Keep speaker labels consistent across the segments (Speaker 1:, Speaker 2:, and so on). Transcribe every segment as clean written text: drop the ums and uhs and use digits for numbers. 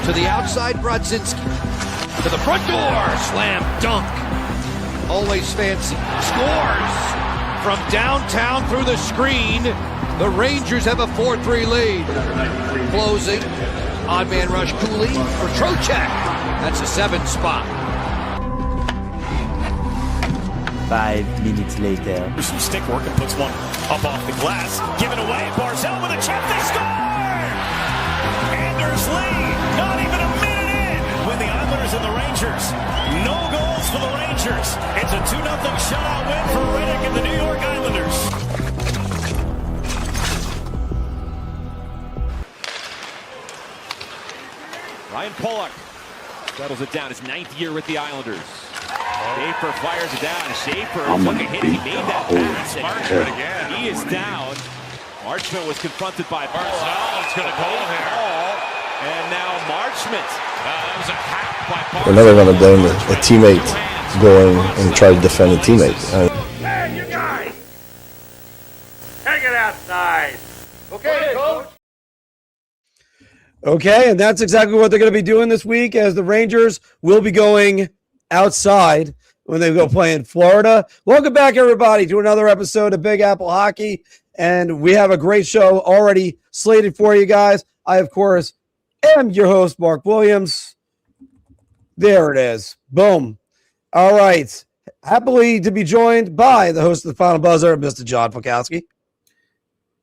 Speaker 1: To the outside, Brodzinski. To the front door, slam dunk. Always fancy. Scores from downtown through the screen. The Rangers have a 4-3 lead. Closing. Odd man rush Cooley for Trocheck. That's a 7 spot.
Speaker 2: 5 minutes later.
Speaker 3: There's some stick work and puts one up off the glass. Given away. Barzell with a chip. They score! Anders Lee, not even a minute in with the Islanders and the Rangers. No goals for the Rangers. It's a 2-0 shutout win for Riddick and the New York Islanders.
Speaker 4: Ryan Pollock settles it down. His 9th year with the Islanders. Schaefer fires it down. Schaefer took a hit. He made that pass.
Speaker 5: Marchment again.
Speaker 4: He is down. Marchment was confronted by
Speaker 5: Barzell. It's going to go here.
Speaker 4: And now Marchment.
Speaker 5: That was a hack by Barzell.
Speaker 6: We're never going to blame a teammate going and try to defend a teammate.
Speaker 7: Hey, you guys! Take it outside. Okay, coach.
Speaker 8: Okay, and that's exactly what they're going to be doing this week, as the Rangers will be going outside when they go play in Florida. Welcome back, everybody, to another episode of Big Apple Hockey, and we have a great show already slated for you guys. I, of course, am your host, Mark Williams. There it is. Boom. All right. Happily to be joined by the host of the Final Buzzer, Mr. John Filkowski.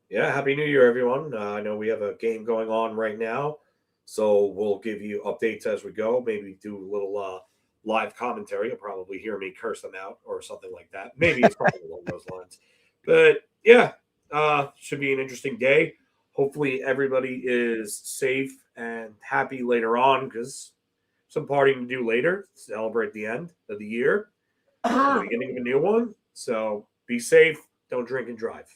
Speaker 9: Yeah, Happy New Year, everyone. I know we have a game going on right now, so we'll give you updates as we go. Maybe do a little live commentary. You'll probably hear me curse them out or something like that. Maybe it's something along those lines. But, yeah, should be an interesting day. Hopefully everybody is safe and happy later on, because some partying to do later to celebrate the end of the year, the beginning of a new one. So be safe. Don't drink and drive.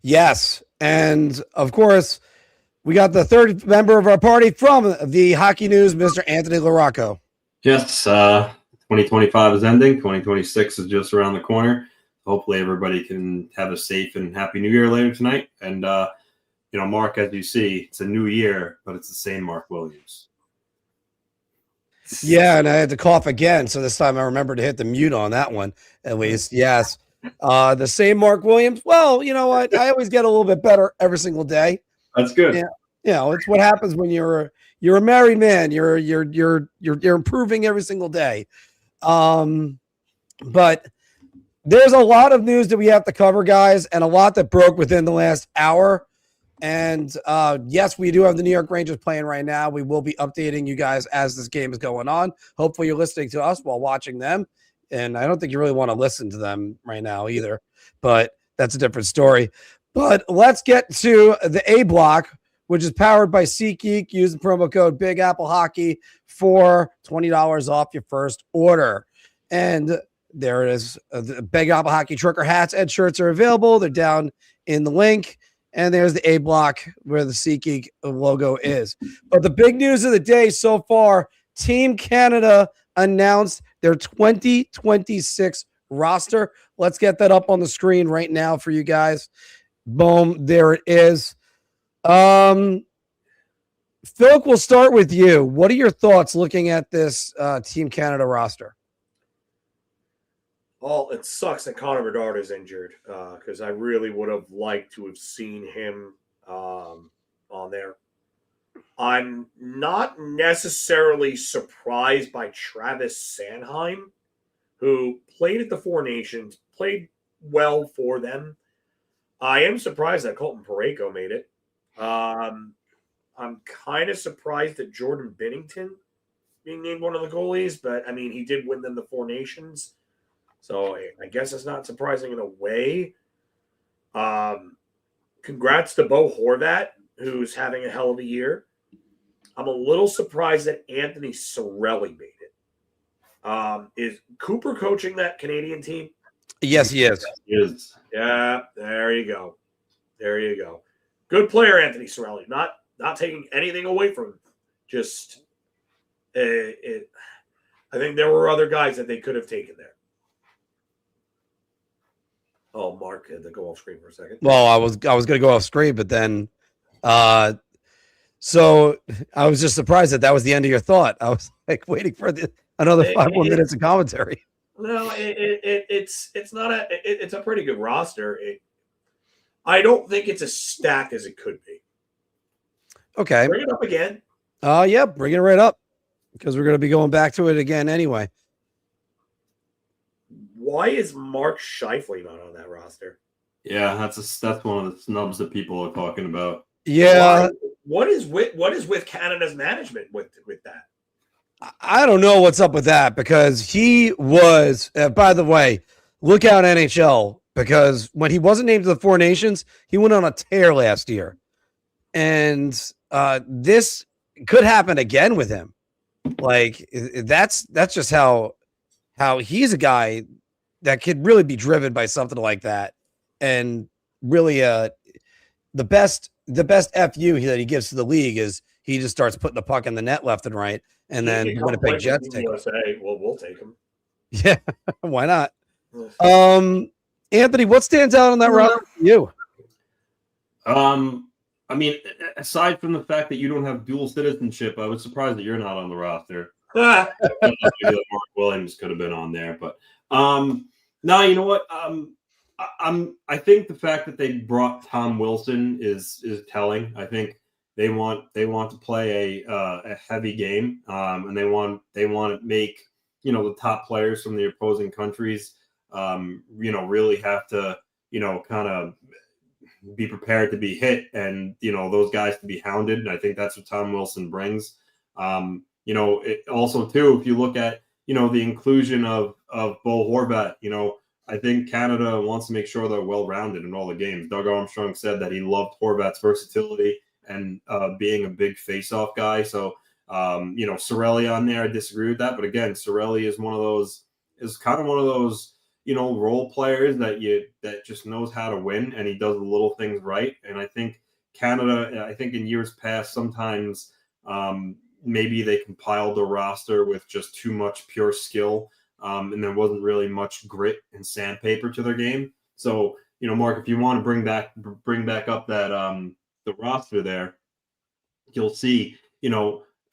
Speaker 8: Yes, and of course, we got the third member of our party from the Hockey News, Mr. Anthony LaRocco.
Speaker 10: Yes, 2025 is ending. 2026 is just around the corner. Hopefully everybody can have a safe and happy new year later tonight. And, Mark, as you see, it's a new year, but it's the same Mark Williams.
Speaker 8: Yeah, and I had to cough again, so this time I remembered to hit the mute on that one, at least. Yes. The same Mark Williams. Well, you know what? I always get a little bit better every single day.
Speaker 10: That's good.
Speaker 8: Yeah, it's what happens when you're a married man. You're improving every single day. But there's a lot of news that we have to cover, guys, and a lot that broke within the last hour. And yes, we do have the New York Rangers playing right now. We will be updating you guys as this game is going on. Hopefully you're listening to us while watching them. And I don't think you really want to listen to them right now either, but that's a different story. But let's get to the A block, which is powered by SeatGeek. Use the promo code Big Apple Hockey for $20 off your first order. And there it is. The Big Apple Hockey trucker hats and shirts are available. They're down in the link. And there's the A block where the SeatGeek logo is. But the big news of the day so far, Team Canada announced their 2026 roster. Let's get that up on the screen right now for you guys. Boom, there it is. Phil, we'll start with you. What are your thoughts looking at this Team Canada roster?
Speaker 9: Well, it sucks that Connor Bedard is injured, because I really would have liked to have seen him on there. I'm not necessarily surprised by Travis Sanheim, who played at the Four Nations, played well for them. I am surprised that Colton Parayko made it. I'm kind of surprised that Jordan Binnington being named one of the goalies, but, I mean, he did win them the Four Nations. So I guess it's not surprising in a way. Congrats to Bo Horvat, who's having a hell of a year. I'm a little surprised that Anthony Cirelli made it. Is Cooper coaching that Canadian team?
Speaker 8: Yes, he is.
Speaker 10: He is.
Speaker 9: Yeah, there you go. There you go. Good player, Anthony Cirelli. Not taking anything away from him. Just, I think there were other guys that they could have taken there. Oh, Mark had to go off screen for a second.
Speaker 8: Well, I was going to go off screen, but then So I was just surprised that was the end of your thought. I was like waiting for another 5 more minutes of commentary.
Speaker 9: No, it's not it's a pretty good roster. I don't think it's as stacked as it could be.
Speaker 8: Okay.
Speaker 9: Bring it up again.
Speaker 8: Yeah, bring it right up because we're going to be going back to it again anyway.
Speaker 9: Why is Mark Scheifele not on that roster?
Speaker 10: Yeah, that's one of the snubs that people are talking about.
Speaker 8: Yeah.
Speaker 9: What is with Canada's management with that?
Speaker 8: I don't know what's up with that because he was, by the way, look out NHL because when he wasn't named to the Four Nations, he went on a tear last year. And this could happen again with him. Like that's just how he's a guy that could really be driven by something like that. And really the best FU that he gives to the league is he just starts putting the puck in the net left and right. And then the Winnipeg Jets take him.
Speaker 9: Well, we'll take him.
Speaker 8: Yeah, why not? Anthony, what stands out on that roster for you?
Speaker 10: I mean, aside from the fact that you don't have dual citizenship, I was surprised that you're not on the roster. Maybe Mark Williams could have been on there, but no, you know what? I think the fact that they brought Tom Wilson is telling. I think they want to play a heavy game, and they want to make the top players from the opposing countries really have to kind of be prepared to be hit and those guys to be hounded. And I think that's what Tom Wilson brings. It also too, if you look at the inclusion of Bo Horvat, I think Canada wants to make sure they're well-rounded in all the games. Doug Armstrong said that he loved Horvat's versatility and being a big face-off guy. So, Cirelli on there, I disagree with that. But again, Cirelli is kind of one of those, role players that just knows how to win, and he does the little things right. And I think Canada, in years past, sometimes maybe they compiled the roster with just too much pure skill. And there wasn't really much grit and sandpaper to their game. So, Mark, if you want to bring back up that the roster there, you'll see,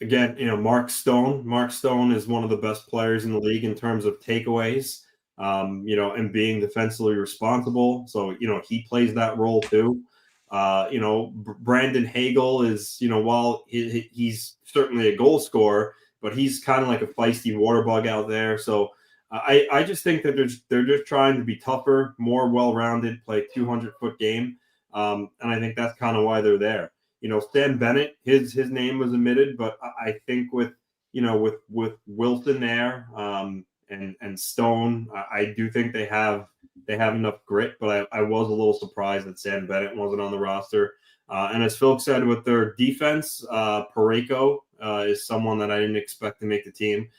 Speaker 10: again, Mark Stone. Mark Stone is one of the best players in the league in terms of takeaways, and being defensively responsible. So, he plays that role too. Brandon Hagel is, while he's certainly a goal scorer, but he's kind of like a feisty water bug out there. So I just think that they're just trying to be tougher, more well-rounded, play 200-foot game. And I think that's kind of why they're there. Stan Bennett, his name was omitted, but I think with Wilson there and Stone, I do think they have enough grit, but I was a little surprised that Stan Bennett wasn't on the roster. And as Phil said, with their defense, Parayko is someone that I didn't expect to make the team.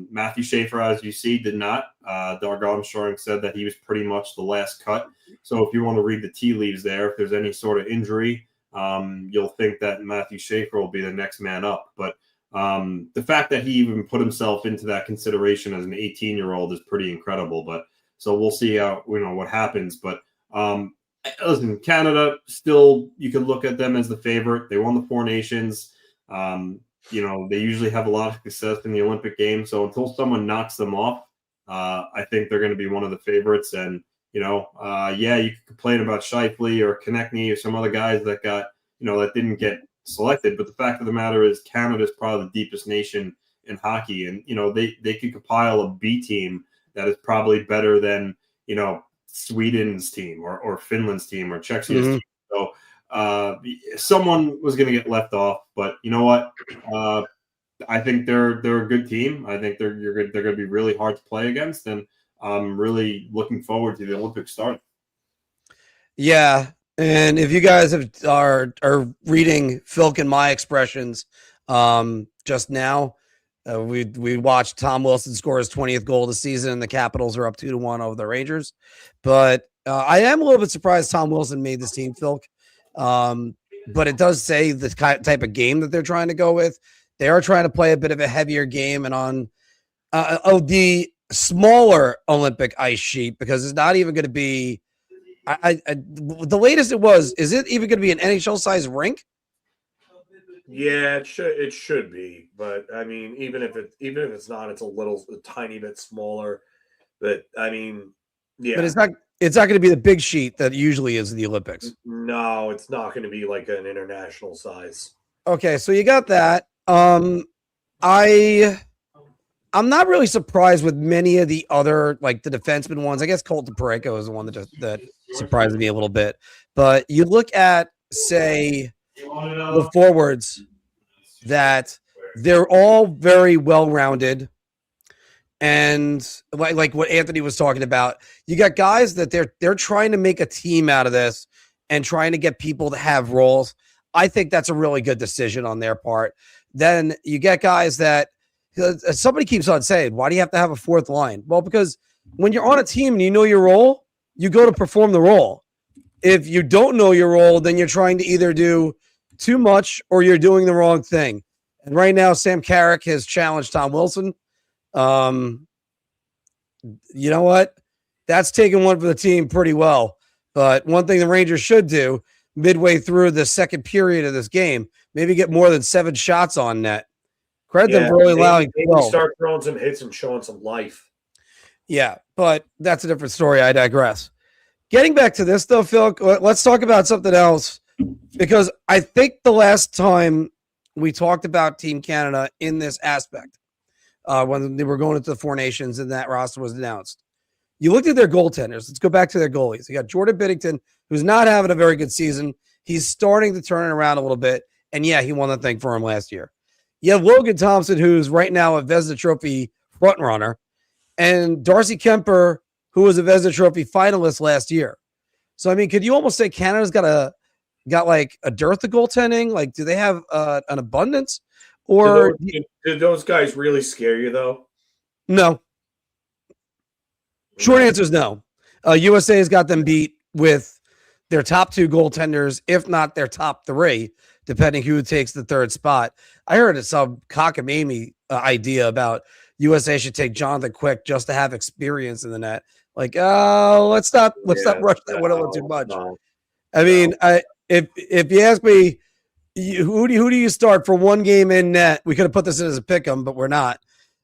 Speaker 10: Matthew Schaefer, as you see, did not. Doug Armstrong said that he was pretty much the last cut. So if you want to read the tea leaves there, if there's any sort of injury, you'll think that Matthew Schaefer will be the next man up. But the fact that he even put himself into that consideration as an 18-year-old is pretty incredible. But so we'll see how what happens. But listen, Canada still, you can look at them as the favorite. They won the Four Nations. They usually have a lot of success in the Olympic Games. So until someone knocks them off, I think they're going to be one of the favorites. And, you could complain about Scheifele or Konechny or some other guys that got, that didn't get selected. But the fact of the matter is Canada is probably the deepest nation in hockey. And, they could compile a B team that is probably better than, Sweden's team or Finland's team or Czechia's team. So, someone was going to get left off, but you know what? I think they're a good team. I think they're going to be really hard to play against, and I'm really looking forward to the Olympics starting.
Speaker 8: Yeah, and if you guys are reading Filk and my expressions just now, we watched Tom Wilson score his 20th goal of the season, and the Capitals are up 2-1 over the Rangers. But I am a little bit surprised Tom Wilson made this team, Filk. But it does say the type of game that they're trying to go with. They are trying to play a bit of a heavier game and on the smaller Olympic ice sheet, because it's not even going to be the latest it was. Is it even going to be an NHL size rink?
Speaker 9: Yeah, it should be, but I mean, even if it's not, it's a tiny bit smaller. But I mean, yeah.
Speaker 8: But it's not going to be the big sheet that usually is the Olympics.
Speaker 9: No, it's not going to be like an international size.
Speaker 8: Okay, so you got that. I'm not really surprised with many of the other, like the defenseman ones. I guess Colton Parayko is the one that surprised me a little bit. But you look at, say, the forwards, that they're all very well-rounded. And like what Anthony was talking about, you got guys that they're trying to make a team out of this and trying to get people to have roles. I think that's a really good decision on their part. Then you get guys that somebody keeps on saying, why do you have to have a fourth line? Well, because when you're on a team and you know your role, you go to perform the role. If you don't know your role, then you're trying to either do too much or you're doing the wrong thing. And right now, Sam Carrick has challenged Tom Wilson. You know what? That's taking one for the team pretty well. But one thing the Rangers should do midway through the second period of this game, maybe get more than 7 shots on net. Credit them for really allowing
Speaker 9: maybe start throwing some hits and showing some life.
Speaker 8: Yeah, but that's a different story. I digress. Getting back to this, though, Phil, let's talk about something else, because I think the last time we talked about Team Canada in this aspect, when they were going into the Four Nations and that roster was announced, you looked at their goaltenders. Let's go back to their goalies. You got Jordan Binnington, who's not having a very good season. He's starting to turn it around a little bit, and yeah, he won the thing for him last year. You have Logan Thompson, who's right now a Vezina Trophy frontrunner, and Darcy Kemper, who was a Vezina Trophy finalist last year. So, I mean, could you almost say Canada's got like a dearth of goaltending? Like, do they have an abundance? Or
Speaker 9: do those guys really scare you, though?
Speaker 8: No. Short answer is no. USA has got them beat with their top 2 goaltenders, if not their top 3, depending who takes the third spot. I heard some cockamamie idea about USA should take Jonathan Quick just to have experience in the net. Like, let's not rush that one a little too much. I mean, if you ask me, who do you start for one game in net? We could have put this in as a pick'em, but we're not.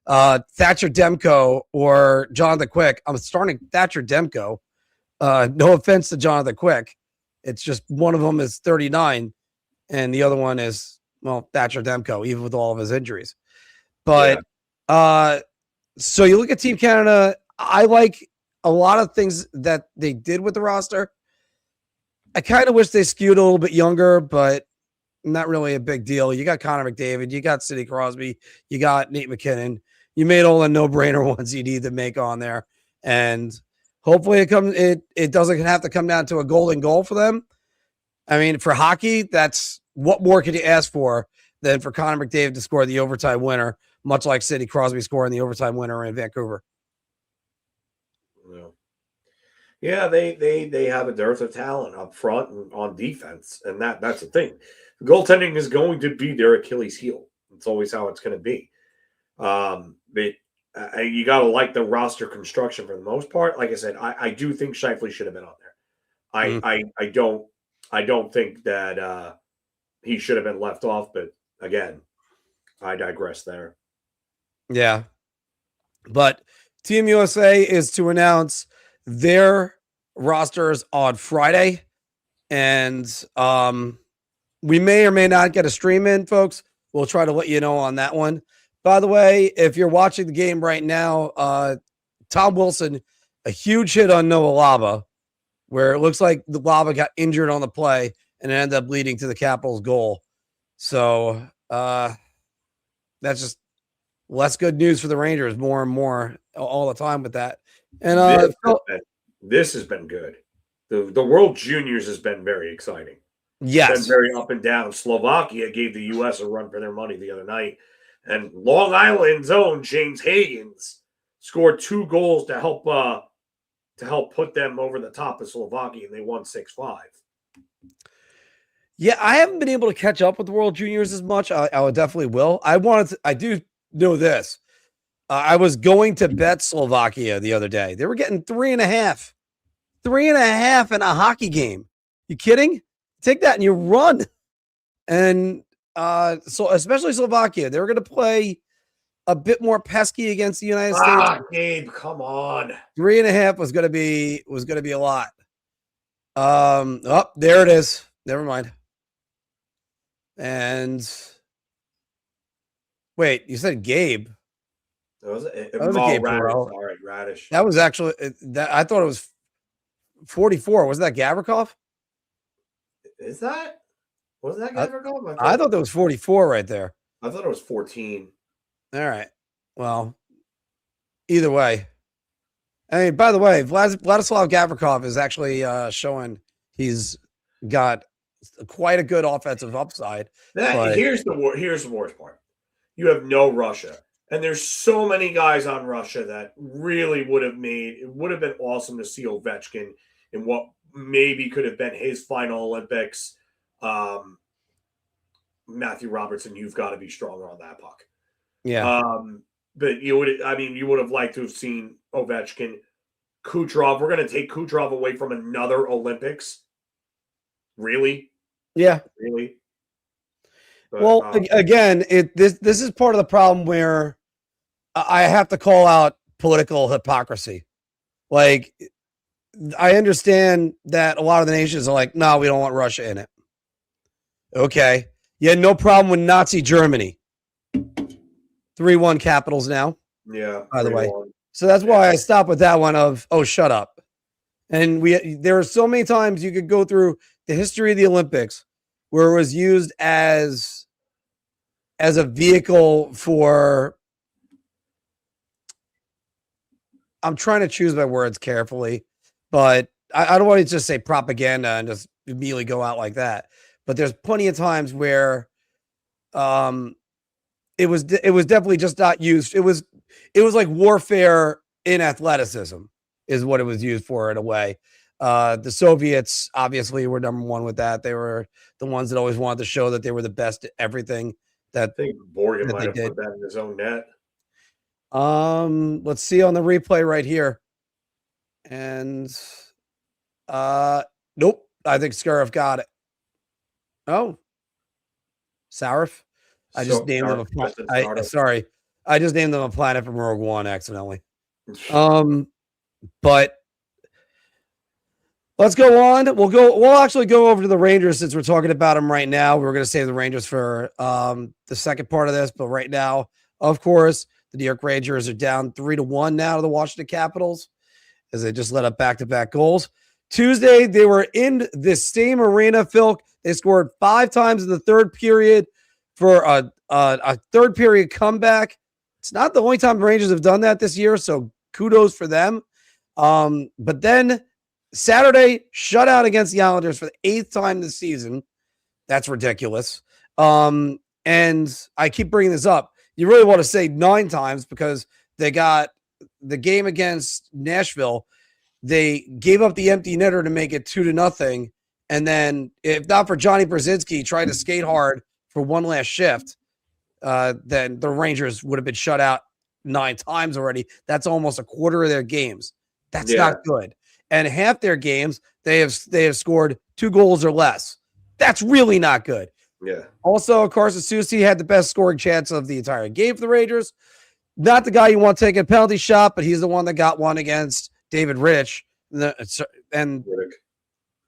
Speaker 8: Thatcher Demko or Jonathan Quick. I'm starting Thatcher Demko. No offense to Jonathan Quick. It's just one of them is 39 and the other one is, well, Thatcher Demko, even with all of his injuries. But so you look at Team Canada, I like a lot of things that they did with the roster. I kind of wish they skewed a little bit younger, but not really a big deal. You got Connor McDavid, you got Sidney Crosby, you got Nate McKinnon. You made all the no-brainer ones you need to make on there. And hopefully it doesn't have to come down to a golden goal for them. I mean, for hockey, that's what more could you ask for than for Connor McDavid to score the overtime winner, much like Sidney Crosby scoring the overtime winner in Vancouver.
Speaker 9: Yeah, they have a dearth of talent up front and on defense, and that's the thing. Goaltending is going to be their Achilles heel. It's always how it's going to be. But you got to like the roster construction for the most part. Like I said, I do think Scheifele should have been on there. I don't think that he should have been left off. But again, I digress there.
Speaker 8: Yeah, but Team USA is to announce their rosters on Friday, and we may or may not get a stream in, folks. We'll try to let you know on that one. By the way, if you're watching the game right now, Tom Wilson, a huge hit on Noah Laba, where it looks like the Laba got injured on the play and it ended up leading to the Capitals' goal. So that's just less good news for the Rangers more and more all the time with that. And
Speaker 9: this has been good. The World Juniors has been very exciting.
Speaker 8: Yes.
Speaker 9: It's been very up and down. Slovakia gave the U.S. a run for their money the other night. And Long Island's own James Higgins scored 2 goals to help put them over the top of Slovakia, and they won 6-5.
Speaker 8: Yeah, I haven't been able to catch up with the World Juniors as much. I definitely will. I do know this. I was going to bet Slovakia the other day. They were getting 3.5. 3.5 in a hockey game. You kidding? Take that and you run. And so especially Slovakia, they're going to play a bit more pesky against the United States.
Speaker 9: Gabe, come on.
Speaker 8: 3.5 was going to be a lot. Oh, there it is. Never mind. And wait, you said Gabe.
Speaker 9: That was a
Speaker 8: Gabe
Speaker 9: Radish.
Speaker 8: Perreault.
Speaker 9: All right, Radish.
Speaker 8: That was actually that. I thought it was 44. Wasn't that Gavrikov?
Speaker 9: Is that? Was that Gavrikov?
Speaker 8: I thought that was 44 right there.
Speaker 9: I thought it was 14.
Speaker 8: All right. Well, either way. I mean, by the way, Vladislav Gavrikov is actually showing he's got quite a good offensive upside.
Speaker 9: Here's the worst part. You have no Russia. And there's so many guys on Russia that really would have been awesome to see Ovechkin in what maybe could have been his final Olympics. Matthew Robertson, you've got to be stronger on that puck.
Speaker 8: Yeah.
Speaker 9: But you would have liked to have seen Ovechkin. Kucherov, we're going to take Kucherov away from another Olympics. Really?
Speaker 8: Yeah.
Speaker 9: Really? But,
Speaker 8: well, again, this is part of the problem where I have to call out political hypocrisy. Like, I understand that a lot of the nations are like, no, we don't want Russia in it. Okay. You had no problem with Nazi Germany. 3-1 Capitals now.
Speaker 9: Yeah.
Speaker 8: By the way. So that's why I stopped with that one of, oh, shut up. And there are so many times you could go through the history of the Olympics where it was used as a vehicle for, I'm trying to choose my words carefully, but I don't want to just say propaganda and just immediately go out like that. But there's plenty of times where it was definitely just not used. It was like warfare in athleticism is what it was used for in a way. The Soviets obviously were number one with that. They were the ones that always wanted to show that they were the best at everything. I
Speaker 9: think Borgen might have put that in his own net.
Speaker 8: Let's see on the replay right here. And nope. I think Scarif got it. Oh, Sarif. I just named them sorry. I just named them a planet from Rogue One accidentally. But let's go on. We'll actually go over to the Rangers since we're talking about them right now. We were going to save the Rangers for the second part of this, but right now, of course, the New York Rangers are down 3-1 now to the Washington Capitals as they just let up back-to-back goals. Tuesday, they were in this same arena, Phil. They scored 5 times in the third period for a third period comeback. It's not the only time the Rangers have done that this year, so kudos for them. But then Saturday, shutout against the Islanders for the 8th time this season. That's ridiculous. And I keep bringing this up. You really want to say 9 times because they got the game against Nashville. They gave up the empty netter to make it 2-0. And then if not for Johnny Brzezinski trying to skate hard for one last shift, then the Rangers would have been shut out 9 times already. That's almost a quarter of their games. That's not good. And half their games, they have scored 2 goals or less. That's really not good.
Speaker 9: Yeah.
Speaker 8: Also, Carson Soucy had the best scoring chance of the entire game for the Rangers. Not the guy you want to take a penalty shot, but he's the one that got one against David Rittich. And
Speaker 9: Riddick.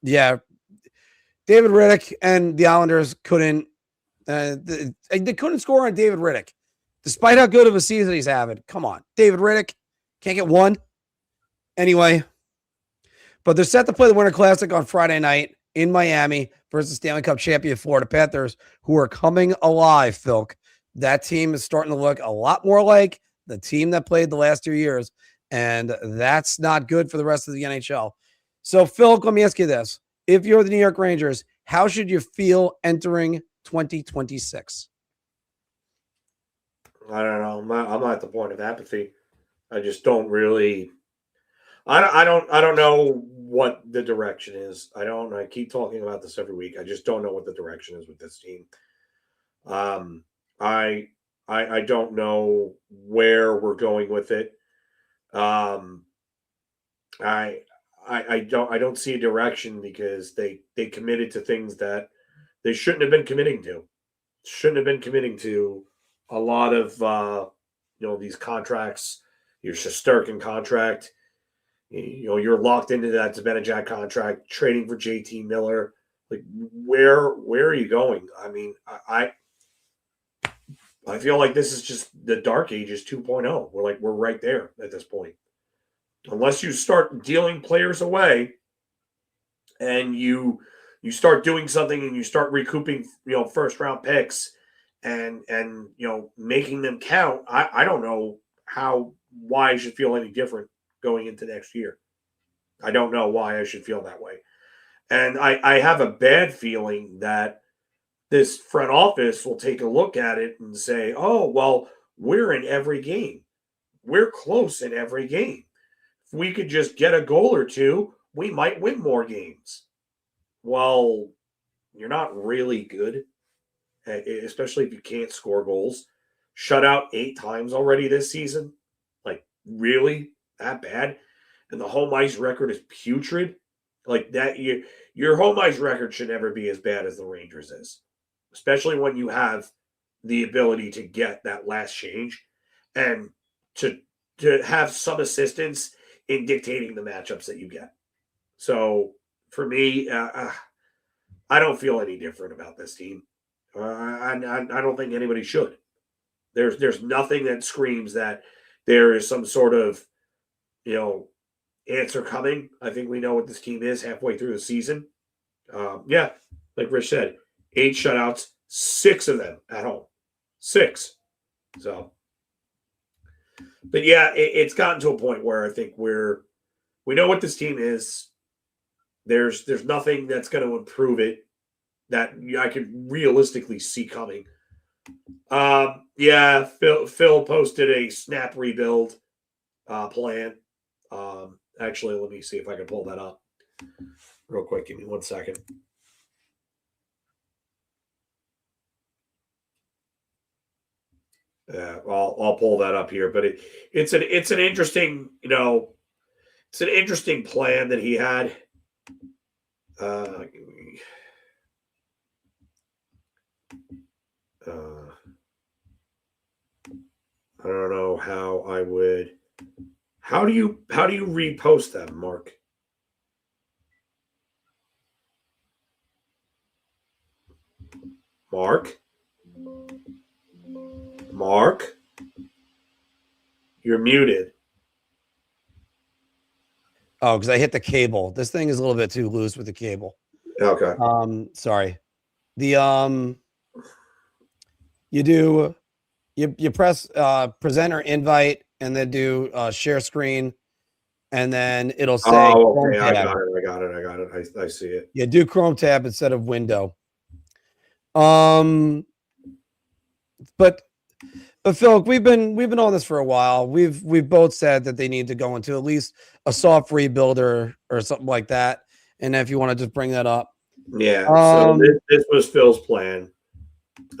Speaker 8: Yeah, David Riddick and the Islanders couldn't. They couldn't score on David Riddick, despite how good of a season he's having. Come on, David Riddick can't get one. Anyway, but they're set to play the Winter Classic on Friday night in Miami versus Stanley Cup champion Florida Panthers, who are coming alive, Philk. That team is starting to look a lot more like the team that played the last 2 years, and that's not good for the rest of the NHL. So, Philk, let me ask you this. If you're the New York Rangers, how should you feel entering 2026?
Speaker 9: I don't know. I'm not at the point of apathy. I just don't really. I don't know what the direction is. I keep talking about this every week. I just don't know what the direction is with this team. I don't know where we're going with it. I don't see a direction because they committed to things that they shouldn't have been committing to. shouldn't have been committing to a lot of these contracts. Your Shesterkin contract, you're locked into that Zibanejad contract. Trading for JT Miller, like where are you going? I mean, I feel like this is just the dark ages 2.0. We're right there at this point. Unless you start dealing players away and you start doing something and you start recouping, first round picks and making them count, I don't know why I should feel any different going into next year. I don't know why I should feel that way. And I have a bad feeling that this front office will take a look at it and say, oh, well, we're in every game. We're close in every game. If we could just get a goal or two, we might win more games. Well, you're not really good, especially if you can't score goals. Shut out 8 times already this season. Like, really? That bad? And the home ice record is putrid? Like, that, your home ice record should never be as bad as the Rangers is. Especially when you have the ability to get that last change and to have some assistance in dictating the matchups that you get. So for me, I don't feel any different about this team. I don't think anybody should. There's nothing that screams that there is some sort of answer coming. I think we know what this team is halfway through the season. Yeah, like Rich said, 8 shutouts, 6 of them at home. 6. So, but yeah, it's gotten to a point where I think we know what this team is. There's nothing that's going to improve it that I could realistically see coming. Yeah, Phil posted a snap rebuild plan. Actually, let me see if I can pull that up real quick. Give me 1 second. I'll pull that up here, but it's an interesting, it's an interesting plan that he had. I don't know how I would. How do you repost them, Mark? Mark, you're muted.
Speaker 8: Oh, because I hit the cable. This thing is a little bit too loose with the cable.
Speaker 9: Okay.
Speaker 8: Sorry. The you press presenter invite and then do share screen, and then it'll say
Speaker 9: Chrome tab. I got it. I see it.
Speaker 8: Yeah, do Chrome tab instead of window. But Phil, we've been on this for a while. We've both said that they need to go into at least a soft rebuild or something like that. And if you want to just bring that up.
Speaker 9: Yeah. So this was Phil's plan.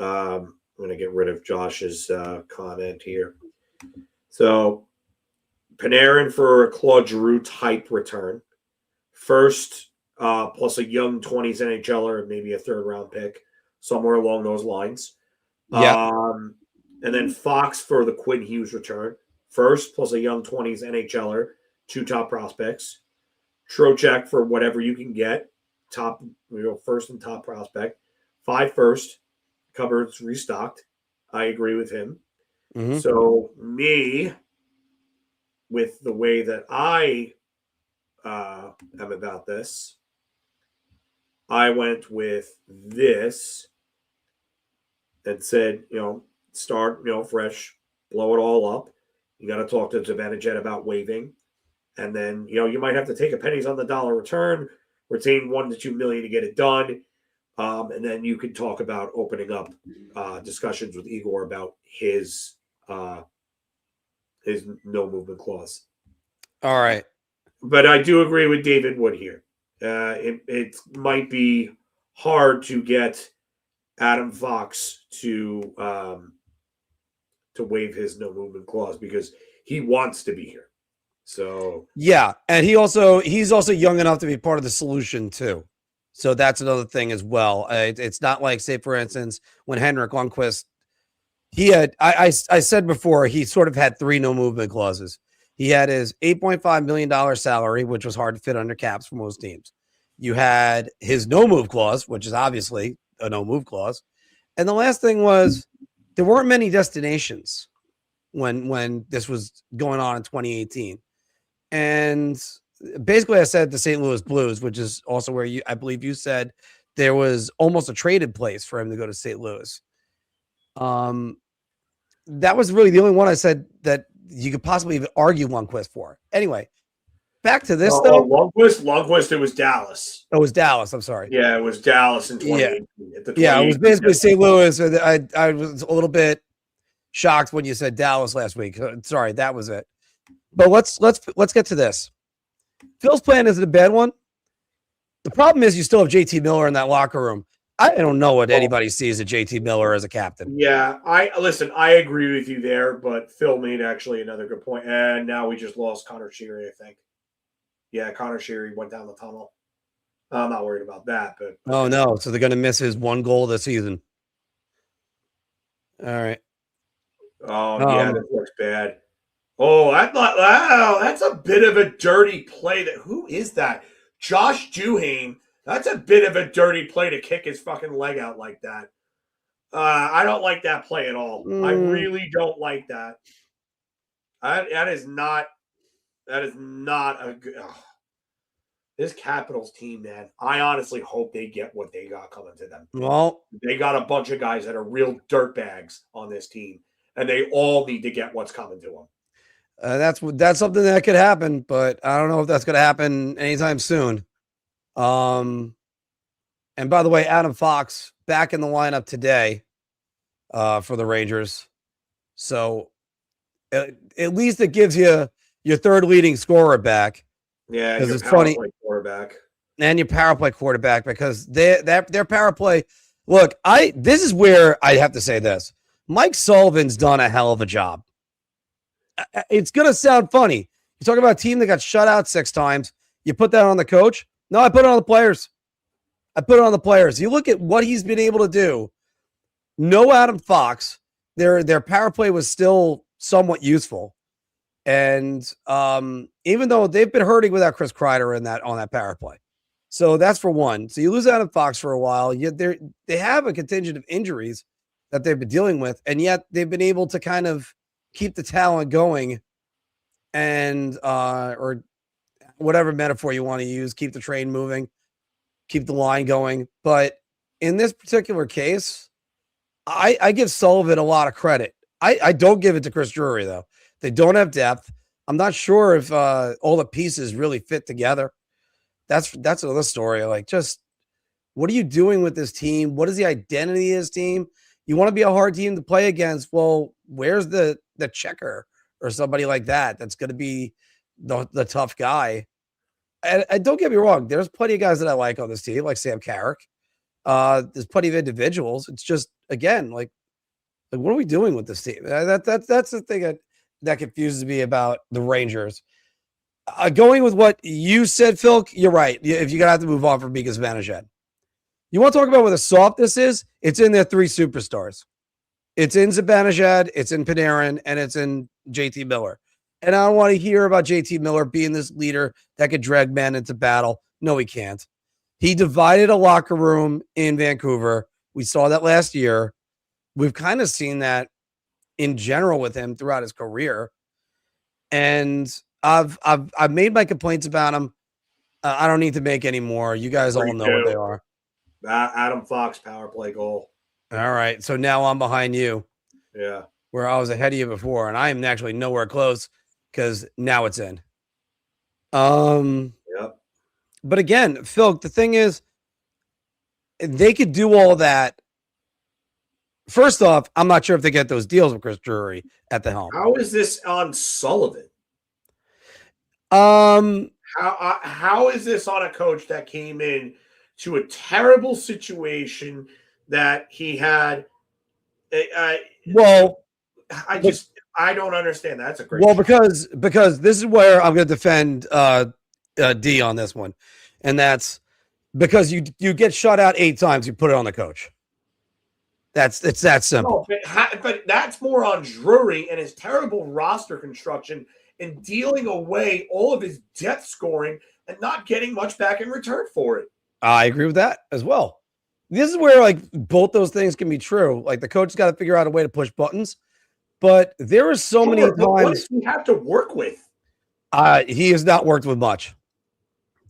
Speaker 9: I'm going to get rid of Josh's comment here. So Panarin for a Claude Giroux type return. First, plus a young 20s NHLer, maybe a 3rd round pick, somewhere along those lines.
Speaker 8: Yeah.
Speaker 9: And then Fox for the Quinn Hughes return. First, plus a young 20s NHLer, 2 top prospects. Trocheck for whatever you can get. Top, first and top prospect. 5 first. Cupboards restocked. I agree with him.
Speaker 8: Mm-hmm.
Speaker 9: So me, with the way that I am about this, I went with this and said, start, fresh, blow it all up. You got to talk to Zibanejad about waiving. And then, you might have to take a pennies on the dollar return, retain $1 to $2 million to get it done. And then you could talk about opening up discussions with Igor about his no movement clause.
Speaker 8: All right.
Speaker 9: But I do agree with David Wood here. It might be hard to get Adam Fox to waive his no movement clause because he wants to be here. So
Speaker 8: yeah, and he's also young enough to be part of the solution too. So that's another thing as well. It's not like, say, for instance, when Henrik Lundqvist, he had, I said before, he sort of had 3 no movement clauses. He had his $8.5 million salary, which was hard to fit under caps for most teams. You had his no move clause, which is obviously a no move clause. And the last thing was there weren't many destinations when this was going on in 2018. And basically I said the St. Louis Blues, which is also where I believe you said there was almost a traded place for him to go to St. Louis. That was really the only one I said that you could possibly even argue Lundqvist for. Anyway, back to this though.
Speaker 9: Lundqvist, it was Dallas.
Speaker 8: Oh, it was Dallas. I'm sorry.
Speaker 9: Yeah, it was Dallas in 2018.
Speaker 8: Yeah, it was basically St. Louis. I was a little bit shocked when you said Dallas last week. Sorry, that was it. But let's get to this. Phil's plan isn't a bad one. The problem is you still have JT Miller in that locker room. I don't know what anybody sees at JT Miller as a captain.
Speaker 9: Yeah, I agree with you there, but Phil made actually another good point. And now we just lost Connor Sheary, I think. Yeah, Connor Sheary went down the tunnel. I'm not worried about that, but
Speaker 8: oh no, so they're going to miss his 1 goal this season. All right.
Speaker 9: Oh yeah, that looks bad. Oh, I thought, wow, that's a bit of a dirty play. Who is that? Josh Duhane. That's a bit of a dirty play to kick his fucking leg out like that. I don't like that play at all. I really don't like that. That is not a good. Oh. This Capitals team, man, I honestly hope they get what they got coming to them.
Speaker 8: Well,
Speaker 9: they got a bunch of guys that are real dirtbags on this team, and they all need to get what's coming to them.
Speaker 8: That's something that could happen, but I don't know if that's going to happen anytime soon. And by the way, Adam Fox back in the lineup today for the Rangers. So at least it gives you your third leading scorer back.
Speaker 9: Yeah,
Speaker 8: because it's funny.
Speaker 9: Quarterback.
Speaker 8: And your power play quarterback, because their power play. Look, this is where I have to say this. Mike Sullivan's done a hell of a job. It's going to sound funny. You talk about a team that got shut out 6 times. You put that on the coach? No, I put it on the players. You look at what he's been able to do. No Adam Fox. Their power play was still somewhat useful. And even though they've been hurting without Chris Kreider on that power play. So that's for one. So you lose Adam Fox for a while. Yet they have a contingent of injuries that they've been dealing with. And yet they've been able to kind of keep the talent going and or whatever metaphor you want to use, keep the train moving, keep the line going. But in this particular case, I give Sullivan a lot of credit. I don't give it to Chris Drury, though. They don't have depth. I'm not sure if all the pieces really fit together. That's another story. Like, just what are you doing with this team? What is the identity of this team? You want to be a hard team to play against. Well, where's the checker or somebody like that that's going to be the tough guy? And don't get me wrong. There's plenty of guys that I like on this team, like Sam Carrick. There's plenty of individuals. It's just, again, like what are we doing with this team? That's the thing that confuses me about the Rangers. Going with what you said, Phil, you're right. If you're going to have to move on from Mika Zibanejad. You want to talk about what a soft this is? It's in their 3 superstars. It's in Zibanejad, it's in Panarin, and it's in JT Miller. And I don't want to hear about JT Miller being this leader that could drag men into battle. No, he can't. He divided a locker room in Vancouver. We saw that last year. We've kind of seen that in general with him throughout his career. And I've made my complaints about him. I don't need to make any more. You guys all know what they are.
Speaker 9: Adam Fox power play goal.
Speaker 8: All right. So now I'm behind you.
Speaker 9: Yeah.
Speaker 8: Where I was ahead of you before, and I am actually nowhere close because now it's in.
Speaker 9: Yep.
Speaker 8: But again, Phil, the thing is, they could do all that. First off, I'm not sure if they get those deals with Chris Drury at the helm.
Speaker 9: How is this on Sullivan? How is this on a coach that came in to a terrible situation that he had? I don't understand that. That's a great.
Speaker 8: Well, because this is where I'm going to defend D on this one, and that's Because you get shut out 8 times, you put it on the coach. It's that simple.
Speaker 9: No, but that's more on Drury and his terrible roster construction and dealing away all of his depth scoring and not getting much back in return for it.
Speaker 8: I agree with that as well. This is where like both those things can be true. Like the coach has got to figure out a way to push buttons, but there are so many times
Speaker 9: what does he have to work with?
Speaker 8: He has not worked with much.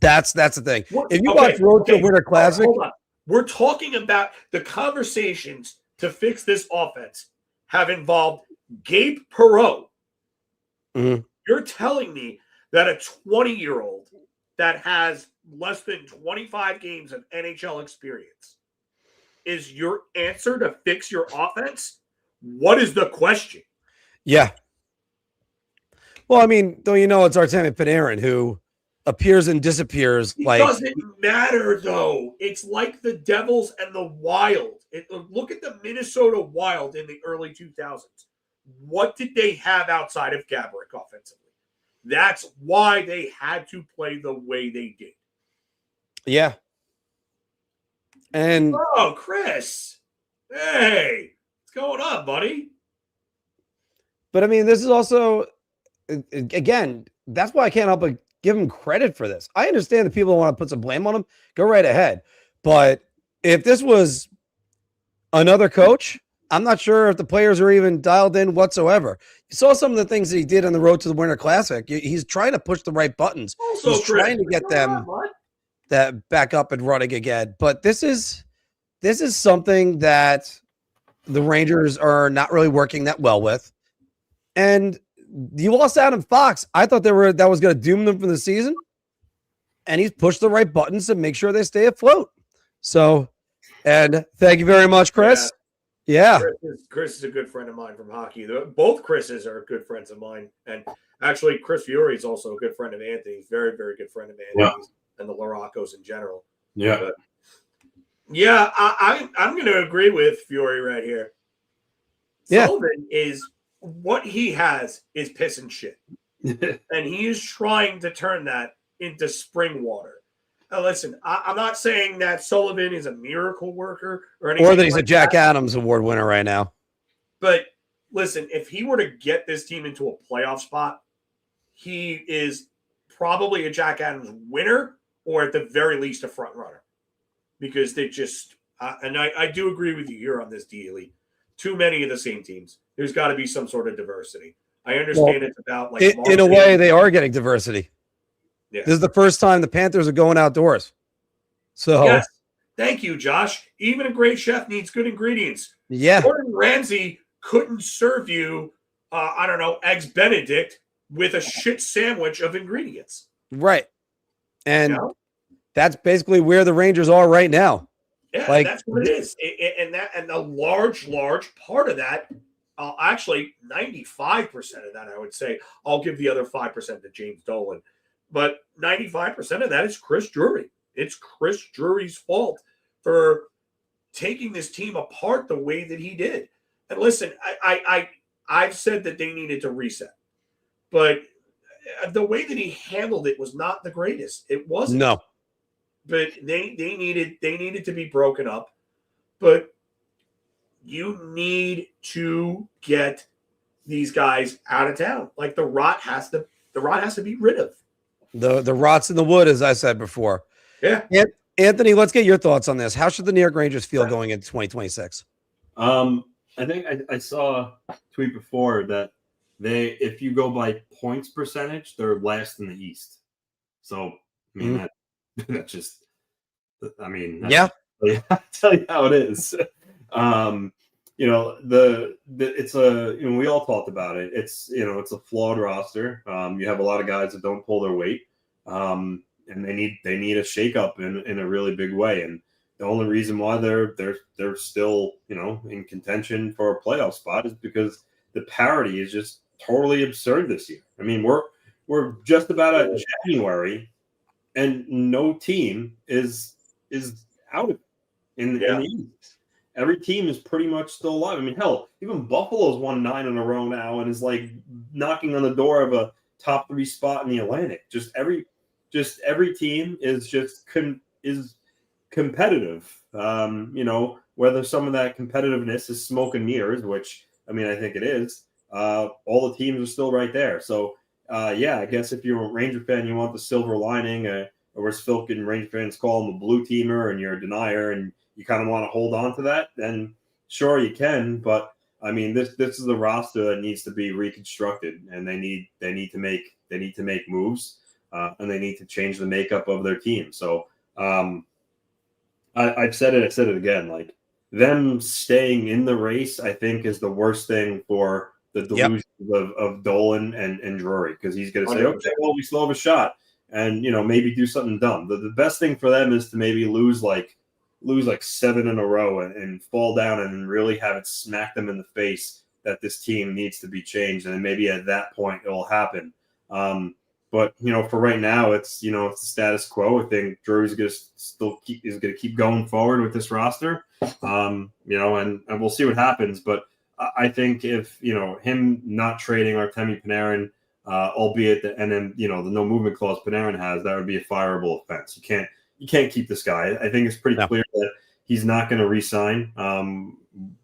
Speaker 8: That's the thing. If you watch Road to Winter Classic,
Speaker 9: hold on. We're talking about the conversations to fix this offense have involved Gabe Perreault.
Speaker 8: Mm-hmm.
Speaker 9: You're telling me that a 20-year-old that has less than 25 games of NHL experience is your answer to fix your offense? What is the question?
Speaker 8: Yeah. Well, I mean, don't you know it's Artemi Panarin who appears and disappears?
Speaker 9: It
Speaker 8: like
Speaker 9: doesn't matter, though. It's like the Devils and the Wild. Look at the Minnesota Wild in the early 2000s. What did they have outside of Gaborik offensively? That's why they had to play the way they did.
Speaker 8: Yeah. And
Speaker 9: oh, Chris, hey, what's going on, buddy?
Speaker 8: But I mean, this is also, again, that's why I can't help but give him credit for this. I understand that people want to put some blame on him. Go right ahead. But if this was another coach, I'm not sure if the players are even dialed in whatsoever. You saw some of the things that he did on the road to the Winter Classic. He's trying to push the right buttons.
Speaker 9: Also,
Speaker 8: he's
Speaker 9: Chris,
Speaker 8: trying to get them that back up and running again. But this is something that the Rangers are not really working that well with. And you lost Adam Fox. I thought that was going to doom them for the season. And he's pushed the right buttons to make sure they stay afloat. So, and thank you very much, Chris. Yeah.
Speaker 9: Chris is a good friend of mine from hockey. Both Chris's are good friends of mine. And actually, Chris Fury is also a good friend of Anthony's. Very, very good friend of Anthony's and the LaRoccos in general.
Speaker 10: Yeah.
Speaker 9: But, yeah, I'm going to agree with Fury right here.
Speaker 8: Yeah.
Speaker 9: Sullivan is what he has is piss and shit. And he is trying to turn that into spring water. Now, listen, I'm not saying that Sullivan is a miracle worker or anything.
Speaker 8: Or that he's
Speaker 9: like
Speaker 8: a Jack Adams Award winner right now.
Speaker 9: But listen, if he were to get this team into a playoff spot, he is probably a Jack Adams winner or at the very least a front runner. Because they just and I do agree with you here on this, Dealey. Too many of the same teams. There's got to be some sort of diversity. I understand it's about like
Speaker 8: in a way they are getting diversity.
Speaker 9: Yeah.
Speaker 8: This is the first time the Panthers are going outdoors. So
Speaker 9: yes. Thank you, Josh. Even a great chef needs good ingredients.
Speaker 8: Yeah.
Speaker 9: Gordon Ramsay couldn't serve you, Eggs Benedict with a shit sandwich of ingredients.
Speaker 8: Right. And that's basically where the Rangers are right now.
Speaker 9: Yeah, that's what it is. And a large part of that, actually 95% of that, I would say, I'll give the other 5% to James Dolan. But 95% of that is Chris Drury. It's Chris Drury's fault for taking this team apart the way that he did. And listen, I've said that they needed to reset. But the way that he handled it was not the greatest. It wasn't.
Speaker 8: No.
Speaker 9: But they needed to be broken up. But you need to get these guys out of town. Like the rot has to be rid of.
Speaker 8: The rot's in the wood, as I said before.
Speaker 9: Yeah.
Speaker 8: Anthony, let's get your thoughts on this. How should the New York Rangers feel going into 2026?
Speaker 10: I think I saw a tweet before that if you go by points percentage, they're last in the East. So, I mean, that's just, I mean,
Speaker 8: yeah.
Speaker 10: I'll tell you how it is. It's we all talked about it. It's a flawed roster. You have a lot of guys that don't pull their weight. And they need a shakeup in a really big way. And the only reason why they're still, in contention for a playoff spot is because the parity is just totally absurd this year. I mean, we're just about at January and no team is out of it in the East. Every team is pretty much still alive. I mean, hell, even Buffalo's won 9 in a row now and is like knocking on the door of a top 3 spot in the Atlantic. Just every team is competitive. Whether some of that competitiveness is smoke and mirrors, which I mean, I think it is. All the teams are still right there. So, I guess if you're a Ranger fan, you want the silver lining, or as Filk and Ranger fans call him, a blue teamer, and you're a denier, and you kind of want to hold on to that, then sure you can. But I mean, this is the roster that needs to be reconstructed, and they need to make moves, and they need to change the makeup of their team. So, I've said it. I said it again. Like, them staying in the race, I think, is the worst thing for the delusions of Dolan and Drury, because he's going to say, okay, well, we still have a shot, and maybe do something dumb. The best thing for them is to maybe lose like 7 in a row and fall down and really have it smack them in the face that this team needs to be changed, and then maybe at that point it will happen. But for right now, it's the status quo. I think Drury's going to keep going forward with this roster. And we'll see what happens. But I think if him not trading Artemi Panarin, albeit the no movement clause Panarin has, that would be a fireable offense. You can't keep this guy. I think it's pretty clear that he's not going to re-sign.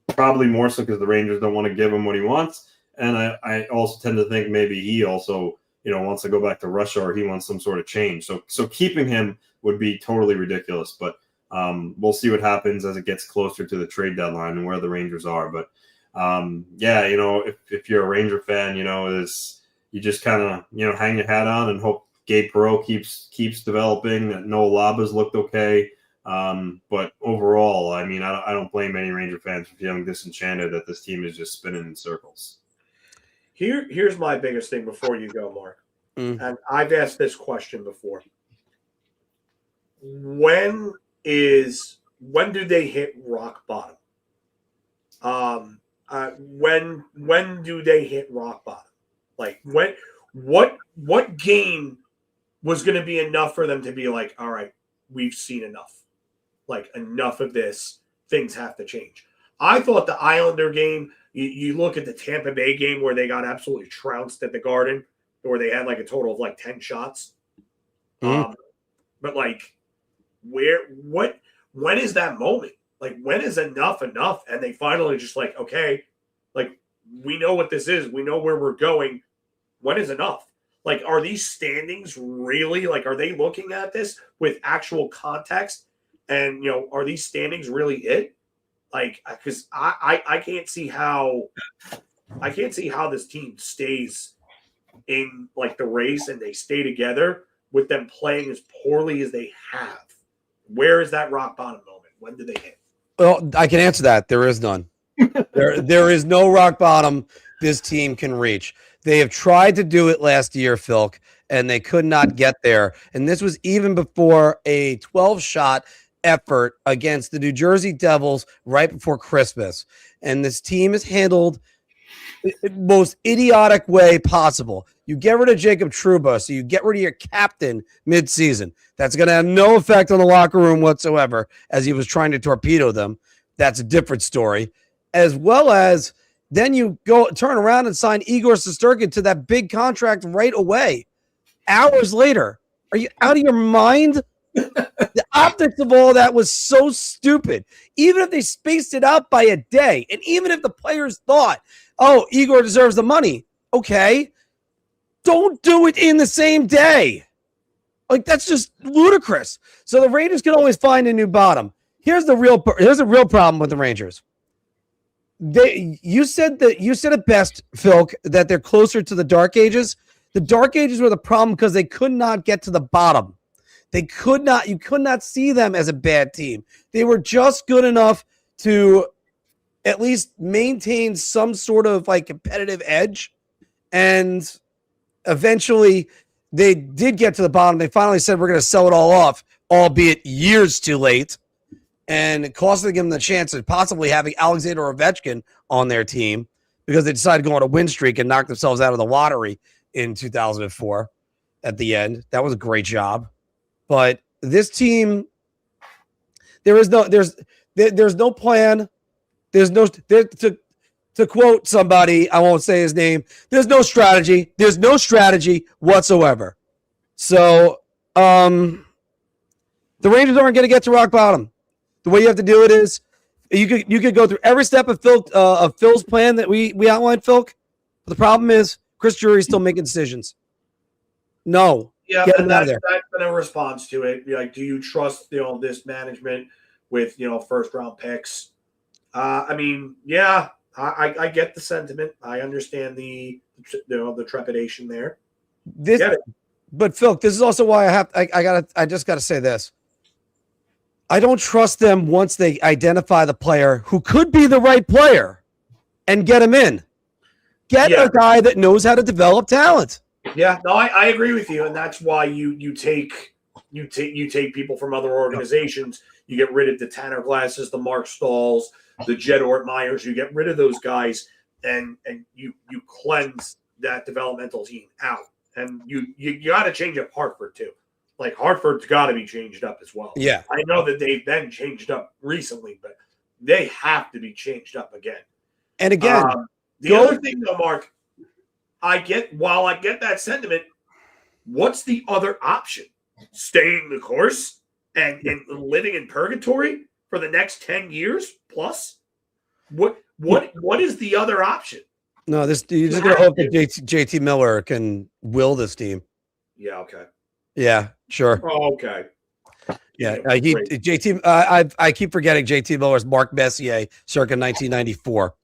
Speaker 10: Probably more so because the Rangers don't want to give him what he wants, and I also tend to think maybe he also wants to go back to Russia, or he wants some sort of change. So keeping him would be totally ridiculous. But we'll see what happens as it gets closer to the trade deadline and where the Rangers are. But if you're a Ranger fan, you just kind of hang your hat on and hope Gabe Perreault keeps developing. That Noah Laba's looked okay. But overall, I mean, I don't blame any Ranger fans for feeling disenchanted that this team is just spinning in circles.
Speaker 9: Here's my biggest thing before you go, Mark. And I've asked this question before. When do they hit rock bottom? When do they hit rock bottom? Like what game was going to be enough for them to be like, all right, we've seen enough. Like, enough of this. Things have to change. I thought the Islander game, you look at the Tampa Bay game where they got absolutely trounced at the Garden, where they had like a total of like 10 shots. But like, when is that moment? Like, when is enough? And they finally just like, okay, like, we know what this is. We know where we're going. When is enough? Like, are these standings really, like, are they looking at this with actual context? And, are these standings really it? Like, because I can't see how this team stays in, like, the race and they stay together with them playing as poorly as they have. Where is that rock bottom moment? When do they hit?
Speaker 8: Well, I can answer that. There is none. There is no rock bottom this team can reach. They have tried to do it last year, Filk, and they could not get there. And this was even before a 12-shot effort against the New Jersey Devils right before Christmas. And this team is handled the most idiotic way possible. You get rid of Jacob Trouba, so you get rid of your captain midseason. That's going to have no effect on the locker room whatsoever, as he was trying to torpedo them. That's a different story. As well as then you go turn around and sign Igor Shesterkin to that big contract right away. Hours later. Are you out of your mind? The optics of all that was so stupid. Even if they spaced it out by a day, and even if the players thought, oh, Igor deserves the money, okay, don't do it in the same day. Like, that's just ludicrous. So the Rangers can always find a new bottom. Here's a real problem with the Rangers. You said it best, Filk, that they're closer to the Dark Ages. The Dark Ages were the problem because they could not get to the bottom. You could not see them as a bad team. They were just good enough to at least maintain some sort of like competitive edge. And eventually they did get to the bottom. They finally said, we're going to sell it all off, albeit years too late, and costing them the chance of possibly having Alexander Ovechkin on their team because they decided to go on a win streak and knock themselves out of the lottery in 2004 at the end. That was a great job. But this team, there's no plan. To quote somebody, I won't say his name. There's no strategy. There's no strategy whatsoever. So, to The Rangers aren't going to get to rock bottom. The way you have to do it is you could go through every step of Phil's plan that we outlined, Phil. But the problem is Chris Drury's still making decisions. No.
Speaker 9: Yeah,
Speaker 8: Get
Speaker 9: and
Speaker 8: him out of
Speaker 9: that's
Speaker 8: there.
Speaker 9: been a response to it. Like, do you trust this management with first round picks? I mean, yeah, I get the sentiment. I understand the trepidation there.
Speaker 8: But Phil, this is also why I just gotta say this. I don't trust them once they identify the player who could be the right player and get him in. Get a guy that knows how to develop talent.
Speaker 9: Yeah, no, I agree with you, and that's why you take people from other organizations. You get rid of the Tanner Glasses, the Mark Stalls, the Jed Ortmeyers. You get rid of those guys, and you cleanse that developmental team out. And you got to change up Hartford too. Like, Hartford's got to be changed up as well.
Speaker 8: Yeah,
Speaker 9: I know that they've been changed up recently, but they have to be changed up again.
Speaker 8: And again,
Speaker 9: the other thing though, Mark, while I get that sentiment, what's the other option? Staying the course and living in purgatory for the next 10 years plus? What is the other option?
Speaker 8: No, you're just gonna hope that JT Miller can will this team.
Speaker 9: Yeah, okay.
Speaker 8: Yeah, sure.
Speaker 9: Oh, okay.
Speaker 8: Yeah, I keep forgetting JT Miller's Mark Messier circa 1994.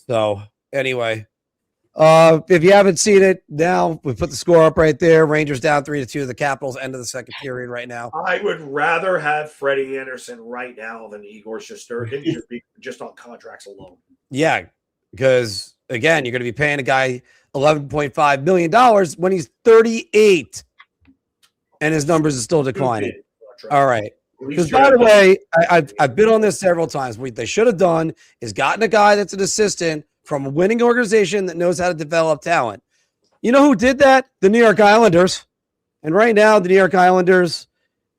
Speaker 8: So anyway, if you haven't seen it, now we put the score up right there. Rangers down 3-2. The Capitals end of the second period right now.
Speaker 9: I would rather have Freddie Anderson right now than Igor Shesterkin just on contracts alone.
Speaker 8: Yeah, because again, you're going to be paying a guy $11.5 million when he's 38, and his numbers are still declining. All right. Because, by the way, I've been on this several times. What they should have done is gotten a guy that's an assistant from a winning organization that knows how to develop talent. You know who did that? The New York Islanders. And right now, the New York Islanders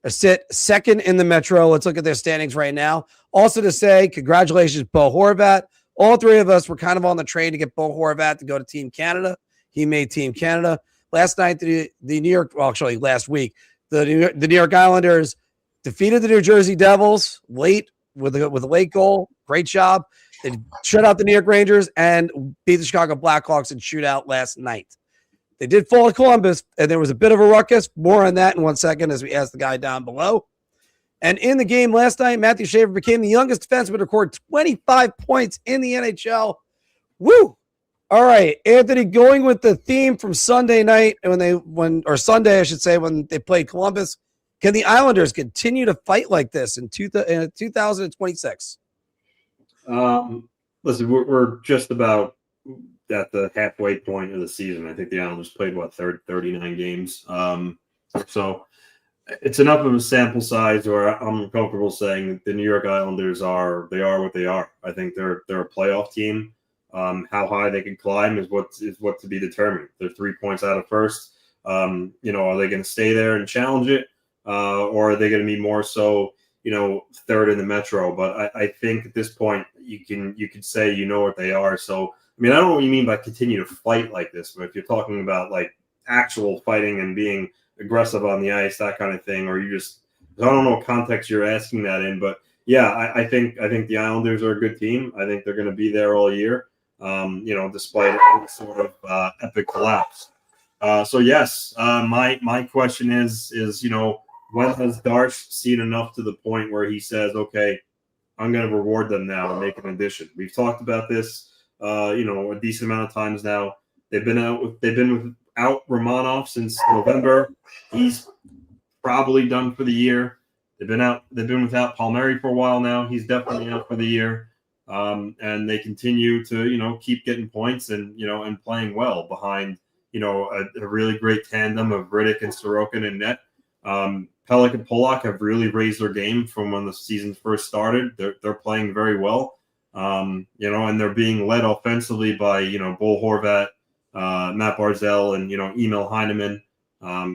Speaker 8: sit second in the Metro. Let's look at their standings right now. Also to say, congratulations, Bo Horvat. All three of us were kind of on the train to get Bo Horvat to go to Team Canada. He made Team Canada. Last night, the New York, well, actually last week, the New York Islanders defeated the New Jersey Devils late with a late goal. Great job. They shut out the New York Rangers and beat the Chicago Blackhawks in shootout last night. They did fall to Columbus, and there was a bit of a ruckus. More on that in 1 second as we ask the guy down below. And in the game last night, Matthew Schaefer became the youngest defenseman to record 25 points in the NHL. Woo! All right, Anthony, going with the theme from Sunday night or Sunday, I should say, when they played Columbus. Can the Islanders continue to fight like this in 2026?
Speaker 10: Listen, we're just about at the halfway point of the season. I think the Islanders played 39 games. So it's enough of a sample size where I'm comfortable saying that the New York Islanders are what they are. I think they're a playoff team. How high they can climb is what to be determined. They're 3 points out of first. Are they going to stay there and challenge it, or are they going to be more so, third in the Metro? But I think at this point you could say what they are. So I don't know what you mean by continue to fight like this, but if you're talking about like actual fighting and being aggressive on the ice, that kind of thing, or I don't know what context you're asking that in, but yeah, I think the Islanders are a good team. I think they're going to be there all year, despite any sort of epic collapse. So yes, my question is when has Darsh seen enough to the point where he says, okay, I'm going to reward them now and make an addition? We've talked about this, a decent amount of times now. They've been without Romanov since November. He's probably done for the year. They've been without Palmieri for a while now. He's definitely out for the year. And they continue to, keep getting points and playing well behind, a really great tandem of Riddick and Sorokin in net. Pelech and Polak have really raised their game from when the season first started. They're playing very well, and they're being led offensively by, Bo Horvat, Matt Barzal, and, Emil Heineman.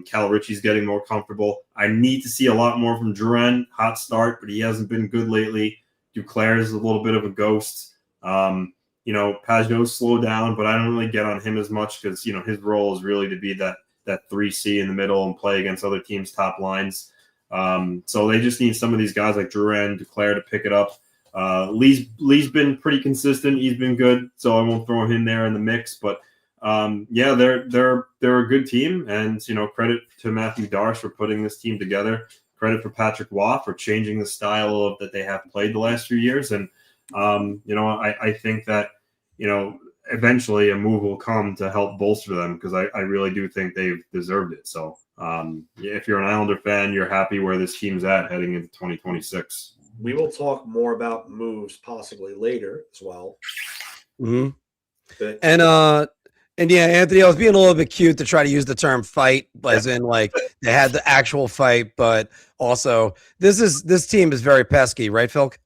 Speaker 10: Cal Ritchie's getting more comfortable. I need to see a lot more from Duran. Hot start, but he hasn't been good lately. Duclair is a little bit of a ghost. Pajot's slowed down, but I don't really get on him as much because, his role is really to be that 3C in the middle and play against other teams' top lines. So they just need some of these guys like Drouin, Duclair to pick it up. Lee's been pretty consistent. He's been good, so I won't throw him in there in the mix. But yeah, they're a good team, and credit to Matthew Darsh for putting this team together. Credit for Patrick Waugh for changing the style that they have played the last few years. And I think that eventually a move will come to help bolster them, because I really do think they've deserved it. So if you're an Islander fan, you're happy where this team's at heading into 2026.
Speaker 9: We will talk more about moves possibly later as well.
Speaker 8: Mm-hmm.
Speaker 9: But,
Speaker 8: and yeah, Anthony, I was being a little bit cute to try to use the term fight, as in like they had the actual fight, but also this team is very pesky, right, Filk?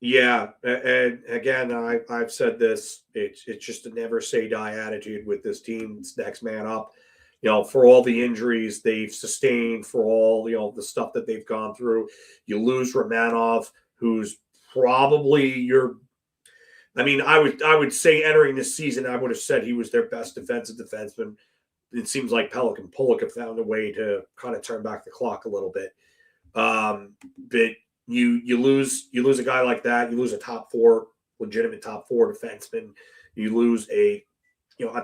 Speaker 9: Yeah, and again, I've said this. It's just a never say die attitude with this team. It's next man up. For all the injuries they've sustained, for all the stuff that they've gone through, you lose Romanov, who's probably I would say entering this season, I would have said he was their best defensive defenseman. It seems like Pelech and Pulock have found a way to kind of turn back the clock a little bit. But you lose a guy like that. You lose a legitimate top four defenseman. You lose a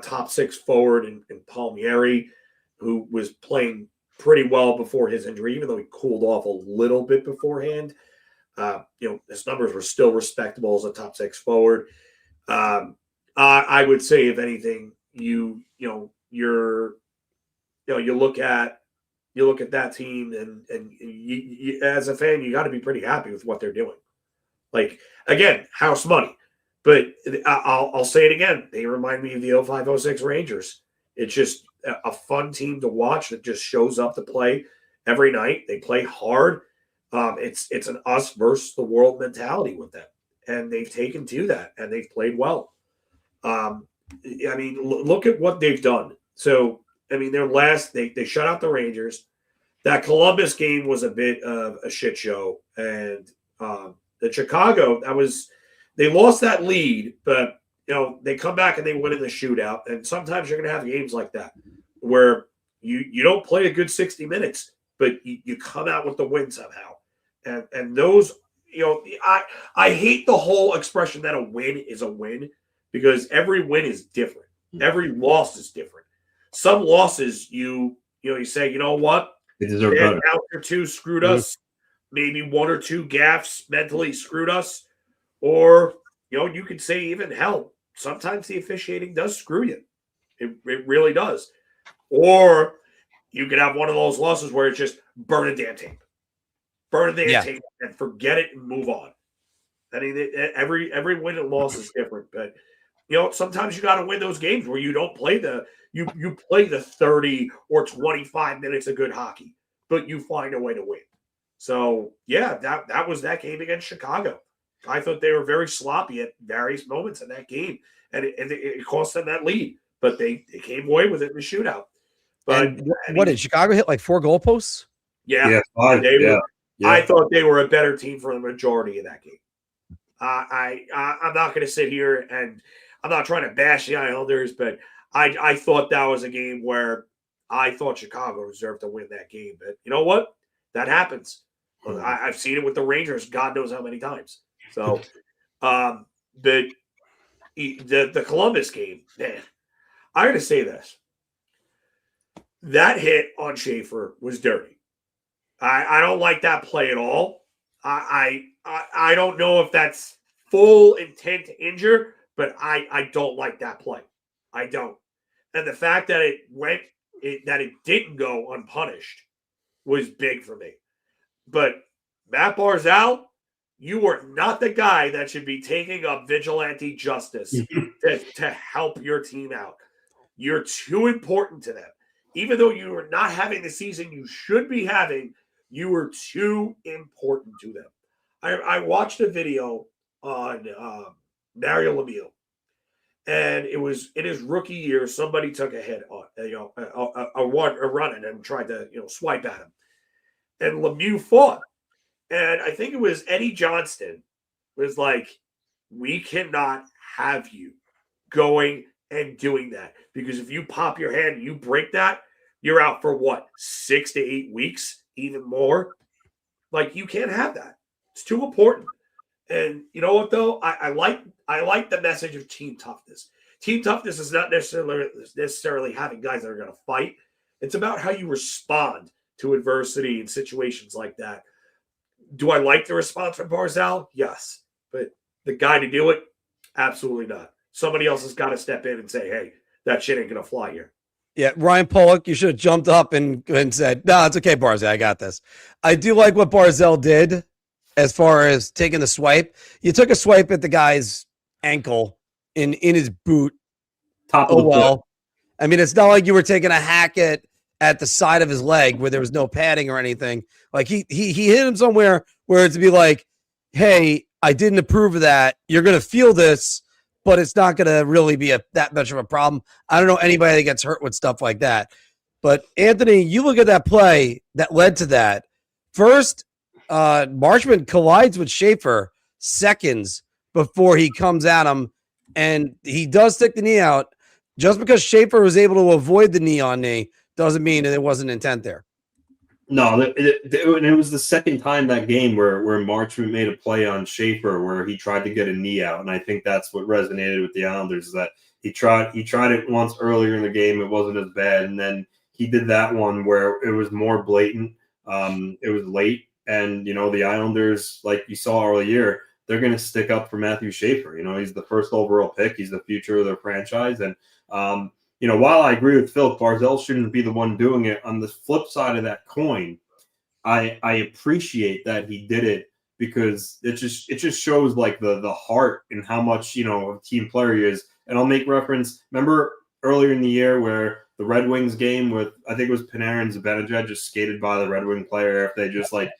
Speaker 9: top six forward in Palmieri, who was playing pretty well before his injury, even though he cooled off a little bit beforehand. His numbers were still respectable as a top six forward. I would say, if anything, you look at that team, and you, as a fan, you got to be pretty happy with what they're doing. Like, again, house money. But I'll say it again. They remind me of the 05-06 Rangers. It's just a fun team to watch that just shows up to play every night. They play hard. It's an us versus the world mentality with them. And they've taken to that, and they've played well. Look at what they've done. So, they shut out the Rangers. That Columbus game was a bit of a shit show. And the Chicago, they lost that lead, but they come back and they win in the shootout. And sometimes you're going to have games like that where you don't play a good 60 minutes, but you come out with the win somehow. And those, I hate the whole expression that a win is a win, because every win is different. Every loss is different. Some losses you say, you know what?
Speaker 10: They deserve better.
Speaker 9: Out or two screwed us. Maybe one or two gaffes mentally screwed us. Or, you could say even hell, sometimes the officiating does screw you. It really does. Or you could have one of those losses where it's just burn a damn tape. Burn a damn tape and forget it and move on. Every win and loss is different. But, sometimes you got to win those games where you don't play you play the 30 or 25 minutes of good hockey, but you find a way to win. So, yeah, that was that game against Chicago. I thought they were very sloppy at various moments in that game, and it cost them that lead. But they came away with it in the shootout. But
Speaker 8: what did Chicago hit, like 4 goalposts?
Speaker 9: Yeah,
Speaker 10: five.
Speaker 9: I thought they were a better team for the majority of that game. I'm not going to sit here, and I'm not trying to bash the Islanders, but I thought that was a game where I thought Chicago deserved to win that game. But you know what? That happens. I've seen it with the Rangers, God knows how many times. So, but the Columbus game, man, I got to say this. That hit on Schaefer was dirty. I don't like that play at all. I don't know if that's full intent to injure, but I don't like that play. I don't. And the fact that it didn't go unpunished was big for me. But Matt Barzal, you are not the guy that should be taking up vigilante justice to help your team out. You're too important to them. Even though you are not having the season you should be having, you are too important to them. I watched a video on Mario Lemieux, and it was in his rookie year. Somebody took a hit on a run and tried to swipe at him, and Lemieux fought. And I think it was Eddie Johnston was like, we cannot have you going and doing that, because if you pop your hand and you break that, you're out for what, 6 to 8 weeks, even more. Like, you can't have that. It's too important. And you know what, though? I like the message of team toughness. Team toughness is not necessarily having guys that are going to fight. It's about how you respond to adversity and situations like that. Do I like the response from Barzal? Yes. But the guy to do it? Absolutely not. Somebody else has got to step in and say, hey, that shit ain't going to fly here.
Speaker 8: Yeah, Ryan Pollock, you should have jumped up and said, no, it's okay, Barzal, I got this. I do like what Barzal did as far as taking the swipe. You took a swipe at the guy's ankle in his boot.
Speaker 10: Top of the foot.
Speaker 8: I mean, it's not like you were taking a hack at the side of his leg where there was no padding or anything. Like he hit him somewhere where it's to be like, hey, I didn't approve of that. You're going to feel this, but it's not going to really be that much of a problem. I don't know anybody that gets hurt with stuff like that. But, Anthony, you look at that play that led to that. First, Marchman collides with Schaefer seconds before he comes at him, and he does stick the knee out. Just because Schaefer was able to avoid the knee on knee doesn't mean that there wasn't intent there.
Speaker 10: No, it was the second time that game where Marchman made a play on Schaefer where he tried to get a knee out, and I think that's what resonated with the Islanders, is that he tried it once earlier in the game, it wasn't as bad, and then he did that one where it was more blatant. It was late, and the Islanders, like you saw earlier year, they're going to stick up for Matthew Schaefer. He's the first overall pick, he's the future of their franchise, and while I agree with Phil, Barzal shouldn't be the one doing it, on the flip side of that coin, I appreciate that he did it, because it just shows like the heart and how much a team player he is. And I'll make reference. Remember earlier in the year where the Red Wings game with, I think it was Panarin and Zibanejad, just skated by the Red Wing player if they just would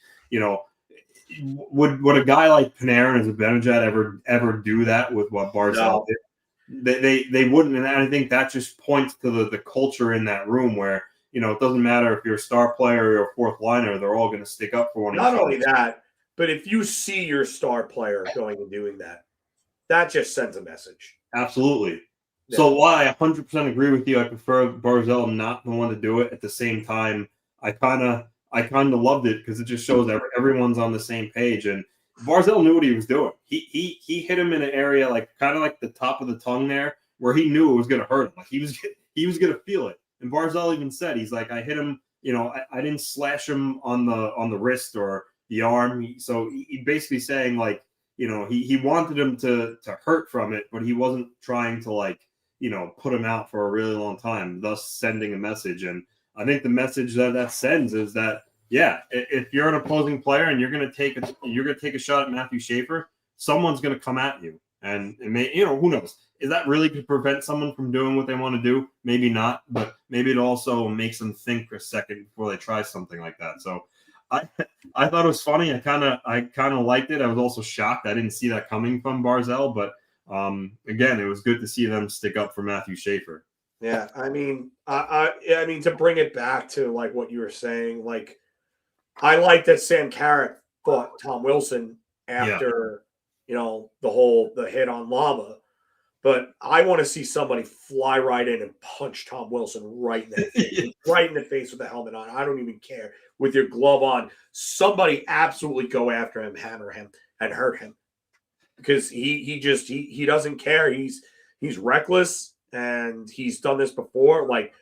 Speaker 10: a guy like Panarin and Zibanejad ever do that with what Barzal did? They wouldn't, and I think that just points to the culture in that room where it doesn't matter if you're a star player or a fourth liner, they're all going to stick up for one another.
Speaker 9: Not only that, but if you see your star player going and doing that, that just sends a message.
Speaker 10: Absolutely. Yeah. So while I 100% agree with you, I prefer Barzal not the one to do it. At the same time, I kind of loved it because it just shows that everyone's on the same page, and Barzal knew what he was doing. He hit him in an area kind of like the top of the tongue there, where he knew it was going to hurt him. Like he was going to feel it. And Barzal even said, he's like, I hit him. I didn't slash him on the wrist or the arm. So he basically saying he wanted him to hurt from it, but he wasn't trying to put him out for a really long time, thus sending a message. And I think the message that sends is that, yeah, if you're an opposing player and you're going to take a shot at Matthew Schaefer, someone's going to come at you, and it may, who knows? Is that really to prevent someone from doing what they want to do? Maybe not, but maybe it also makes them think for a second before they try something like that. So, I thought it was funny. I kind of liked it. I was also shocked. I didn't see that coming from Barzal, but again, it was good to see them stick up for Matthew Schaefer.
Speaker 9: Yeah, I mean, to bring it back to what you were saying, I like that Sam Carrick fought Tom Wilson after, the hit on Lama. But I want to see somebody fly right in and punch Tom Wilson right in the face, right in the face with the helmet on. I don't even care. With your glove on, somebody absolutely go after him, hammer him, and hurt him. Because he doesn't care. He's reckless, and he's done this before. Like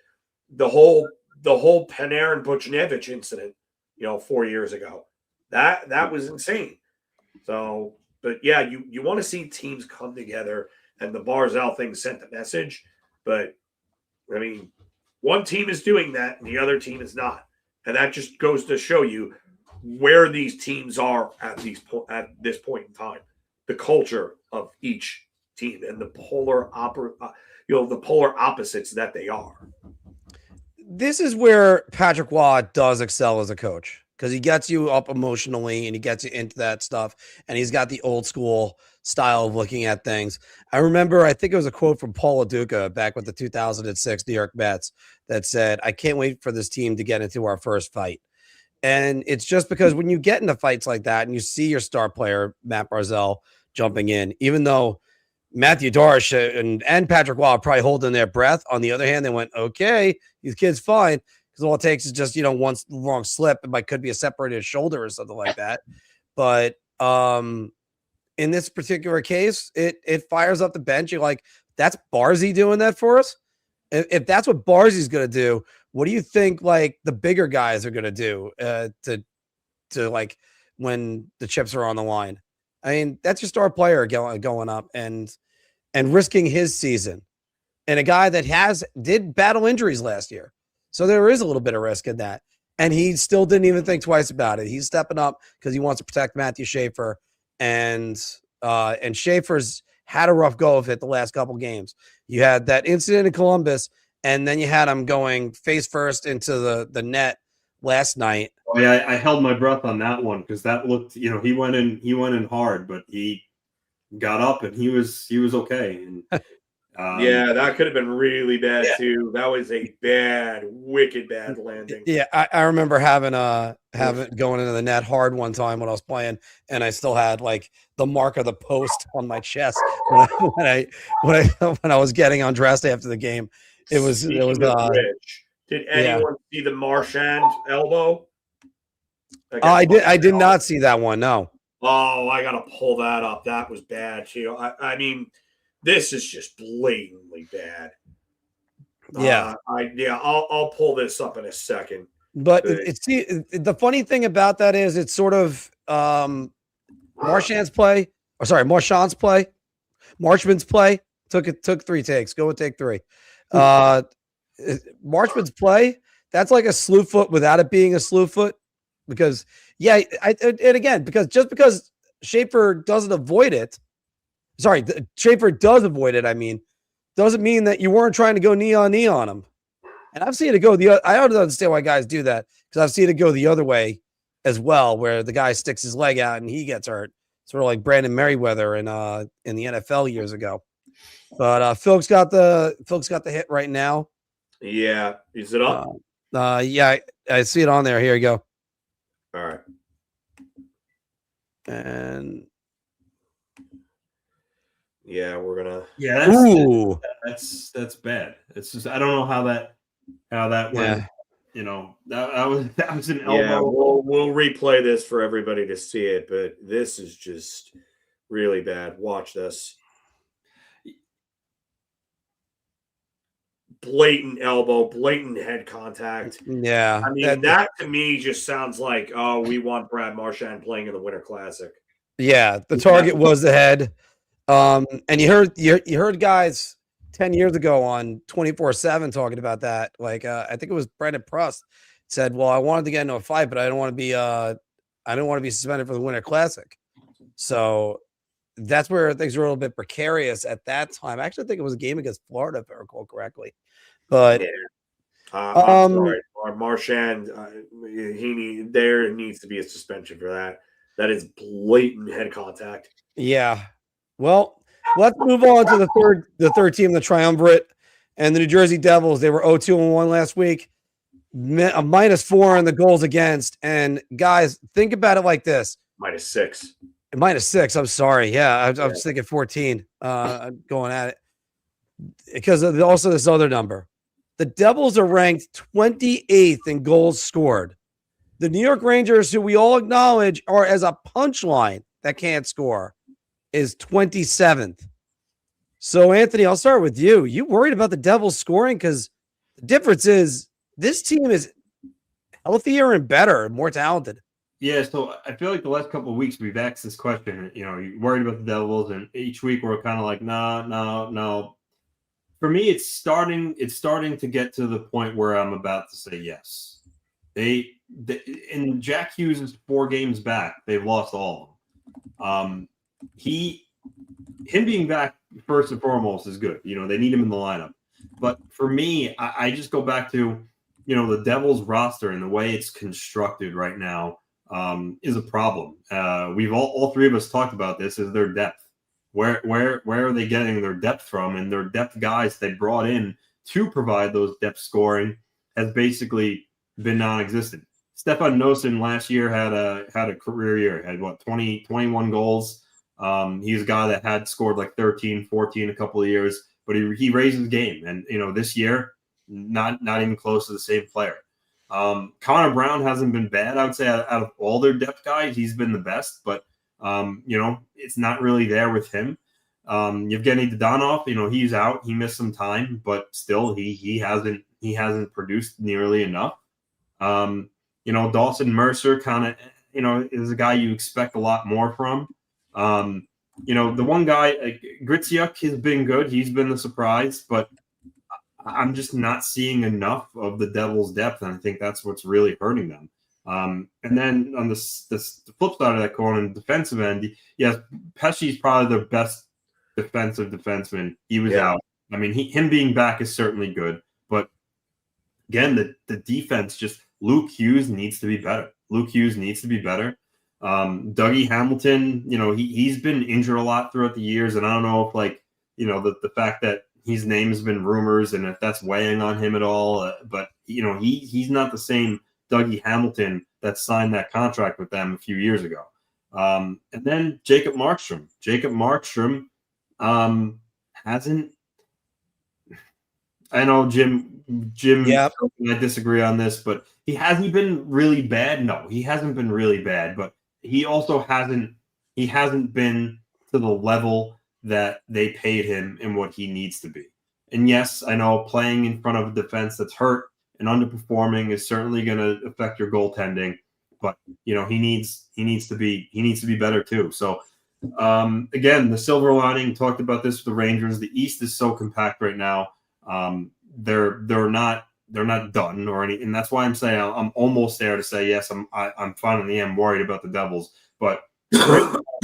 Speaker 9: the whole Panarin Buchnevich incident, 4 years ago. That was insane. So, but yeah, you want to see teams come together, and the Barzal thing sent the message. But I mean, one team is doing that and the other team is not. And that just goes to show you where these teams are at this point in time. The culture of each team and the polar opposites that they are.
Speaker 8: This is where Patrick Waugh does excel as a coach, because he gets you up emotionally and he gets you into that stuff, and he's got the old school style of looking at things. I remember, I think it was a quote from Paul LaDuca back with the 2006 New York Mets that said, "I can't wait for this team to get into our first fight." And it's just because when you get into fights like that and you see your star player, Matt Barzal, jumping in, even though Matthew Darsh and Patrick Waugh are probably holding their breath, on the other hand, they went, okay, these kids fine. because all it takes is just one wrong slip. It could be a separated shoulder or something like that. But in this particular case, it fires up the bench. You're like, that's Barzy doing that for us. If that's what Barzy's going to do, what do you think like the bigger guys are going to do to like when the chips are on the line? I mean, that's your star player going up and risking his season, and a guy that did battle injuries last year. So there is a little bit of risk in that. And he still didn't even think twice about it. He's stepping up because he wants to protect Matthew Schaefer. And Schaefer's had a rough go of it the last couple games. You had that incident in Columbus, and then you had him going face first into the net last night.
Speaker 10: Oh, yeah, I held my breath on that one because that looked, he went in hard, but he got up and he was okay. And
Speaker 9: yeah, that could have been really bad too. That was a wicked bad landing.
Speaker 8: Yeah, I remember having going into the net hard one time when I was playing, and I still had like the mark of the post on my chest when I was getting undressed after the game. It was
Speaker 9: Rich. Did anyone see the Marchand elbow?
Speaker 8: I did not see that one. No.
Speaker 9: Oh, I gotta pull that up. That was bad too. I mean, this is just blatantly bad.
Speaker 8: Yeah.
Speaker 9: I'll pull this up in a second.
Speaker 8: But the funny thing about that is it's sort of Marchand's play. Marchand's play. Marchman's play took 3 takes. Go with take 3. Marchman's play, that's like a slew foot without it being a slew foot. Because because Schaefer doesn't avoid it. Sorry, Schaefer does avoid it. I mean, doesn't mean that you weren't trying to go knee on him. And I've seen it go I don't understand why guys do that, because I've seen it go the other way as well, where the guy sticks his leg out and he gets hurt. Sort of like Brandon Merriweather in the NFL years ago. But Phil's got the hit right now.
Speaker 9: Yeah, is it up?
Speaker 8: Yeah, I see it on there. Here you go.
Speaker 9: All right.
Speaker 8: And
Speaker 9: yeah, we're gonna.
Speaker 10: Yeah, that's bad. It's just I don't know how that went.
Speaker 8: Yeah.
Speaker 10: That was an elbow.
Speaker 9: Yeah, we'll replay this for everybody to see it, but this is just really bad. Watch this. Blatant elbow, blatant head contact.
Speaker 8: Yeah.
Speaker 9: I mean, that to me just sounds like, oh, we want Brad Marchand playing in the Winter Classic.
Speaker 8: Yeah, the target was the head. And you heard guys 10 years ago on 24/7 talking about that. Like I think it was Brendan Prust said, "Well, I wanted to get into a fight, but I don't want to be suspended for the Winter Classic." So that's where things were a little bit precarious at that time. I actually think it was a game against Florida, if I recall correctly. But
Speaker 9: I'm sorry, Marchand. There needs to be a suspension for that. That is blatant head contact.
Speaker 8: Yeah. Well, let's move on to the third team, the Triumvirate, and the New Jersey Devils. They were 0-2-1 last week, a -4 on the goals against. And guys, think about it like this:
Speaker 9: -6.
Speaker 8: -6. I'm sorry. Yeah, I was thinking 14. Going at it because of also this other number. The Devils are ranked 28th in goals scored. The New York Rangers, who we all acknowledge are as a punchline that can't score, is 27th. So, Anthony, I'll start with you. You worried about the Devils scoring? Because the difference is this team is healthier and better and more talented.
Speaker 10: Yeah, so I feel like the last couple of weeks we've asked this question. You're worried about the Devils, and each week we're kind of like, no. For me, it's starting to get to the point where I'm about to say yes. In Jack Hughes' 4 games back, they've lost all of them. Him being back first and foremost is good. They need him in the lineup. But for me, I just go back to, the Devils roster and the way it's constructed right now is a problem. We've all 3 of us talked about this, is their depth. Where are they getting their depth from? And their depth guys they brought in to provide those depth scoring has basically been non-existent. Stefan Noesen last year had a career year, had 21 goals. He's a guy that had scored like 13, 14 a couple of years, but he raised his game. And, this year, not even close to the same player. Connor Brown hasn't been bad. I would say out of all their depth guys, he's been the best, but it's not really there with him. Yevgeny Dodonov, he's out. He missed some time, but still he hasn't produced nearly enough. Dawson Mercer kind of, is a guy you expect a lot more from. The one guy, Griciuk, has been good. He's been the surprise, but I'm just not seeing enough of the Devils' depth, and I think that's what's really hurting them. And then on the flip side of that coin, on the defensive end, yes, Pesci's probably the best defensive defenseman. He was out. I mean, him being back is certainly good, but again, the defense, just Luke Hughes needs to be better. Dougie Hamilton, he's been injured a lot throughout the years, and I don't know if the fact that his name has been rumors and if that's weighing on him at all, but he's not the same Dougie Hamilton that signed that contract with them a few years ago. And then Jacob Markstrom. Hasn't. I know Jim.
Speaker 8: Yep.
Speaker 10: I disagree on this, but has he been really bad? No, he hasn't been really bad, but he also hasn't. He hasn't been to the level that they paid him and what he needs to be. And yes, I know playing in front of a defense that's hurt and underperforming is certainly going to affect your goaltending, but he needs to be better too. So again, the silver lining, talked about this with the Rangers. The East is so compact right now. They're not done or anything, and that's why I'm saying I'm almost there to say yes. I'm finally am worried about the Devils, but they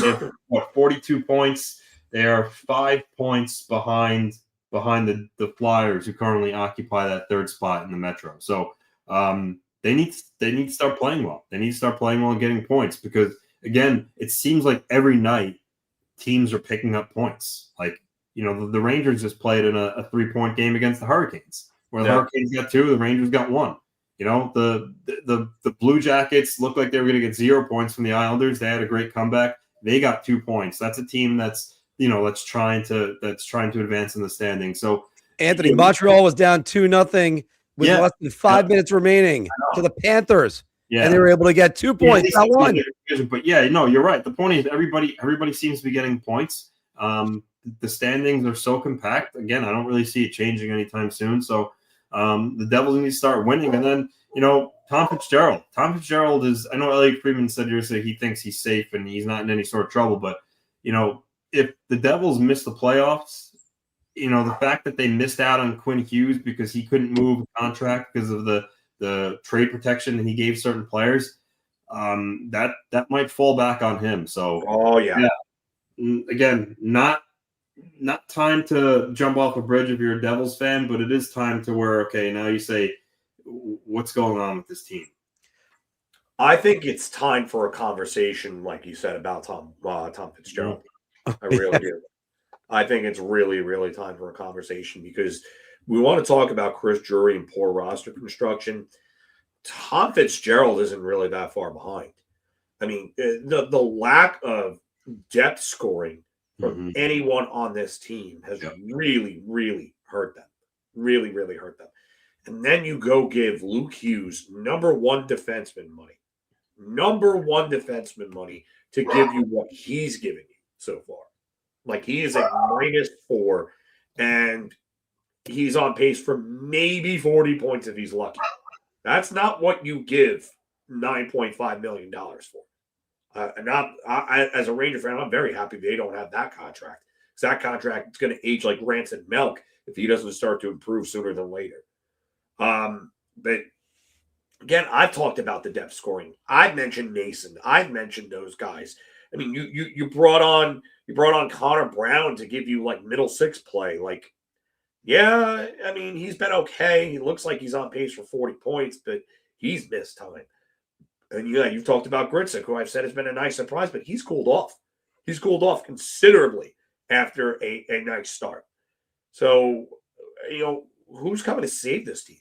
Speaker 10: have 42 points. They are 5 points behind the Flyers, who currently occupy that third spot in the Metro. So they need to start playing well. They need to start playing well and getting points, because again, it seems like every night teams are picking up points. Like, the Rangers just played in a 3-point game against the Hurricanes, where the Hurricanes got 2, the Rangers got 1. The Blue Jackets looked like they were going to get 0 points from the Islanders. They had a great comeback. They got 2 points. That's a team that's trying to advance in the standings. So
Speaker 8: Anthony, Montreal was down 2-0 with less than 5 minutes remaining to the Panthers.
Speaker 10: Yeah.
Speaker 8: And they were able to get 2 points, not 1.
Speaker 10: But you're right. The point is everybody seems to be getting points. The standings are so compact. Again, I don't really see it changing anytime soon. So the Devils need to start winning. And then, Tom Fitzgerald. Tom Fitzgerald is, I know Elliot Friedman said yesterday he thinks he's safe and he's not in any sort of trouble. But, if the Devils miss the playoffs, the fact that they missed out on Quinn Hughes because he couldn't move a contract because of the trade protection that he gave certain players, that might fall back on him. So, again, not time to jump off a bridge if you're a Devils fan, but it is time to where, okay, now you say, what's going on with this team?
Speaker 9: I think it's time for a conversation, like you said, about Tom Fitzgerald. I really do. I think it's really, really time for a conversation, because we want to talk about Chris Drury and poor roster construction. Tom Fitzgerald isn't really that far behind. I mean, the lack of depth scoring from anyone on this team has really, really hurt them. Really, really hurt them. And then you go give Luke Hughes number one defenseman money to give you what he's giving you so far. Like, he is at -4, and he's on pace for maybe 40 points if he's lucky. That's not what you give $9.5 million for. As a Ranger fan, I'm very happy they don't have that contract, because that contract is going to age like rancid milk if he doesn't start to improve sooner than later. But again, I've talked about the depth scoring. I've mentioned Mason. I've mentioned those guys. I mean, you brought on Connor Brown to give you like middle six play. Like, yeah, I mean, he's been okay. He looks like he's on pace for 40 points, but he's missed time. And you've talked about Griciuk, who I've said has been a nice surprise, but he's cooled off. He's cooled off considerably after a nice start. So, who's coming to save this team?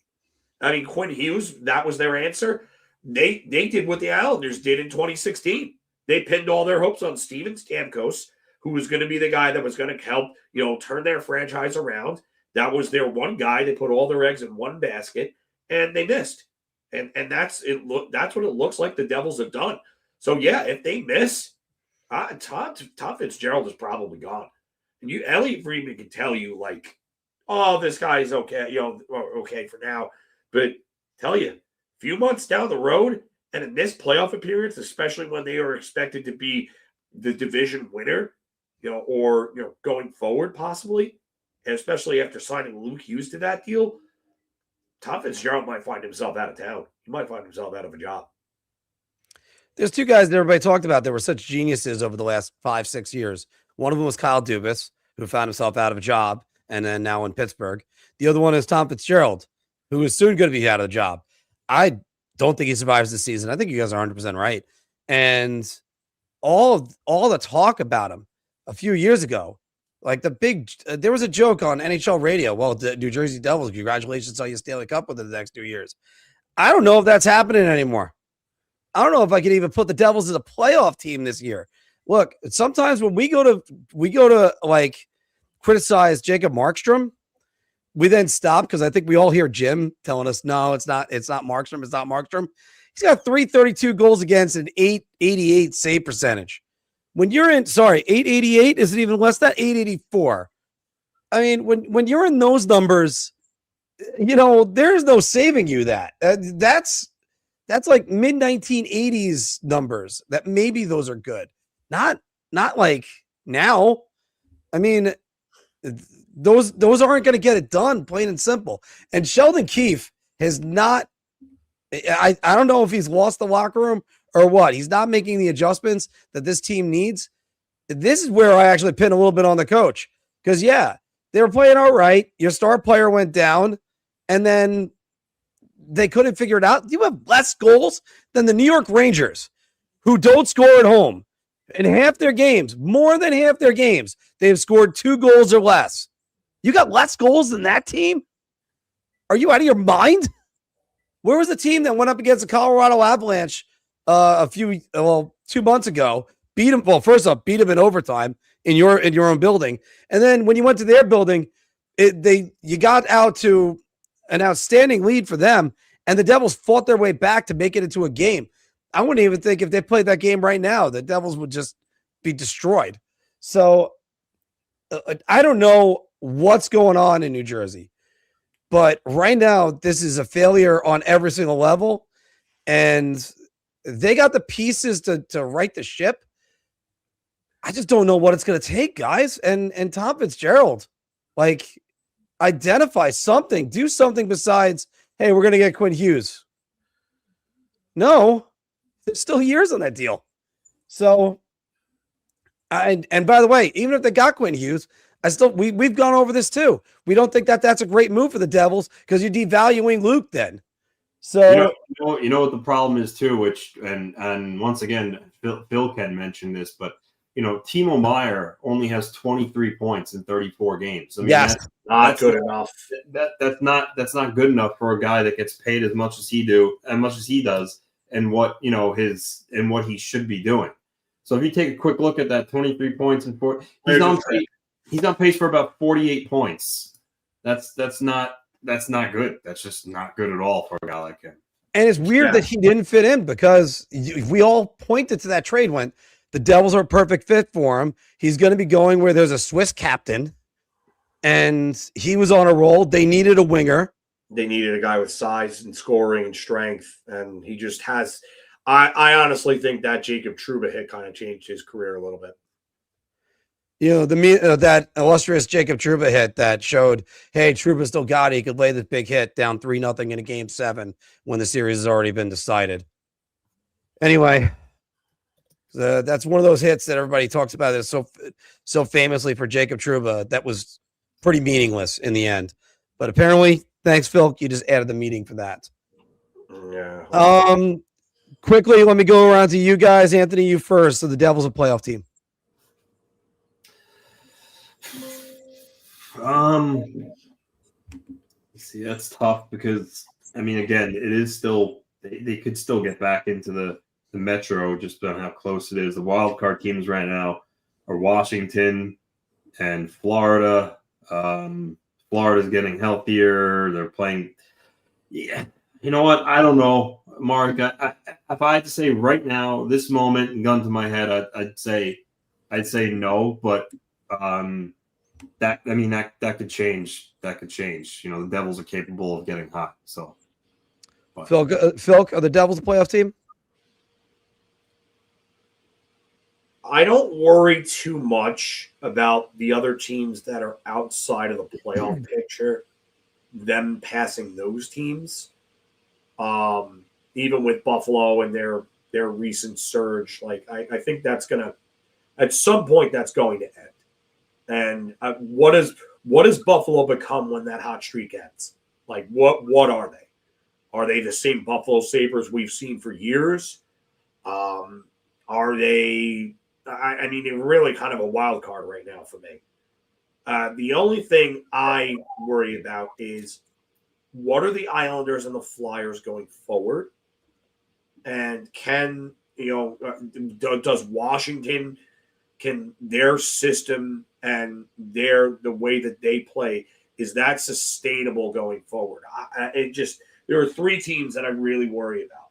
Speaker 9: I mean, Quinn Hughes, that was their answer. They did what the Islanders did in 2016. They pinned all their hopes on Steven Stamkos, who was going to be the guy that was going to help, turn their franchise around. That was their one guy. They put all their eggs in one basket, and they missed. And that's it. That's what it looks like the Devils have done. So yeah, if they miss, Tom Fitzgerald is probably gone. And Elliot Friedman can tell you like, oh, this guy's okay, okay for now. But tell you, a few months down the road, and in this playoff appearance, especially when they are expected to be the division winner, or going forward possibly, and especially after signing Luke Hughes to that deal, Tom Fitzgerald might find himself out of town. He might find himself out of a job.
Speaker 8: There's two guys that everybody talked about that were such geniuses over the last 5-6 years. One of them was Kyle Dubas, who found himself out of a job and then now in Pittsburgh. The other one is Tom Fitzgerald, who is soon going to be out of the job. I don't think he survives the season. I think you guys are 100% right. And all the talk about him a few years ago, like there was a joke on NHL radio. Well, the New Jersey Devils, congratulations on your Stanley Cup within the next 2 years. I don't know if that's happening anymore. I don't know if I can even put the Devils as a playoff team this year. Look, sometimes when we go to like criticize Jacob Markstrom, we then stop because I think we all hear Jim telling us, no, it's not Markstrom. It's not Markstrom. He's got 332 goals against an 888 save percentage. When you're in, 888, is it even less than 884? I mean, when you're in those numbers, there's no saving you that. That's like mid 1980s numbers. That maybe those are good. Not like now. I mean, those aren't going to get it done, plain and simple. And Sheldon Keefe has not. I don't know if he's lost the locker room or what. He's not making the adjustments that this team needs. This is where I actually pin a little bit on the coach because they were playing all right. Your star player went down, and then they couldn't figure it out. You have less goals than the New York Rangers, who don't score at home. In half their games, more than half their games, they have scored 2 goals or less. You got less goals than that team? Are you out of your mind? Where was the team that went up against the Colorado Avalanche 2 months ago? Beat them. Well, first off, beat them in overtime in your own building, and then when you went to their building, you got out to an outstanding lead for them, and the Devils fought their way back to make it into a game. I wouldn't even think if they played that game right now, the Devils would just be destroyed. So I don't know what's going on in New Jersey, but right now this is a failure on every single level, and they got the pieces to right the ship. I just don't know what it's going to take, guys. And Tom Fitzgerald, like, identify something, do something besides, hey, we're going to get Quinn Hughes. No, there's still years on that deal. So, and by the way, even if they got Quinn Hughes, we've gone over this too. We don't think that that's a great move for the Devils because you're devaluing Luke then. So
Speaker 10: you know what the problem is too, which and once again, Phil can mention this, but Timo Meier only has 23 points in 34 games. I mean,
Speaker 8: yes,
Speaker 9: that's good enough.
Speaker 10: That's not good enough for a guy that gets paid as much as he does, and what what he should be doing. So if you take a quick look at that 23 points and he's on pace for about 48 points. That's not good. That's just not good at all for a guy like him.
Speaker 8: And it's weird that he didn't fit in because we all pointed to that trade when the Devils are a perfect fit for him. He's going to be going where there's a Swiss captain, and he was on a roll. They needed a winger.
Speaker 9: They needed a guy with size and scoring and strength, and he just has. I honestly think that Jacob Trouba hit kind of changed his career a little bit.
Speaker 8: That illustrious Jacob Trouba hit that showed, hey, Trouba still got it. He could lay this big hit down 3-0 in a Game 7 when the series has already been decided. Anyway, that's one of those hits that everybody talks about that's so famously for Jacob Trouba that was pretty meaningless in the end. But apparently, thanks, Phil, you just added the meaning for that.
Speaker 9: Yeah.
Speaker 8: Quickly, let me go around to you guys. Anthony, you first. So the Devils a playoff team.
Speaker 10: See, that's tough because again, it is still they could still get back into the Metro just on how close it is. The wild card teams right now are Washington and Florida. Florida's getting healthier. They're playing. Yeah, You know what? I don't know, Mark. If I had to say right now, this moment, gun to my head, I'd say no. But that could change. That could change. You know, the Devils are capable of getting hot. So,
Speaker 8: Phil, are the Devils a playoff team?
Speaker 9: I don't worry too much about the other teams that are outside of the playoff picture, them passing those teams. Even with Buffalo and their recent surge, like I think that's gonna at some point that's going to end. And what does Buffalo become when that hot streak ends? Like what are they? Are they the same Buffalo Sabres we've seen for years? Are they? I mean, they're really kind of a wild card right now for me. The only thing I worry about is what are the Islanders and the Flyers going forward? And does Washington, can their system and the way that they play, is that sustainable going forward? There are three teams that I really worry about.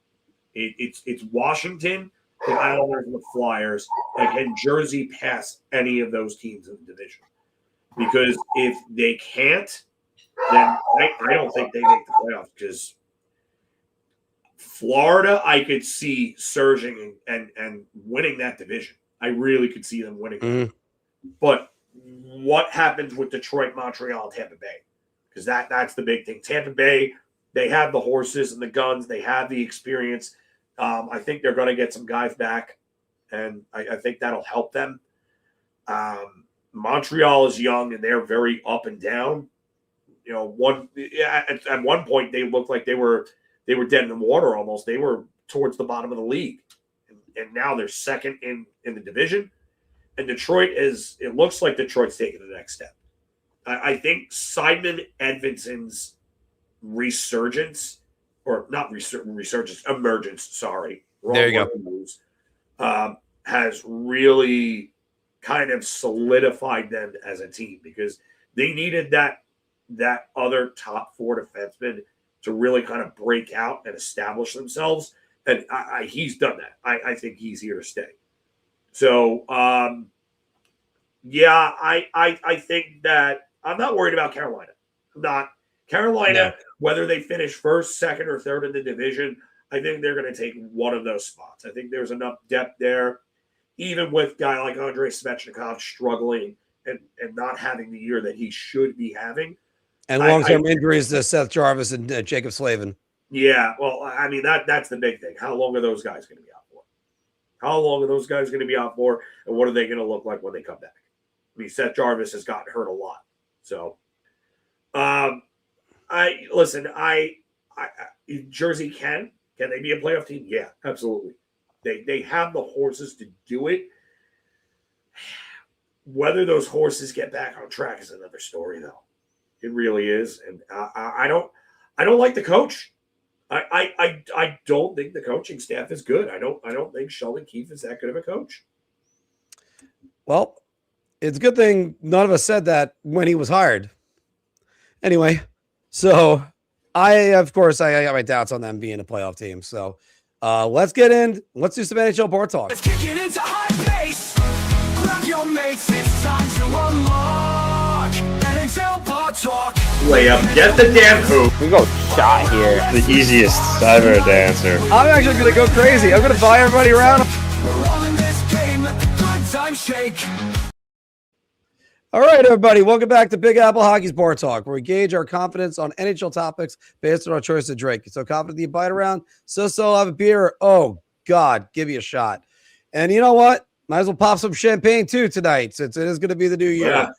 Speaker 9: It's Washington, the Islanders, and the Flyers. And can Jersey pass any of those teams in the division? Because if they can't, then I don't think they make the playoffs, because Florida, I could see surging and winning that division. I really could see them winning.
Speaker 8: Mm-hmm.
Speaker 9: But what happens with Detroit, Montreal, and Tampa Bay? Because that's the big thing. Tampa Bay, they have the horses and the guns. They have the experience. I think they're going to get some guys back, and I think that'll help them. Montreal is young, and they're very up and down. You know, at one point they looked like they were dead in the water almost. They were towards the bottom of the league, and now they're second in the division. And Detroit it looks like Detroit's taking the next step. I think Simon Edvinson's resurgence, or not resurgence, emergence. Sorry,
Speaker 8: there you
Speaker 9: go. Has really kind of solidified them as a team, because they needed that other top four defenseman to really kind of break out and establish themselves. And he's done that. I think he's here to stay. So, I think that I'm not worried about Carolina. I'm not. Carolina, whether they finish first, second, or third in the division, I think they're going to take one of those spots. I think there's enough depth there, even with a guy like Andrei Svechnikov struggling and not having the year that he should be having.
Speaker 8: And long-term injuries to Seth Jarvis and Jacob Slavin.
Speaker 9: Yeah, well, I mean, that's the big thing. How long are those guys going to be out for? How long are those guys going to be out for, and what are they going to look like when they come back? I mean, Seth Jarvis has gotten hurt a lot. So, Jersey can they be a playoff team? Yeah, absolutely. They have the horses to do it. Whether those horses get back on track is another story, though. It really is, and I don't like the coach. I don't think the coaching staff is good. I don't think Sheldon Keefe is that good of a coach.
Speaker 8: Well, it's a good thing none of us said that when he was hired. Anyway, so I got my doubts on them being a playoff team. So let's get in. Let's do some NHL Bar Talk.
Speaker 11: Let's kick it into high pace. Grab your mates, it's time to unlock NHL Bar Talk.
Speaker 9: Layup, get the damn hoop.
Speaker 2: We go shot here.
Speaker 6: The easiest I've ever had to answer.
Speaker 8: I'm actually going to go crazy. I'm going to buy everybody around.
Speaker 11: We're all in this game, let the good times shake.
Speaker 8: All right, everybody. Welcome back to Big Apple Hockey's Bar Talk, where we gauge our confidence on NHL topics based on our choice of drink. So confident that you bite around, so have a beer. Oh, God, give you a shot. And you know what? Might as well pop some champagne, too, tonight, since it is going to be the new year.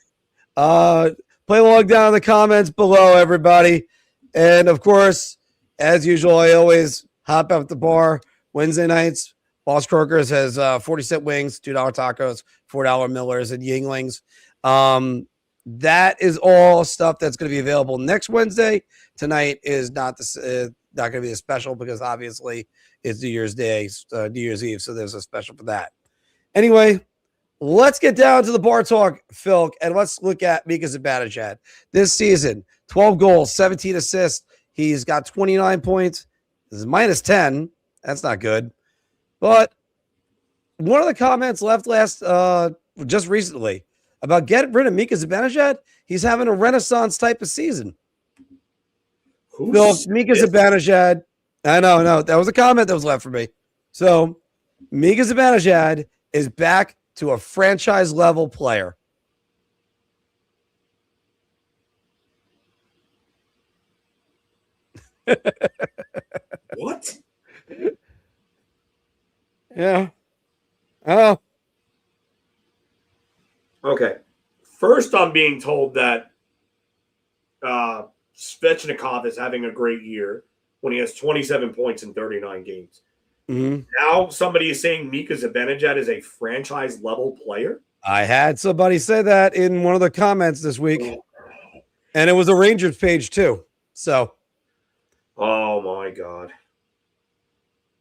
Speaker 9: Yeah.
Speaker 8: Play along down in the comments below, everybody. And, of course, as usual, I always hop up at the bar Wednesday nights. Boss Croakers has 40-cent wings, $2 tacos, $4 Millers, and Yinglings. That is all stuff that's going to be available next Wednesday. Tonight is not going to be a special because obviously it's New Year's Day, New Year's Eve. So there's a special for that. Anyway, let's get down to the Bar Talk, Phil, and let's look at Mika Zibanejad. This season, 12 goals, 17 assists. He's got 29 points. This is minus 10. That's not good. But one of the comments left just recently about getting rid of Mika Zibanejad, he's having a renaissance type of season. Mika Zibanejad, I know, no, that was a comment that was left for me. So Mika Zibanejad is back to a franchise level player.
Speaker 9: What?
Speaker 8: Yeah. Oh.
Speaker 9: Okay. First, I'm being told that Svechnikov is having a great year when he has 27 points in 39 games.
Speaker 8: Mm-hmm.
Speaker 9: Now somebody is saying Mika Zibanejad is a franchise-level player?
Speaker 8: I had somebody say that in one of the comments this week. And it was a Rangers page, too. So.
Speaker 9: Oh, my God.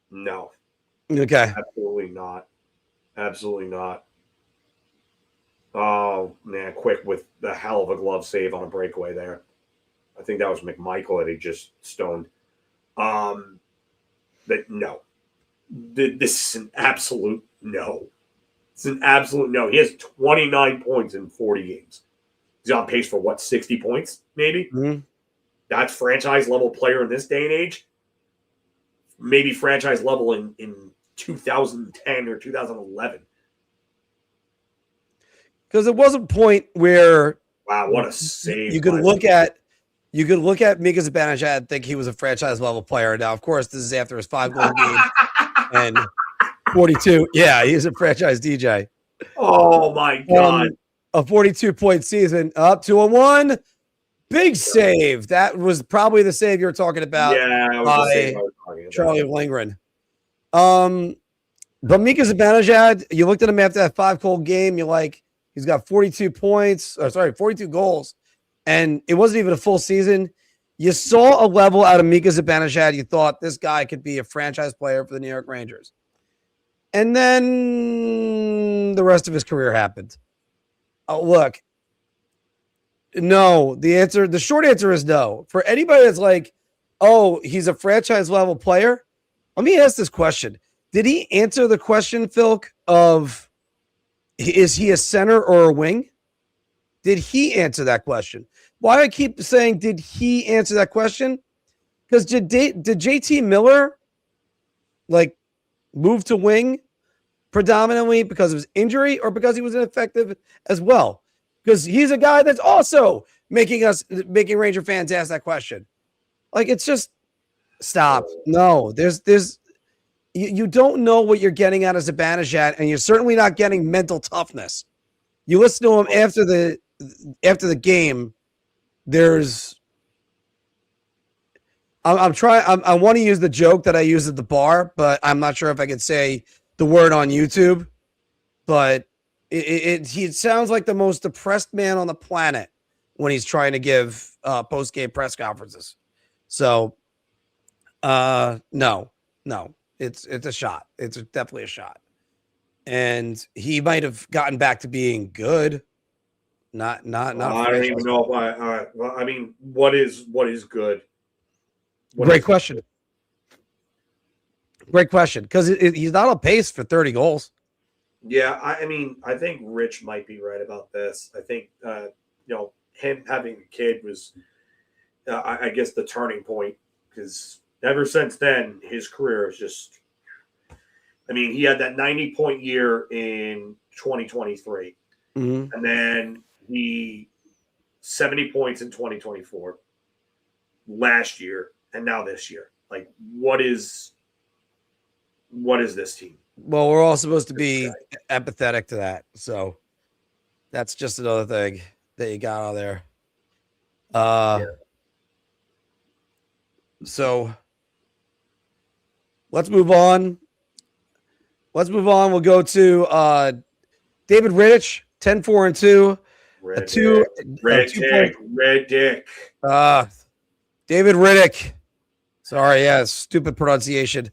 Speaker 9: No.
Speaker 8: Okay.
Speaker 9: Absolutely not. Absolutely not. Oh, man, quick with the hell of a glove save on a breakaway there. I think that was McMichael that he just stoned. But no. This is an absolute no. It's an absolute no. He has 29 points in 40 games. He's on pace for, what, 60 points, maybe?
Speaker 8: Mm-hmm.
Speaker 9: That's franchise-level player in this day and age? Maybe franchise level in 2010 or 2011.
Speaker 8: Because there was a point where
Speaker 9: wow, what a save!
Speaker 8: You could look at Mika Zibanejad and think he was a franchise level player. Now, of course, this is after his 5-goal game and 42. Yeah, he's a franchise DJ.
Speaker 9: Oh my God!
Speaker 8: A 42-point season, up 2-1. Big save. That was probably the save you were talking about.
Speaker 9: Yeah,
Speaker 8: by Charlie Lindgren. But Mika Zibanejad, you looked at him after that 5-goal game. You're like, he's got 42 goals, and it wasn't even a full season. You saw a level out of Mika Zibanejad. You thought this guy could be a franchise player for the New York Rangers. And then the rest of his career happened. Oh, look. No, the short answer is no. For anybody that's like, oh, he's a franchise level player, let me ask this question. Did he answer the question, Filk, of is he a center or a wing? Did he answer that question? Why I keep saying did he answer that question? Because did JT Miller like move to wing predominantly because of his injury or because he was ineffective as well? Because he's a guy that's also making Ranger fans ask that question. Like, it's just stop. No, you don't know what you're getting out of Zibanejad, and you're certainly not getting mental toughness. You listen to him after the game. I want to use the joke that I use at the bar, but I'm not sure if I could say the word on YouTube. But he sounds like the most depressed man on the planet when he's trying to give post-game press conferences. So, no, it's a shot. It's definitely a shot. And he might have gotten back to being good. Not. I
Speaker 9: don't even know if I mean, what is good?
Speaker 8: Great question. Great question. Because he's not on pace for 30 goals.
Speaker 9: Yeah, I mean, I think Rich might be right about this. I think, him having a kid was, I guess, the turning point. Because ever since then, his career is just, I mean, he had that 90-point year in 2023.
Speaker 8: Mm-hmm.
Speaker 9: And then 70 points in 2024 last year. And now this year. Like, what is this team?
Speaker 8: Well, we're all supposed to be empathetic to that. So that's just another thing that you got out there. So let's move on. We'll go to David Rittich, 10-4-2.
Speaker 9: Red Dick.
Speaker 8: David Riddick. Sorry, yeah, stupid pronunciation.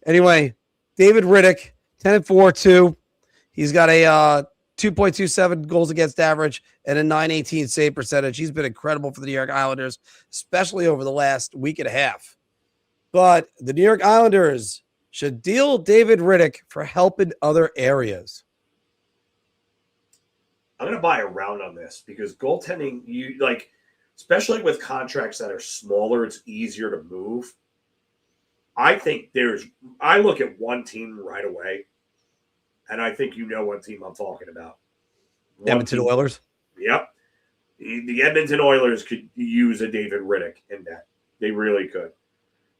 Speaker 8: Anyway, David Riddick, 10-4-2. He's got a 2.27 goals against average, and a 918 save percentage. He's been incredible for the New York Islanders, especially over the last week and a half. But the New York Islanders should deal David Riddick for help in other areas.
Speaker 9: I'm going to buy a round on this because goaltending, you like, especially with contracts that are smaller, it's easier to move. I think I look at one team right away, and I think you know what team I'm talking about.
Speaker 8: Edmonton Oilers?
Speaker 9: Yep. The Edmonton Oilers could use a David Riddick in that. They really could.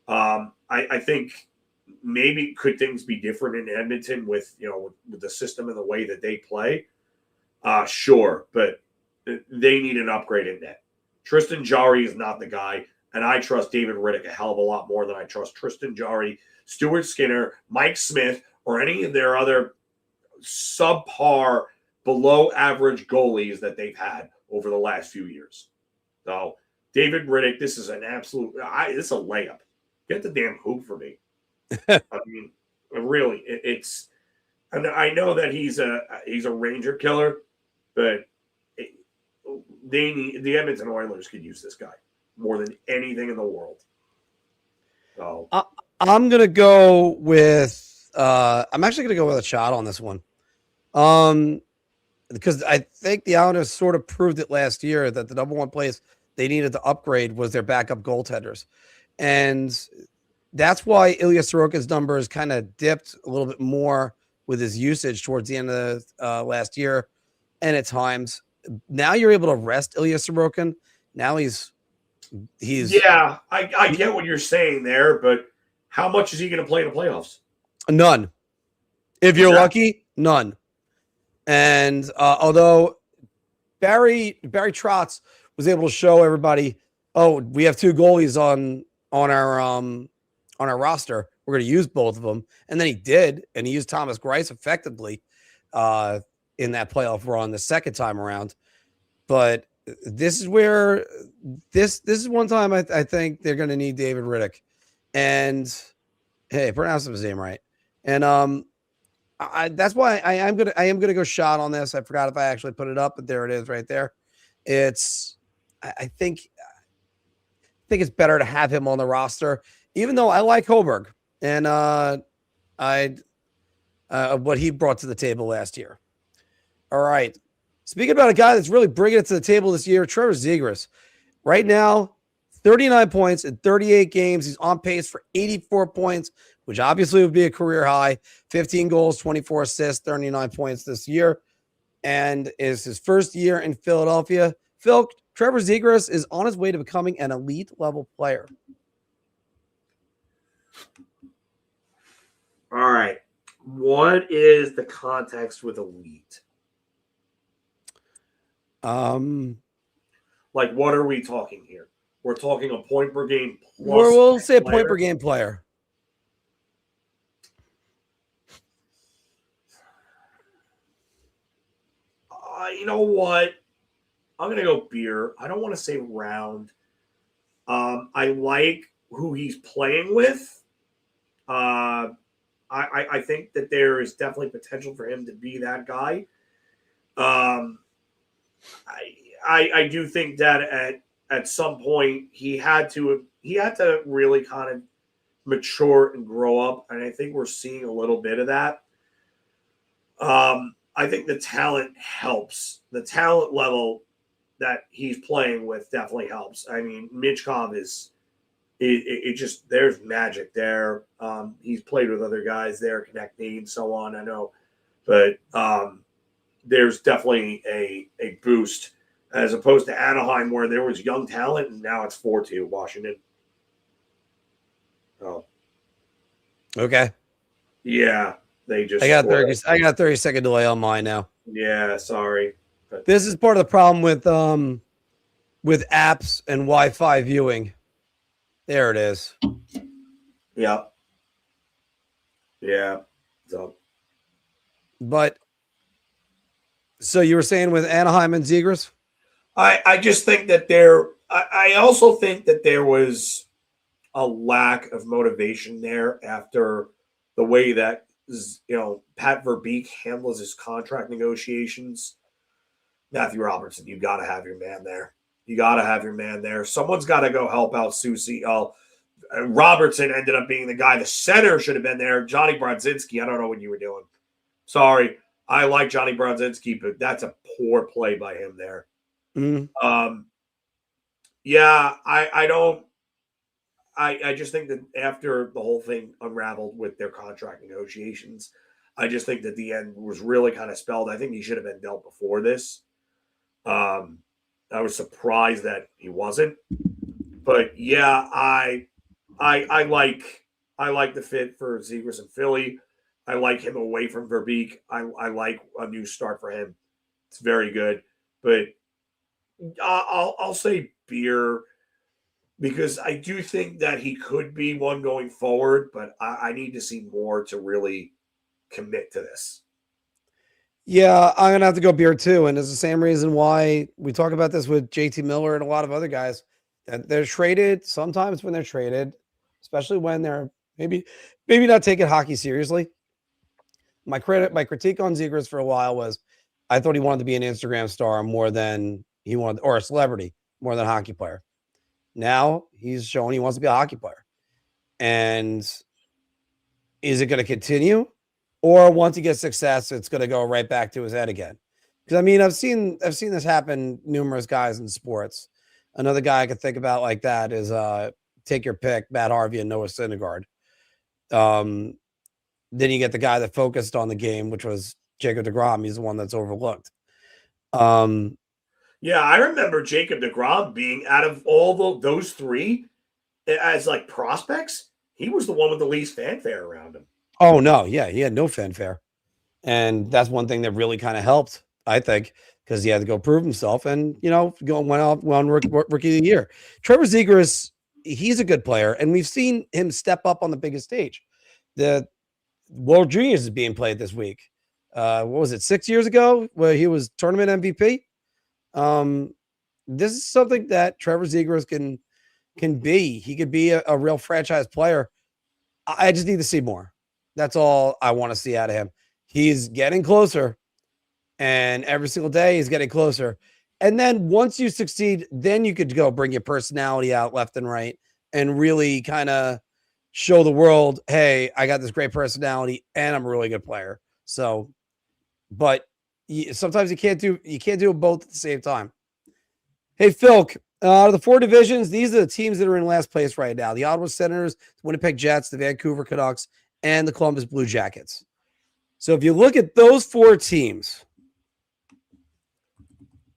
Speaker 9: I think maybe could things be different in Edmonton with the system and the way that they play? Sure, but they need an upgrade in net. Tristan Jarry is not the guy, and I trust David Riddick a hell of a lot more than I trust Tristan Jarry, Stuart Skinner, Mike Smith, or any of their other subpar, below-average goalies that they've had over the last few years. So, David Riddick, this is an absolute this is a layup. Get the damn hoop for me. I mean, really, it's. And I know that he's a Ranger killer, but the Edmonton Oilers could use this guy more than anything in the world. So
Speaker 8: I'm gonna go with. I'm actually gonna go with a shot on this one, because I think the Islanders sort of proved it last year that the number one place they needed to upgrade was their backup goaltenders. And that's why Ilya Sorokin's numbers kind of dipped a little bit more with his usage towards the end of last year. And at times, now you're able to rest Ilya Sorokin. Now he's
Speaker 9: yeah, I get what you're saying there, but how much is he going to play in the playoffs?
Speaker 8: None. If you're lucky, none. And although Barry Trotz was able to show everybody, oh, we have two goalies on our roster. We're going to use both of them. And then he did, and he used Thomas Greiss effectively in that playoff run the second time around. But this is where this is one time I think they're going to need David Riddick. And hey, pronounce his name right. And that's why I am gonna go shot on this. I forgot if I actually put it up, but there it is right there. I think it's better to have him on the roster, even though I like Hoberg and what he brought to the table last year. All right. Speaking about a guy that's really bringing it to the table this year, Trevor Zegras. Right now, 39 points in 38 games. He's on pace for 84 points, which obviously would be a career high. 15 goals, 24 assists, 39 points this year, and is his first year in Philadelphia. Phil, Trevor Zegras is on his way to becoming an elite level player.
Speaker 9: All right. What is the context with elite? Like, what are we talking here? We're talking a point per game plus.
Speaker 8: We'll say a point per game player.
Speaker 9: You know what? I'm going to go beer. I don't want to say round. I like who he's playing with. I think that there is definitely potential for him to be that guy. I do think that at some point he had to really kind of mature and grow up, and I think we're seeing a little bit of that. I think the talent helps. The talent level that he's playing with definitely helps. I mean, Mitchkov is it just there's magic there. He's played with other guys there, Konechny and so on. I know, but there's definitely a boost as opposed to Anaheim where there was young talent and now it's 4-2 Washington. Oh,
Speaker 8: okay.
Speaker 9: Yeah, they just.
Speaker 8: I got 30-second delay on mine now.
Speaker 9: Yeah, sorry. But
Speaker 8: this is part of the problem with apps and Wi-Fi viewing. There it is.
Speaker 9: Yeah. Yeah. So
Speaker 8: you were saying with Anaheim and Zegras?
Speaker 9: I just think that I also think that there was a lack of motivation there after the way that Pat Verbeek handles his contract negotiations, Matthew Robertson, you got to have your man there. You got to have your man there. Someone's got to go help out Susie. Robertson ended up being the guy. The center should have been there. Johnny Brodzinski, I don't know what you were doing. Sorry. I like Johnny Brodzinski, but that's a poor play by him there. Yeah, I don't. I just think that after the whole thing unraveled with their contract negotiations, I just think that the end was really kind of spelled. I think he should have been dealt before this. I was surprised that he wasn't, but yeah, I like the fit for Zegras in Philly. I like him away from Verbeek. I like a new start for him. It's very good, but I'll say Beer because I do think that he could be one going forward, but I need to see more to really commit to this.
Speaker 8: Yeah, I'm gonna have to go Beer too, and it's the same reason why we talk about this with JT Miller and a lot of other guys that they're traded. Sometimes when they're traded, especially when they're maybe not taking hockey seriously. My critique on Zegras for a while was I thought he wanted to be an Instagram star more than he wanted, or a celebrity more than a hockey player. Now he's showing he wants to be a hockey player, and is it going to continue? Or once he gets success, it's going to go right back to his head again. Because I mean, I've seen this happen numerous guys in sports. Another guy I could think about like that is take your pick, Matt Harvey and Noah Syndergaard. Then you get the guy that focused on the game, which was Jacob deGrom. He's the one that's overlooked.
Speaker 9: Yeah, I remember Jacob deGrom being out of all those three as like prospects. He was the one with the least fanfare around him.
Speaker 8: Oh, no. Yeah, he had no fanfare. And that's one thing that really kind of helped, I think, because he had to go prove himself and, went on rookie of the year. Trevor Zegras, he's a good player, and we've seen him step up on the biggest stage. The World Juniors is being played this week. What was it, 6 years ago, where he was tournament MVP? This is something that Trevor Zegras can be. He could be a real franchise player. I just need to see more. That's all I want to see out of him. He's getting closer, and every single day he's getting closer. And then once you succeed, then you could go bring your personality out left and right and really kind of show the world, hey, I got this great personality and I'm a really good player. So, but sometimes you can't do it both at the same time. Hey, Filk, out of the four divisions, these are the teams that are in last place right now. The Ottawa Senators, the Winnipeg Jets, the Vancouver Canucks, and the Columbus Blue Jackets. So if you look at those four teams,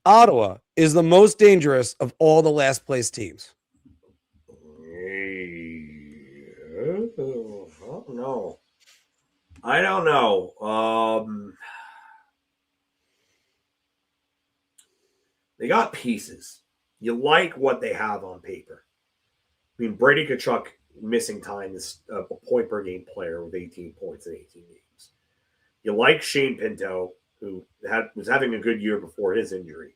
Speaker 8: Ottawa is the most dangerous of all the last place teams.
Speaker 9: I don't know. They got pieces. You like what they have on paper. I mean, Brady Tkachuk missing time is a point per game player with 18 points in 18 games. You like Shane Pinto, who was having a good year before his injury.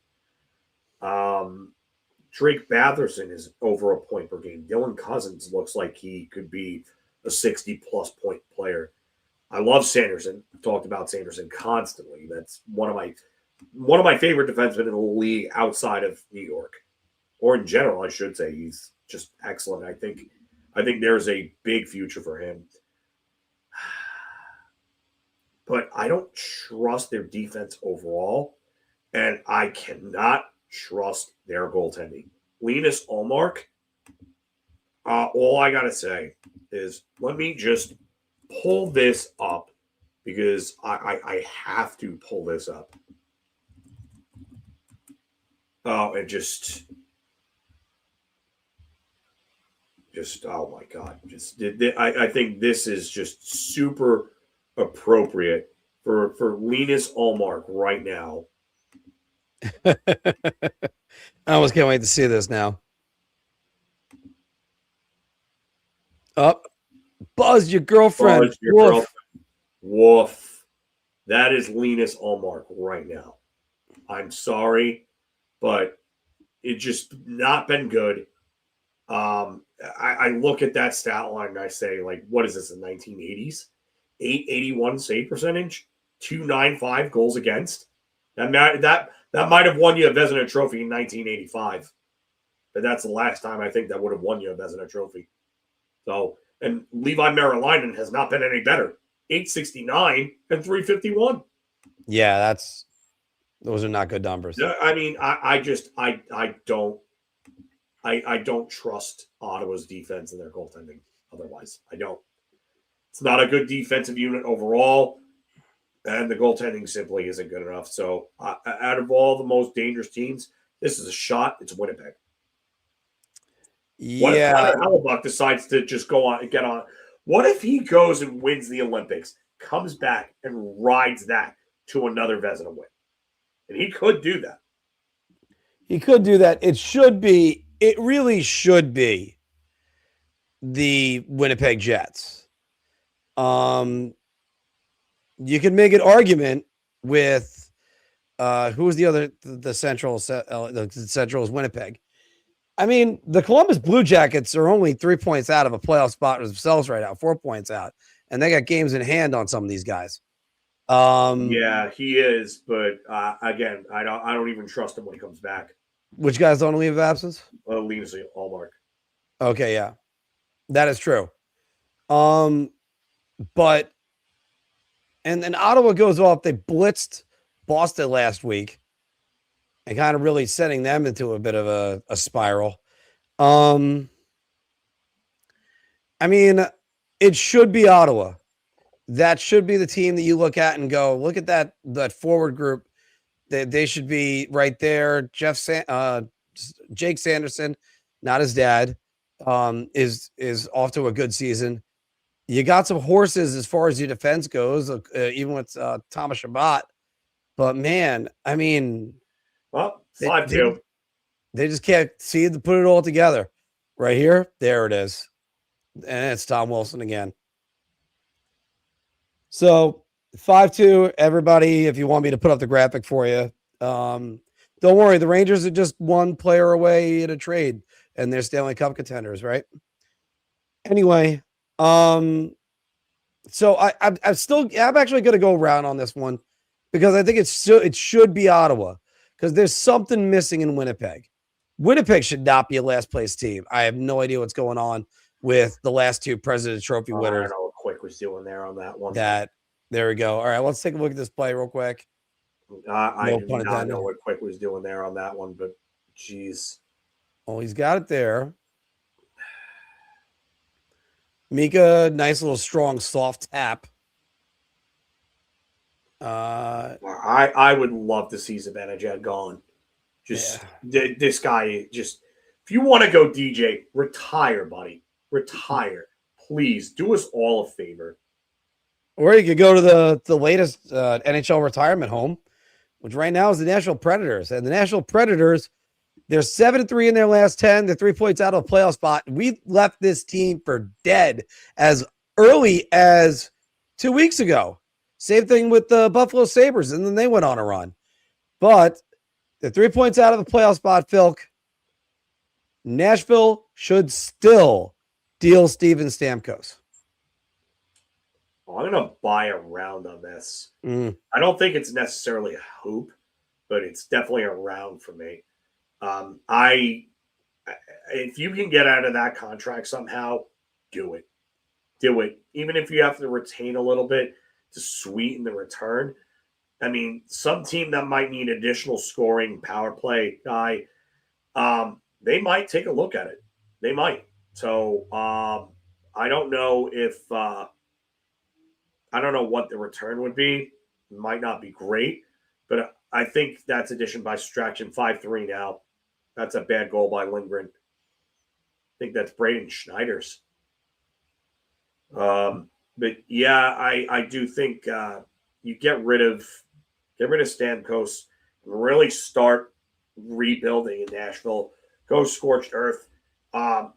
Speaker 9: Drake Batherson is over a point per game. Dylan Cousins looks like he could be a 60-plus point player. I love Sanderson. I've talked about Sanderson constantly. That's one of my favorite defensemen in the league outside of New York, or in general, I should say. He's just excellent. I think there's a big future for him. But I don't trust their defense overall, and I cannot trust their goaltending. Linus Ullmark, all I got to say is let me just pull this up because I have to pull this up. Oh, and just oh my God! I think this is just super appropriate for Linus Ullmark right now.
Speaker 8: I almost can't wait to see this now. Up, Buzz, your girlfriend.
Speaker 9: Buzz, your girlfriend. Woof. That is Linus Ullmark right now. I'm sorry, but it's just not been good. I look at that stat line and I say, like, what is this, the 1980s? .881 save percentage, .295 goals against. That might have won you a Vezina Trophy in 1985. But that's the last time I think that would have won you a Vezina Trophy. So, and Levi Merrilainen has not been any better. .869 and .351.
Speaker 8: Yeah, those are not good numbers.
Speaker 9: I mean, I don't trust Ottawa's defense and their goaltending. Otherwise, I don't. It's not a good defensive unit overall, and the goaltending simply isn't good enough. So, out of all the most dangerous teams, this is a shot. It's Winnipeg. What if Connor Hellebuyck decides to just go on and get on? What if he goes and wins the Olympics, comes back and rides that to another Vezina win? And he could do that.
Speaker 8: He could do that. It really should be the Winnipeg Jets. You can make an argument with who was the other, the Central is Winnipeg. I mean, the Columbus Blue Jackets are only 3 points out of a playoff spot themselves right now, 4 points out, and they got games in hand on some of these guys.
Speaker 9: Yeah, he is, but again, I don't even trust him when he comes back.
Speaker 8: Which guys on leave of absence?
Speaker 9: Linus Ullmark.
Speaker 8: Okay, yeah, that is true. But and then Ottawa goes off. They blitzed Boston last week, and kind of really setting them into a bit of a spiral. I mean, it should be Ottawa. That should be the team that you look at and go, look at that forward group. They should be right there. Jake Sanderson, not his dad, is off to a good season. You got some horses as far as your defense goes, even with Thomas Chabot. But man, I mean,
Speaker 9: well, 5-2.
Speaker 8: They just can't see to put it all together. Right here, there it is, and it's Tom Wilson again. So 5-2, everybody. If you want me to put up the graphic for you, don't worry. The Rangers are just one player away in a trade, and they're Stanley Cup contenders, right? Anyway, so I'm actually going to go around on this one because I think it should be Ottawa because there's something missing in Winnipeg. Winnipeg should not be a last place team. I have no idea what's going on with the last two President's Trophy winners.
Speaker 9: I don't know what Quick was doing there on that one.
Speaker 8: There we go. All right, let's take a look at this play real quick.
Speaker 9: I do not know what Quick was doing there on that one, but geez.
Speaker 8: Oh, he's got it there. Mika, nice little strong soft tap.
Speaker 9: I would love to see Zibanejad gone. This guy, if you want to go DJ, retire, buddy. Retire. Please do us all a favor.
Speaker 8: Or you could go to the latest NHL retirement home, which right now is the Nashville Predators. And the Nashville Predators, they're 7-3 in their last 10. They're 3 points out of a playoff spot. We left this team for dead as early as 2 weeks ago. Same thing with the Buffalo Sabres, and then they went on a run. But they're 3 points out of the playoff spot, Filk. Nashville should still deal Steven Stamkos.
Speaker 9: I'm going to buy a round on this. I don't think it's necessarily a hoop, but it's definitely a round for me. If you can get out of that contract somehow, do it. Do it. Even if you have to retain a little bit to sweeten the return. I mean, some team that might need additional scoring power play guy, they might take a look at it. They might. So I don't know if I don't know what the return would be. It might not be great, but I think that's addition by subtraction. 5-3 now. That's a bad goal by Lindgren. I think that's Braden Schneider's. But yeah, I do think you get rid of Stamkos, really start rebuilding in Nashville. Go scorched earth.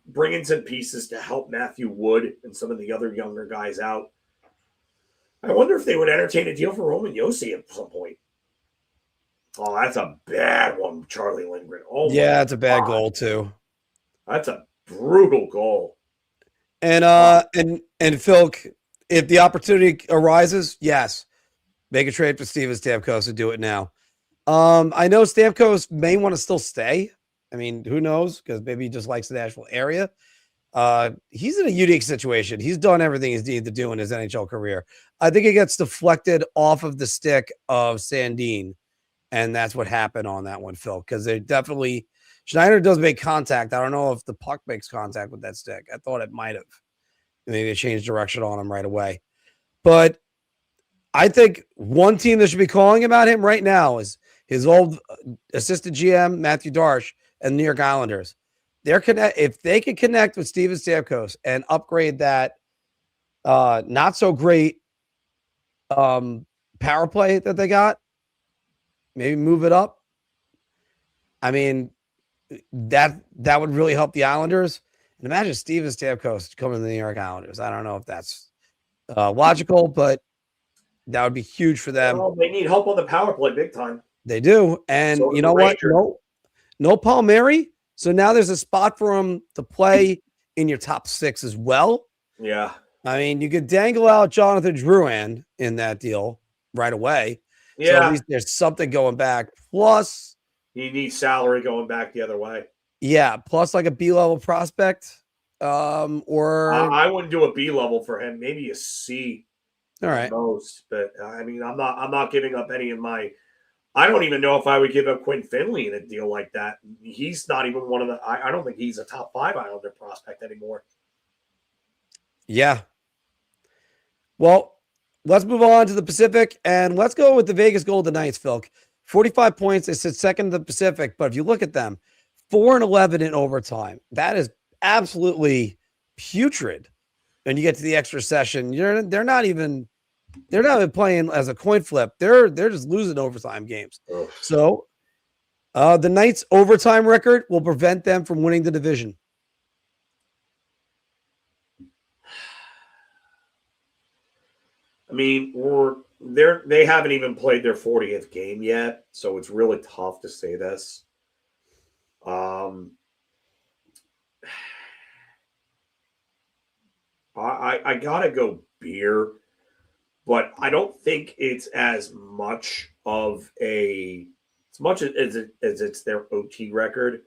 Speaker 9: Bring in some pieces to help Matthew Wood and some of the other younger guys out. I wonder if they would entertain a deal for Roman Josi at some point. Oh, that's a bad one, Charlie Lindgren. Oh,
Speaker 8: yeah, that's a bad goal too.
Speaker 9: That's a brutal goal.
Speaker 8: And Phil, If the opportunity arises, yes, make a trade for Steven Stamkos and do it now. I know Stamkos may want to still stay. I mean, who knows? Because maybe he just likes the Nashville area. He's in a unique situation. He's done everything he's needed to do in his NHL career. I think it gets deflected off of the stick of Sandin, and that's what happened on that one, Phil. Because they definitely Schneider does make contact. I don't know if the puck makes contact with that stick. I thought it might have. Maybe they changed direction on him right away. But I think one team that should be calling about him right now is his old assistant GM, Matthew Darsh, and the New York Islanders. If they can connect with Steven Stamkos and upgrade that not so great power play that they got, maybe move it up. I mean, that would really help the Islanders. And imagine Steven Stamkos coming to the New York Islanders. I don't know if that's logical, but that would be huge for them.
Speaker 9: Well, they need help on the power play big time.
Speaker 8: They do. And
Speaker 9: So
Speaker 8: you know what? No Palmieri. So now there's a spot for him to play in your top 6 as well.
Speaker 9: Yeah.
Speaker 8: I mean, you could dangle out Jonathan Drouin in that deal right away.
Speaker 9: Yeah.
Speaker 8: So at least there's something going back. Plus,
Speaker 9: he needs salary going back the other way.
Speaker 8: Yeah, plus like a B-level prospect. Or
Speaker 9: I wouldn't do a B level for him. Maybe a C.
Speaker 8: All right.
Speaker 9: Most, but I mean, I'm not giving up any of my. I don't even know if I would give up Quinn Finley in a deal like that. He's not even one of the. I don't think he's a top 5 Islander prospect anymore.
Speaker 8: Yeah. Well, let's move on to the Pacific and let's go with the Vegas Golden Knights, Filk. 45 points. They sit second in the Pacific, but if you look at them, 4-11 in overtime. That is absolutely putrid. And you get to the extra session, they're not even playing as a coin flip. They're just losing overtime games.
Speaker 9: Ugh.
Speaker 8: So the Knights' overtime record will prevent them from winning the division.
Speaker 9: I mean, they haven't even played their 40th game yet, so it's really tough to say this. I gotta go beer, but I don't think it's as much of as it's their OT record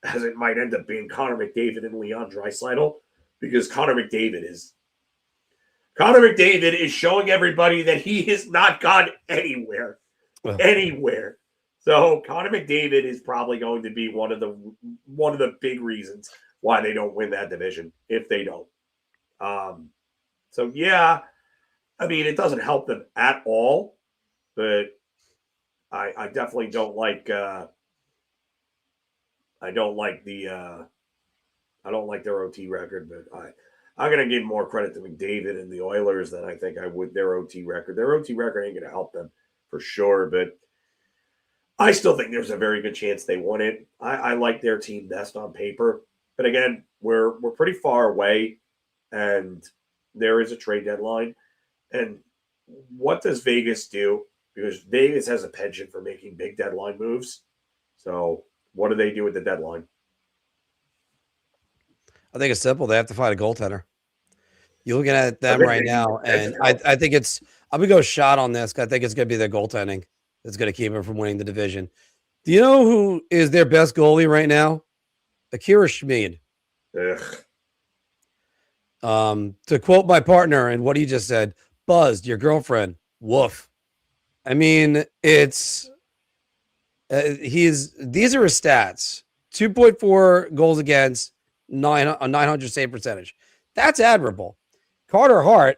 Speaker 9: as it might end up being Connor McDavid and Leon Draisaitl, because Connor McDavid is showing everybody that he has not gone anywhere. So Connor McDavid is probably going to be one of the big reasons why they don't win that division, if they don't. So yeah, I mean, it doesn't help them at all, but I definitely don't like I don't like their OT record, but I'm going to give more credit to McDavid and the Oilers than I think I would their OT record. Their OT record ain't going to help them for sure, but I still think there's a very good chance they won it. I like their team best on paper, but again, we're pretty far away, and there is a trade deadline. And what does Vegas do? Because Vegas has a penchant for making big deadline moves. So what do they do with the deadline?
Speaker 8: I think it's simple. They have to find a goaltender. You're looking at them right now, and I think it's – I'm going to go shot on this because I think it's going to be their goaltending that's going to keep them from winning the division. Do you know who is their best goalie right now? Akira Schmid. To quote my partner and what he just said, buzzed, your girlfriend, woof. I mean, these are his stats. 2.4 goals against, a 900 save percentage. That's admirable. Carter Hart,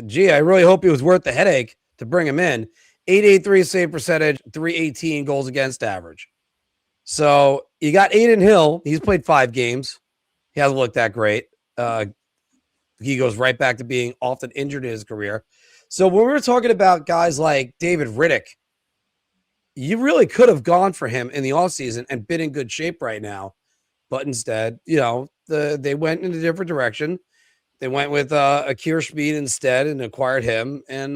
Speaker 8: gee, I really hope he was worth the headache to bring him in. 883 save percentage, 318 goals against average. So you got Aiden Hill. He's played 5 games. He hasn't looked that great. He goes right back to being often injured in his career. So when we were talking about guys like David Riddick, you really could have gone for him in the offseason and been in good shape right now. But instead, they went in a different direction. They went with Akira Schmid instead and acquired him. And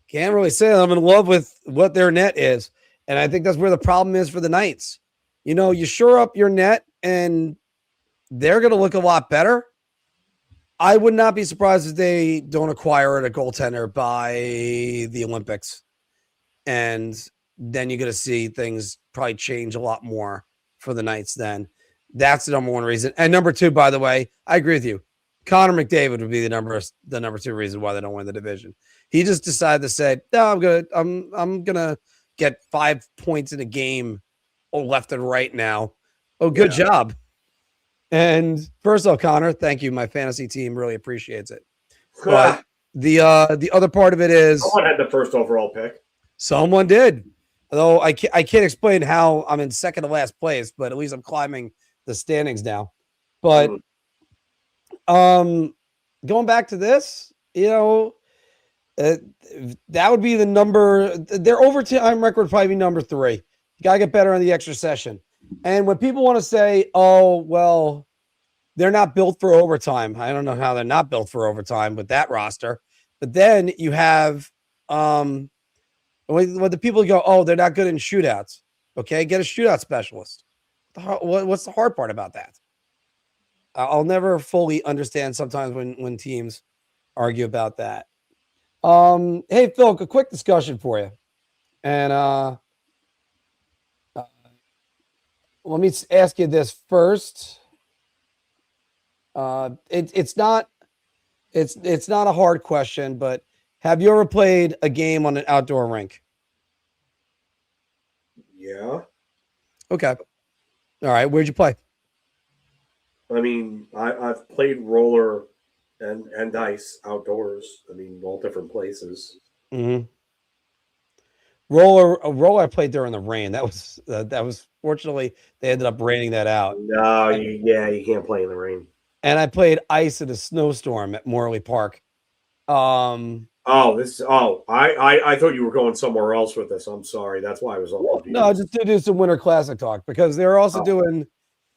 Speaker 8: can't really say I'm in love with what their net is. And I think that's where the problem is for the Knights. You shore up your net and they're going to look a lot better. I would not be surprised if they don't acquire a goaltender by the Olympics. And then you're going to see things probably change a lot more for the Knights then. That's the number one reason. And number two, by the way, I agree with you. Connor McDavid would be the number two reason why they don't win the division. He just decided to say, no, I'm gonna get 5 points in a game left and right now. Oh, good job. And first of all, Connor, thank you. My fantasy team really appreciates it. But the other part of it is
Speaker 9: someone had the first overall pick.
Speaker 8: Someone did. Although I can't explain how I'm in second to last place, but at least I'm climbing the standings now. But going back to this, that would be the number. Their overtime record would probably be number 3. You gotta get better on the extra session. And when people want to say, "Oh, well, they're not built for overtime," I don't know how they're not built for overtime with that roster. But then you have when the people go, "Oh, they're not good in shootouts." Okay, get a shootout specialist. What's the hard part about that? I'll never fully understand sometimes when teams argue about that. Hey, Phil, a quick discussion for you. And let me ask you this first. It's not a hard question, but have you ever played a game on an outdoor rink?
Speaker 9: Yeah.
Speaker 8: Okay. All right. Where'd you play?
Speaker 9: I mean, I've played roller and ice outdoors. I mean, all different places.
Speaker 8: Mm-hmm. Roller I played during the rain. That was fortunately they ended up raining that out.
Speaker 9: No, you can't play in the rain.
Speaker 8: And I played ice in a snowstorm at Morley Park.
Speaker 9: I thought you were going somewhere else with this. I'm sorry. That's why I was all confused.
Speaker 8: No, just to do some Winter Classic talk because they're also doing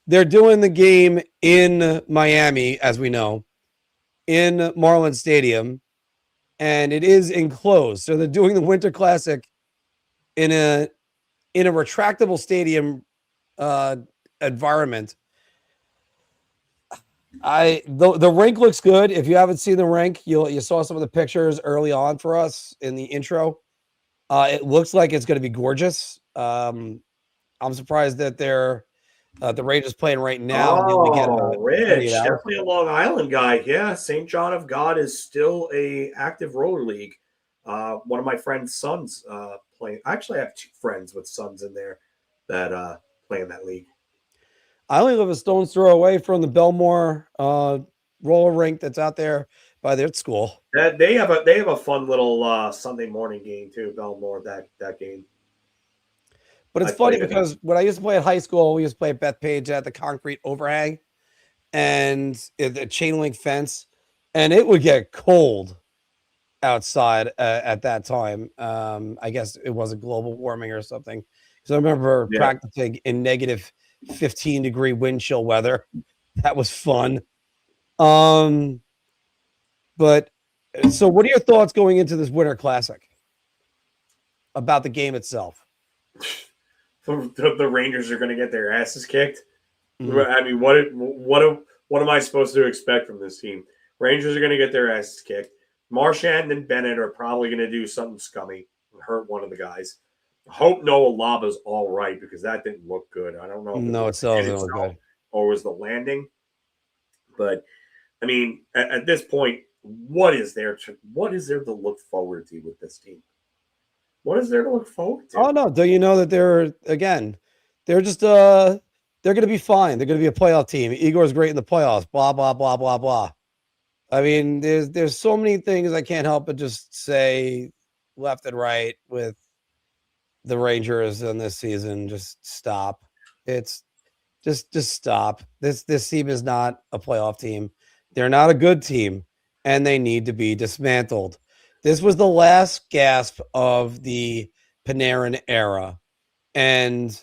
Speaker 8: the game in Miami, as we know, in Marlins Stadium, and it is enclosed. So they're doing the Winter Classic in a retractable stadium environment. The rink looks good. If you haven't seen the rink, you saw some of the pictures early on for us in the intro. It looks like it's going to be gorgeous. I'm surprised that they're the Rangers playing right now.
Speaker 9: Rich, definitely a Long Island guy. Yeah, St. John of God is still a active roller league. One of my friend's sons playing. I actually have 2 friends with sons in there that play in that league.
Speaker 8: I only live a stone's throw away from the Belmore roller rink that's out there by their school.
Speaker 9: They have a fun little Sunday morning game too, Belmore. That game.
Speaker 8: But it's funny because when I used to play at high school, we used to play at Bethpage at the concrete overhang and the chain link fence, and it would get cold outside at that time. I guess it was a global warming or something. Because I remember practicing in negative 15-degree wind chill weather. That was fun. But so what are your thoughts going into this Winter Classic about the game itself?
Speaker 9: The Rangers are going to get their asses kicked. I mean, what am I supposed to expect from this team? Rangers are going to get their asses kicked. Marchand and Bennett are probably going to do something scummy and hurt one of the guys. I hope Noah Laba's all right because that didn't look good. I don't know.
Speaker 8: No, it still doesn't look good.
Speaker 9: Or was the landing? But I mean, at this point, what is there to look forward to with this team? What is there to look forward to?
Speaker 8: Oh no! Do you know that they're just they're going to be fine. They're going to be a playoff team. Igor's great in the playoffs. Blah blah blah blah blah. I mean, there's so many things I can't help but just say left and right with the Rangers in this season. Just stop. It's just stop. This team is not a playoff team. They're not a good team, and they need to be dismantled. This was the last gasp of the Panarin era. And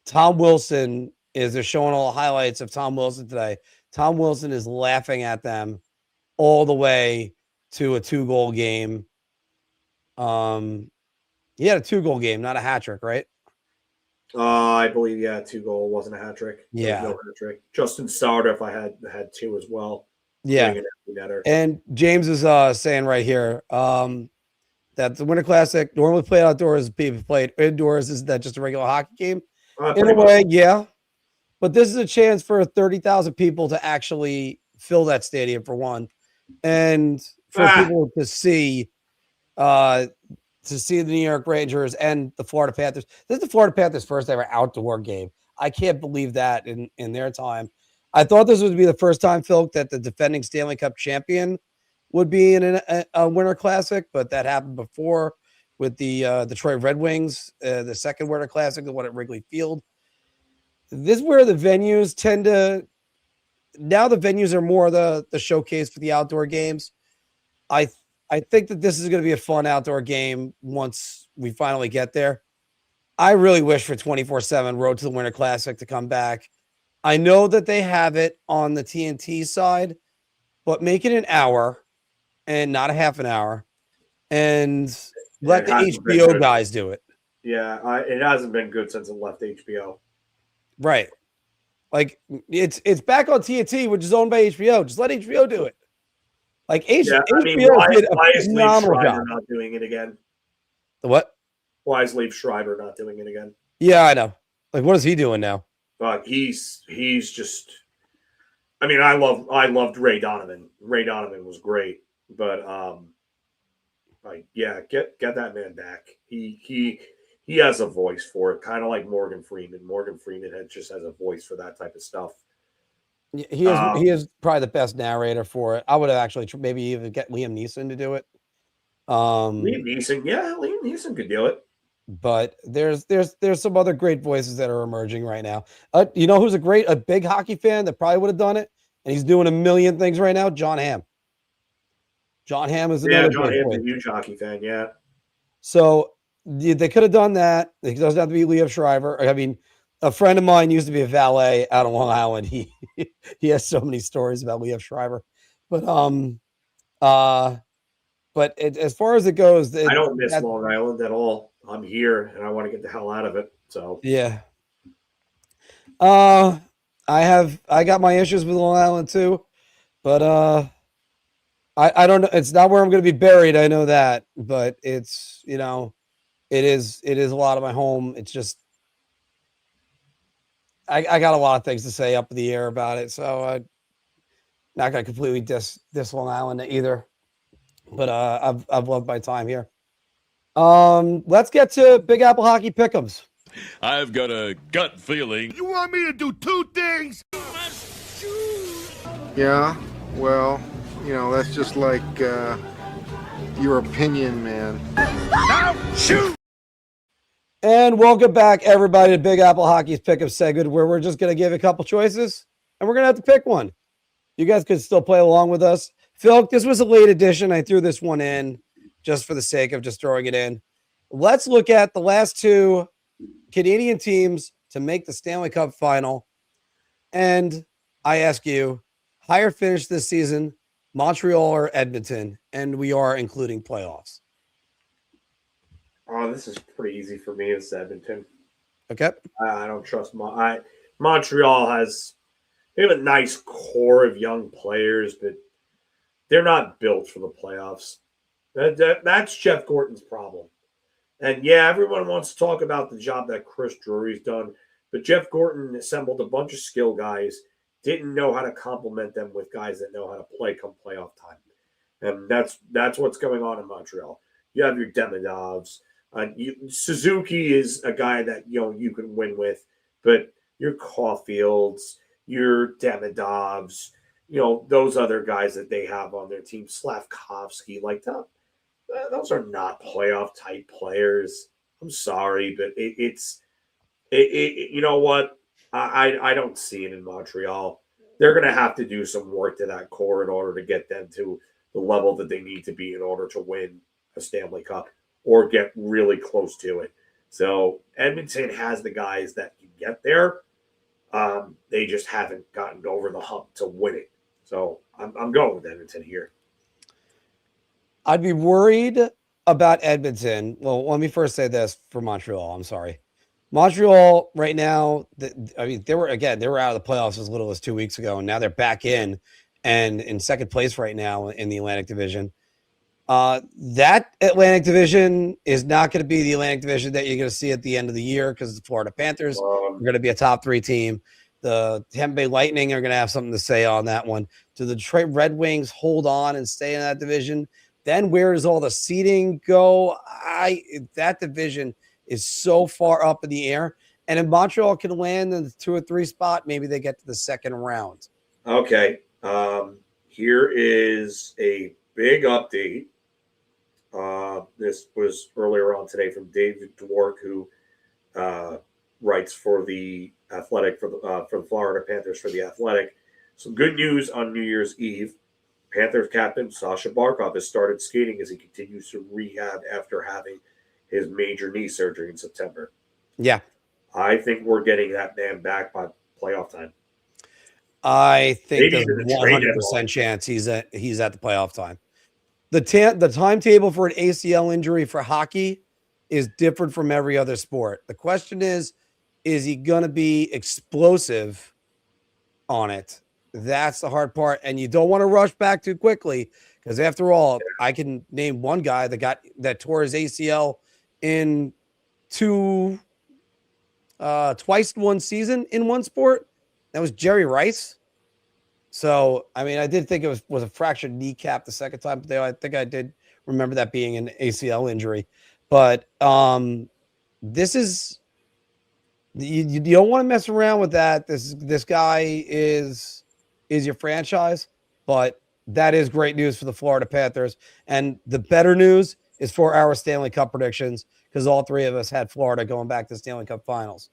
Speaker 8: Tom Wilson they're showing all the highlights of Tom Wilson today. Tom Wilson is laughing at them all the way to a 2-goal game. He had a 2-goal game, not a hat trick, right?
Speaker 9: I believe, 2-goal wasn't a hat trick.
Speaker 8: Yeah.
Speaker 9: No hat trick. Justin Sauter, if I had 2 as well.
Speaker 8: Yeah.
Speaker 9: Doing an empty netter.
Speaker 8: And James is saying right here that the Winter Classic normally played outdoors, people played indoors. Is that just a regular hockey game? In a way, yeah. But this is a chance for 30,000 people to actually fill that stadium for one, and for people to see the New York Rangers and the Florida Panthers. This is the Florida Panthers' first ever outdoor game. I can't believe that in their time. I thought this would be the first time, Phil, that the defending Stanley Cup champion would be in a Winter Classic, but that happened before with the Detroit Red Wings, the second Winter Classic, the one at Wrigley Field. This is where the venues tend to now. The venues are more the showcase for the outdoor games. I think that this is going to be a fun outdoor game once we finally get there. I really wish for 24/7 Road to the Winter Classic to come back. I know that they have it on the TNT side, but make it an hour and not a half an hour, and let the HBO guys do it.
Speaker 9: Yeah, it hasn't been good since it left HBO.
Speaker 8: Right. Like it's back on TNT, which is owned by HBO. Just let HBO do it. Like HBO did a phenomenal job.
Speaker 9: Not doing it again.
Speaker 8: The what?
Speaker 9: Why is Leif Schreiber not doing it again?
Speaker 8: Yeah, I know. Like, what is he doing now?
Speaker 9: He's just. I mean, I loved Ray Donovan. Ray Donovan was great, but get that man back. He has a voice for it, kind of like Morgan Freeman. Morgan Freeman just has a voice for that type of stuff.
Speaker 8: He is probably the best narrator for it. I would have actually maybe even get Liam Neeson to do it.
Speaker 9: Liam Neeson could do it.
Speaker 8: But there's some other great voices that are emerging right now. You know who's a big hockey fan that probably would have done it, and he's doing a million things right now? John Hamm. John Hamm is another
Speaker 9: John Hamm's a huge hockey fan. Yeah.
Speaker 8: So they could have done that. It doesn't have to be Liev Schreiber. I mean, a friend of mine used to be a valet out on Long Island. He has so many stories about Liev Schreiber. But as far as it goes,
Speaker 9: I don't miss Long Island at all. I'm here and I want to get the hell out of it. So
Speaker 8: yeah. I got my issues with Long Island too, but I don't know. It's not where I'm going to be buried. I know that, but it's, it is a lot of my home. It's just, I got a lot of things to say up in the air about it. So I'm not going to completely diss Long Island either, but I've loved my time here. Let's get to Big Apple Hockey Pick'ems.
Speaker 5: I've got a gut feeling.
Speaker 7: You want me to do two things?
Speaker 12: Yeah, well, that's just like your opinion, man.
Speaker 7: Now shoot!
Speaker 8: And welcome back, everybody, to Big Apple Hockey's Pick'em segment, where we're just going to give a couple choices, and we're going to have to pick one. You guys could still play along with us. Phil, this was a late edition. I threw this one in just for the sake of just throwing it in. Let's look at the last two Canadian teams to make the Stanley Cup final. And I ask you, higher finish this season, Montreal or Edmonton? And we are including playoffs.
Speaker 9: Oh, this is pretty easy for me. It's Edmonton.
Speaker 8: Okay.
Speaker 9: I don't trust Montreal they have a nice core of young players, but they're not built for the playoffs. That's Jeff Gorton's problem. And yeah, everyone wants to talk about the job that Chris Drury's done, but Jeff Gorton assembled a bunch of skill guys, didn't know how to complement them with guys that know how to play come playoff time. And that's what's going on in Montreal. You have your Demidovs. Suzuki is a guy that you can win with, but your Caulfields, your Demidovs, those other guys that they have on their team, Slavkovsky, like that. Those are not playoff type players. I'm sorry, but it's you know what? I don't see it in Montreal. They're going to have to do some work to that core in order to get them to the level that they need to be in order to win a Stanley Cup or get really close to it. So Edmonton has the guys that can get there. They just haven't gotten over the hump to win it. So I'm going with Edmonton here.
Speaker 8: I'd be worried about Edmonton. Well, let me first say this for Montreal. I'm sorry. Montreal right now, they were out of the playoffs as little as 2 weeks ago, and now they're back in. and in second place right now in the Atlantic Division. That Atlantic Division is not going to be the Atlantic Division that you're going to see at the end of the year because the Florida Panthers are going to be a top 3 team. The Tampa Bay Lightning are going to have something to say on that one. Do the Detroit Red Wings hold on and stay in that division? Then where does all the seeding go? That division is so far up in the air. And if Montreal can land in the 2 or 3 spot, maybe they get to the second round.
Speaker 9: Okay. Here is a big update. This was earlier on today from David Dwork, who writes for the Athletic for the Florida Panthers for the Athletic. Some good news on New Year's Eve. Panthers captain Sasha Barkov has started skating as he continues to rehab after having his major knee surgery in September.
Speaker 8: Yeah.
Speaker 9: I think we're getting that man back by playoff time.
Speaker 8: I think
Speaker 9: Maybe
Speaker 8: there's
Speaker 9: even the trade
Speaker 8: 100% chance he's at the playoff time. The timetable for an ACL injury for hockey is different from every other sport. The question is he going to be explosive on it? That's the hard part. And you don't want to rush back too quickly because after all, I can name one guy that tore his ACL in twice one season in one sport. That was Jerry Rice. So, I mean, I did think it was a fractured kneecap the second time, but I think I did remember that being an ACL injury. But this is you don't want to mess around with that. This guy is your franchise, but that is great news for the Florida Panthers. And the better news is for our Stanley Cup predictions because all 3 of us had Florida going back to the Stanley Cup Finals.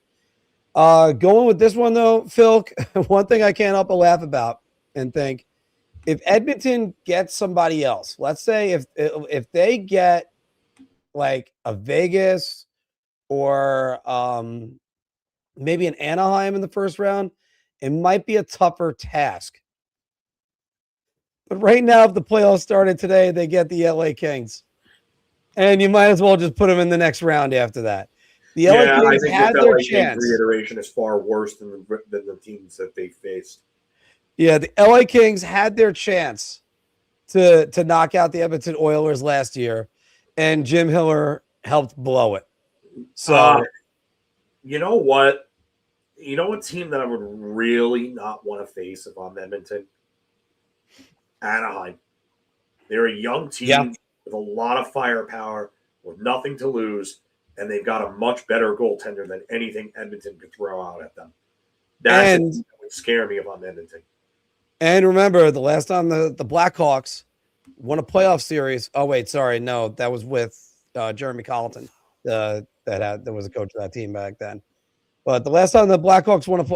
Speaker 8: Going with this one though, Phil, one thing I can't help but laugh about and think, if Edmonton gets somebody else, let's say if they get like a Vegas or maybe an Anaheim in the first round, it might be a tougher task. But right now, if the playoffs started today, they get the LA Kings. And you might as well just put them in the next round after that. The LA Kings had their chance.
Speaker 9: Reiteration is far worse than the teams that they faced.
Speaker 8: Yeah, the LA Kings had their chance to knock out the Edmonton Oilers last year, and Jim Hiller helped blow it. So,
Speaker 9: you know what? You know what team that I would really not want to face if I'm Edmonton? Anaheim. They're a young team with a lot of firepower, with nothing to lose, and they've got a much better goaltender than anything Edmonton could throw out at them. That would scare me if I'm Edmonton.
Speaker 8: And remember, the last time the Blackhawks won a playoff series. Oh wait, sorry, no, that was with Jeremy Colleton. That was a coach of that team back then. But the last time the Blackhawks won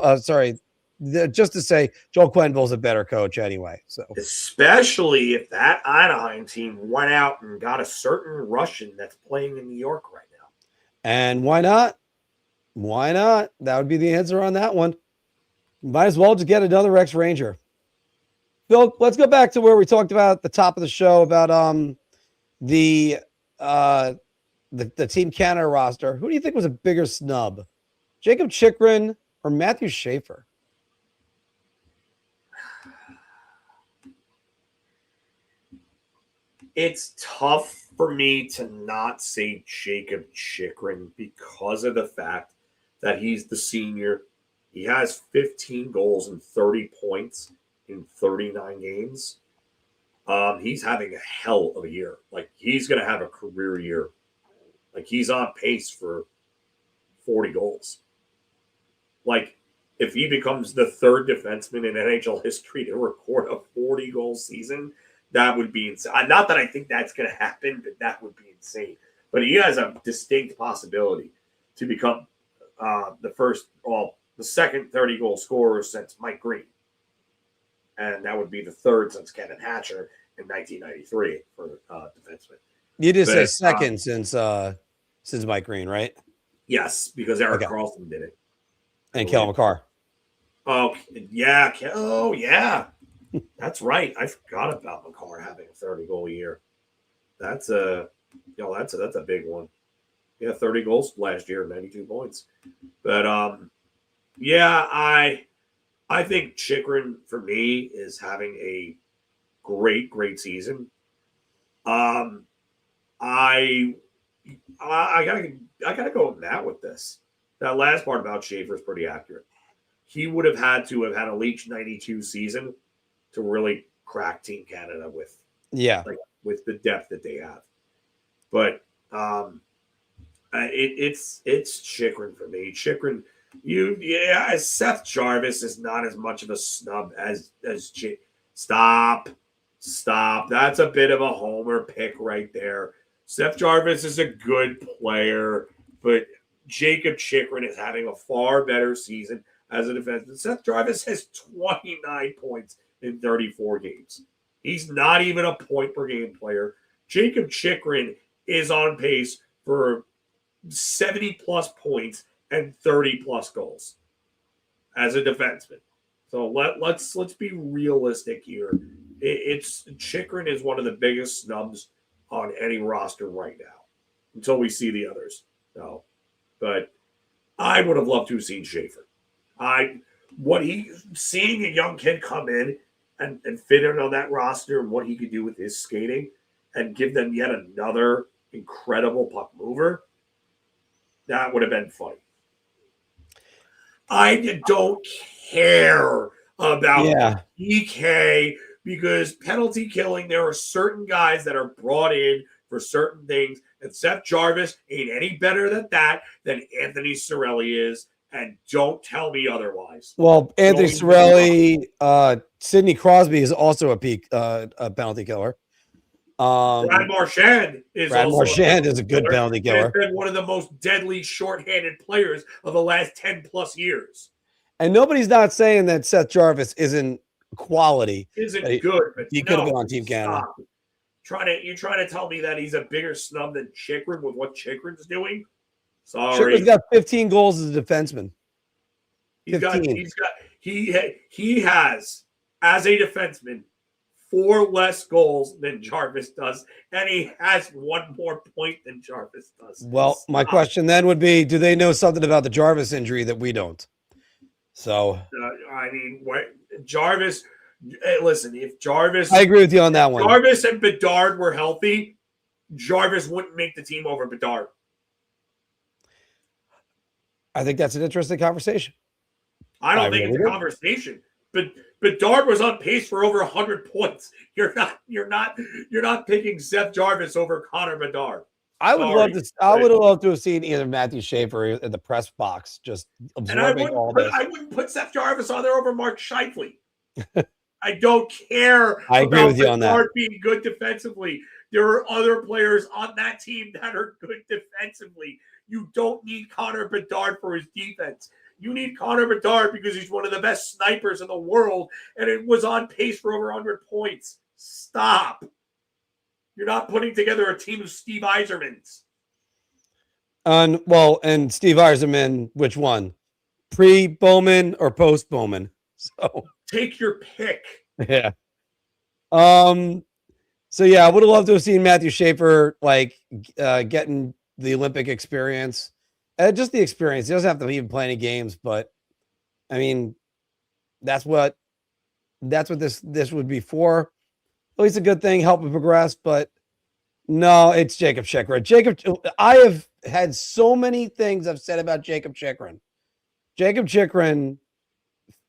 Speaker 8: just to say, Joel Quenneville's a better coach anyway. So
Speaker 9: especially if that Anaheim team went out and got a certain Russian that's playing in New York right now.
Speaker 8: And why not? Why not? That would be the answer on that one. Might as well just get another ex-Ranger. Bill, let's go back to where we talked about at the top of the show about the Team Canada roster. Who do you think was a bigger snub? Jacob Chikrin or Matthew Schaefer?
Speaker 9: It's tough for me to not say Jacob Chikrin because of the fact that he's the senior. He has 15 goals and 30 points in 39 games. He's having a hell of a year. Like, he's going to have a career year. Like, he's on pace for 40 goals. Like, if he becomes the third defenseman in NHL history to record a 40-goal season, that would be insane. Not that I think that's going to happen, but that would be insane. But he has a distinct possibility to become the second 30-goal scorer since Mike Green. And that would be the third since Kevin Hatcher in 1993 for defenseman.
Speaker 8: You did say second since Mike Green, right?
Speaker 9: Yes, because Eric Carlson did it.
Speaker 8: And Kel McCarr.
Speaker 9: Oh, yeah. Oh, yeah. That's right. I forgot about McCarr having a 30-goal year. That's a big one. Yeah, 30 goals last year, 92 points. But I think Chychrun, for me, is having a great season. I gotta go with Matt with this. That last part about Schaefer is pretty accurate. He would have had to have had a Leach 92 season to really crack Team Canada with the depth that they have. But it's Chychrun for me. Chychrun, Seth Jarvis is not as much of a snub as Stop. That's a bit of a homer pick right there. Seth Jarvis is a good player, but Jacob Chychrun is having a far better season as a defenseman. Seth Jarvis has 29 points in 34 games. He's not even a point per game player. Jacob Chychrun is on pace for 70 plus points and 30 plus goals as a defenseman. So let's be realistic here. It's Chychrun is one of the biggest snubs on any roster right now until we see the others. So, but I would have loved to have seen Schaefer. Seeing a young kid come in and fit in on that roster and what he could do with his skating and give them yet another incredible puck mover, that would have been funny. I don't care about PK because penalty killing, there are certain guys that are brought in for certain things, and Seth Jarvis ain't any better than that than Anthony Cirelli is, and don't tell me otherwise.
Speaker 8: Well, Anthony Cirelli, Sidney Crosby is also a penalty killer.
Speaker 9: Brad Marchand is
Speaker 8: a good penalty killer.
Speaker 9: He's been one of the most deadly shorthanded players of the last 10 plus years.
Speaker 8: And nobody's not saying that Seth Jarvis isn't quality.
Speaker 9: Isn't good, but
Speaker 8: he could have been on Team Canada.
Speaker 9: You're trying to tell me that he's a bigger snub than Chychrun with what Chychrun's doing? Sorry.
Speaker 8: Chychrun's got 15 goals as a defenseman.
Speaker 9: He has, as a defenseman, 4 less goals than Jarvis does, and he has 1 more point than Jarvis does.
Speaker 8: Well, my question then would be, do they know something about the Jarvis injury that we don't? So,
Speaker 9: Jarvis, listen, if Jarvis...
Speaker 8: I agree with you on that one.
Speaker 9: Jarvis and Bedard were healthy, Jarvis wouldn't make the team over Bedard.
Speaker 8: I think that's an interesting conversation.
Speaker 9: I don't think it's a conversation. But Bedard was on pace for over 100 points. You're not picking Seth Jarvis over Connor Bedard.
Speaker 8: I would have loved to have seen either Matthew Schaefer in the press box just absorbing all this.
Speaker 9: I wouldn't put Seth Jarvis on there over Mark Scheifele. I don't care.
Speaker 8: I agree with you on that.
Speaker 9: Bedard being good defensively. There are other players on that team that are good defensively. You don't need Connor Bedard for his defense. You need Connor Bedard because he's one of the best snipers in the world, and it was on pace for over 100 points. Stop. You're not putting together a team of Steve Yzermans.
Speaker 8: And Steve Yzerman, which one? Pre-Bowman or post-Bowman? So
Speaker 9: take your pick.
Speaker 8: Yeah. So yeah, I would have loved to have seen Matthew Schaefer getting the Olympic experience. Just the experience. He doesn't have to even play any games, but I mean, that's what this would be for. At least a good thing, help him progress. But no, it's Jacob Chychrun. I have had so many things I've said about Jacob Chychrun. Jacob Chychrun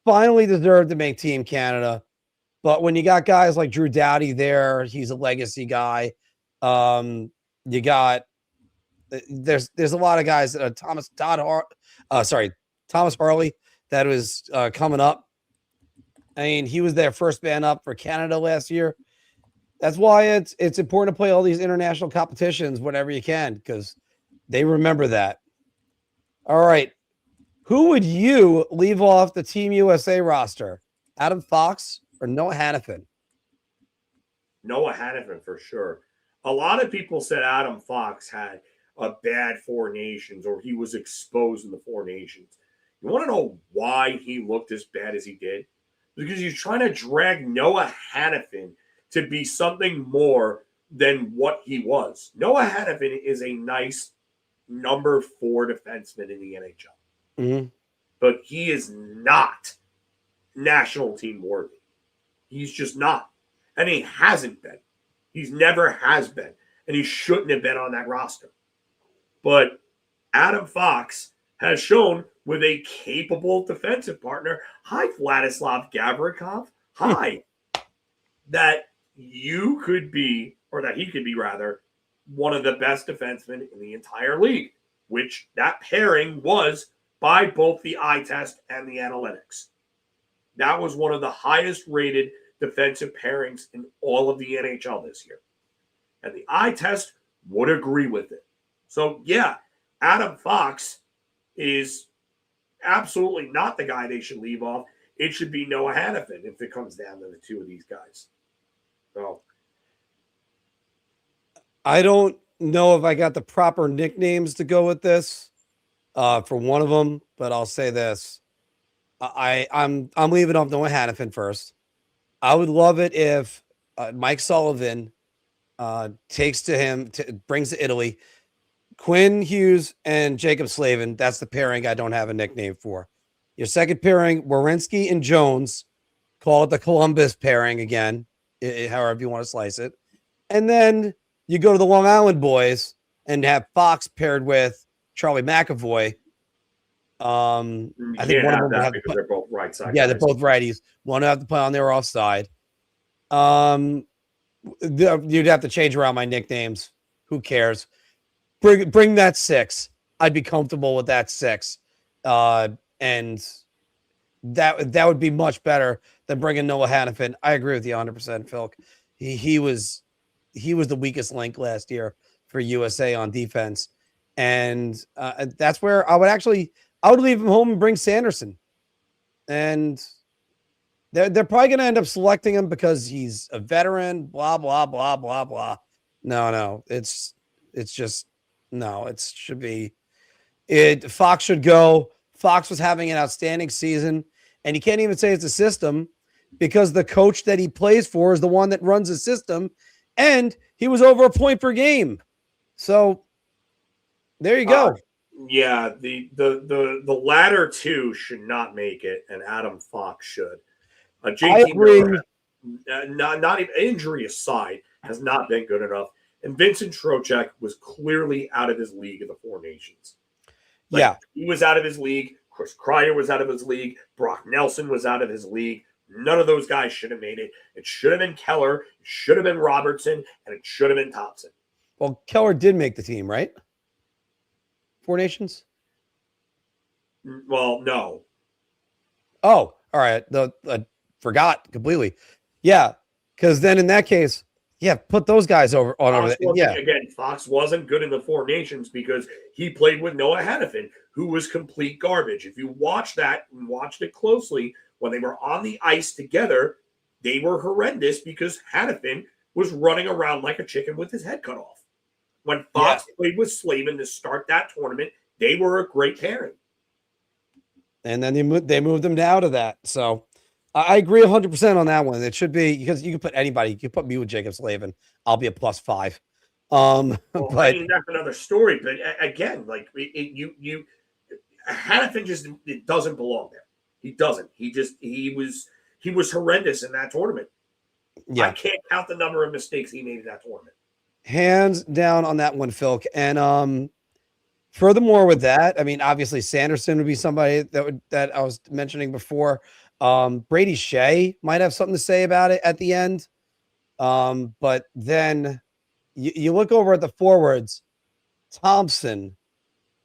Speaker 8: finally deserved to make Team Canada, but when you got guys like Drew Doughty there, he's a legacy guy. You got. There's a lot of guys that Thomas Harley that was coming up. I mean, he was their first man up for Canada last year. That's why it's important to play all these international competitions whenever you can, because they remember that. All right. Who would you leave off the Team USA roster? Adam Fox or Noah Hannafin?
Speaker 9: Noah Hannafin for sure. A lot of people said Adam Fox had a bad Four Nations, or he was exposed in the Four Nations. You want to know why he looked as bad as he did? Because he's trying to drag Noah Hannafin to be something more than what he was. Noah Hannafin is a nice number 4 defenseman in the NHL.
Speaker 8: Mm-hmm.
Speaker 9: But he is not national team worthy. He's just not. And he hasn't been. He's never has been. And he shouldn't have been on that roster. But Adam Fox has shown with a capable defensive partner, hi, Vladislav Gavrikov, hi, that you could be, or that he could be rather, one of the best defensemen in the entire league, which that pairing was by both the eye test and the analytics. That was one of the highest rated defensive pairings in all of the NHL this year. And the eye test would agree with it. So, yeah, Adam Fox is absolutely not the guy they should leave off. It should be Noah Hannafin if it comes down to the two of these guys. So,
Speaker 8: I don't know if I got the proper nicknames to go with this for one of them, but I'll say this. I'm leaving off Noah Hannafin first. I would love it if Mike Sullivan takes to him, brings to Italy, Quinn Hughes and Jacob Slavin. That's the pairing I don't have a nickname for. Your second pairing, Werenski and Jones. Call it the Columbus pairing again, however you want to slice it. And then you go to the Long Island boys and have Fox paired with Charlie McAvoy. I think one of them
Speaker 9: because they're both right side.
Speaker 8: Yeah, they're both righties. One have to play on their offside. You'd have to change around my nicknames. Who cares? Bring that 6. I'd be comfortable with that 6. And that would be much better than bringing Noah Hannafin. I agree with you 100%, Phil. He was the weakest link last year for USA on defense. And that's where I would leave him home and bring Sanderson. And they're probably going to end up selecting him because he's a veteran, blah, blah, blah, blah, blah. No, it's just, no, it should be, Fox should go. Fox was having an outstanding season, and you can't even say it's a system because the coach that he plays for is the one that runs the system, and he was over a point per game. So there you go.
Speaker 9: Yeah, the latter two should not make it, and Adam Fox should. JT Miller, not even injury aside, has not been good enough. And Vincent Trocheck was clearly out of his league of the Four Nations. He was out of his league. Chris Kreider was out of his league. Brock Nelson was out of his league. None of those guys should have made it. It should have been Keller. It should have been Robertson. And it should have been Thompson.
Speaker 8: Well, Keller did make the team, right? Four Nations?
Speaker 9: Well, no.
Speaker 8: Oh, all right. I forgot completely. Yeah, because then in that case, yeah, put those guys over there. Yeah.
Speaker 9: Again, Fox wasn't good in the Four Nations because he played with Noah Hannafin, who was complete garbage. If you watch that and watched it closely, when they were on the ice together, they were horrendous because Hannafin was running around like a chicken with his head cut off. When Fox played with Slavin to start that tournament, they were a great pairing.
Speaker 8: And then they moved them down to that. So I agree 100% on that one. It should be because you can put anybody. You can put me with Jacob Slavin. I'll be a +5. But
Speaker 9: I mean, that's another story. But again, like Hannafin just doesn't belong there. He doesn't. He was horrendous in that tournament.
Speaker 8: Yeah,
Speaker 9: I can't count the number of mistakes he made in that tournament.
Speaker 8: Hands down on that one, Phil. And furthermore, with that, I mean, obviously Sanderson would be somebody that I was mentioning before. Brady Shea might have something to say about it at the end. But then you look over at the forwards, Thompson,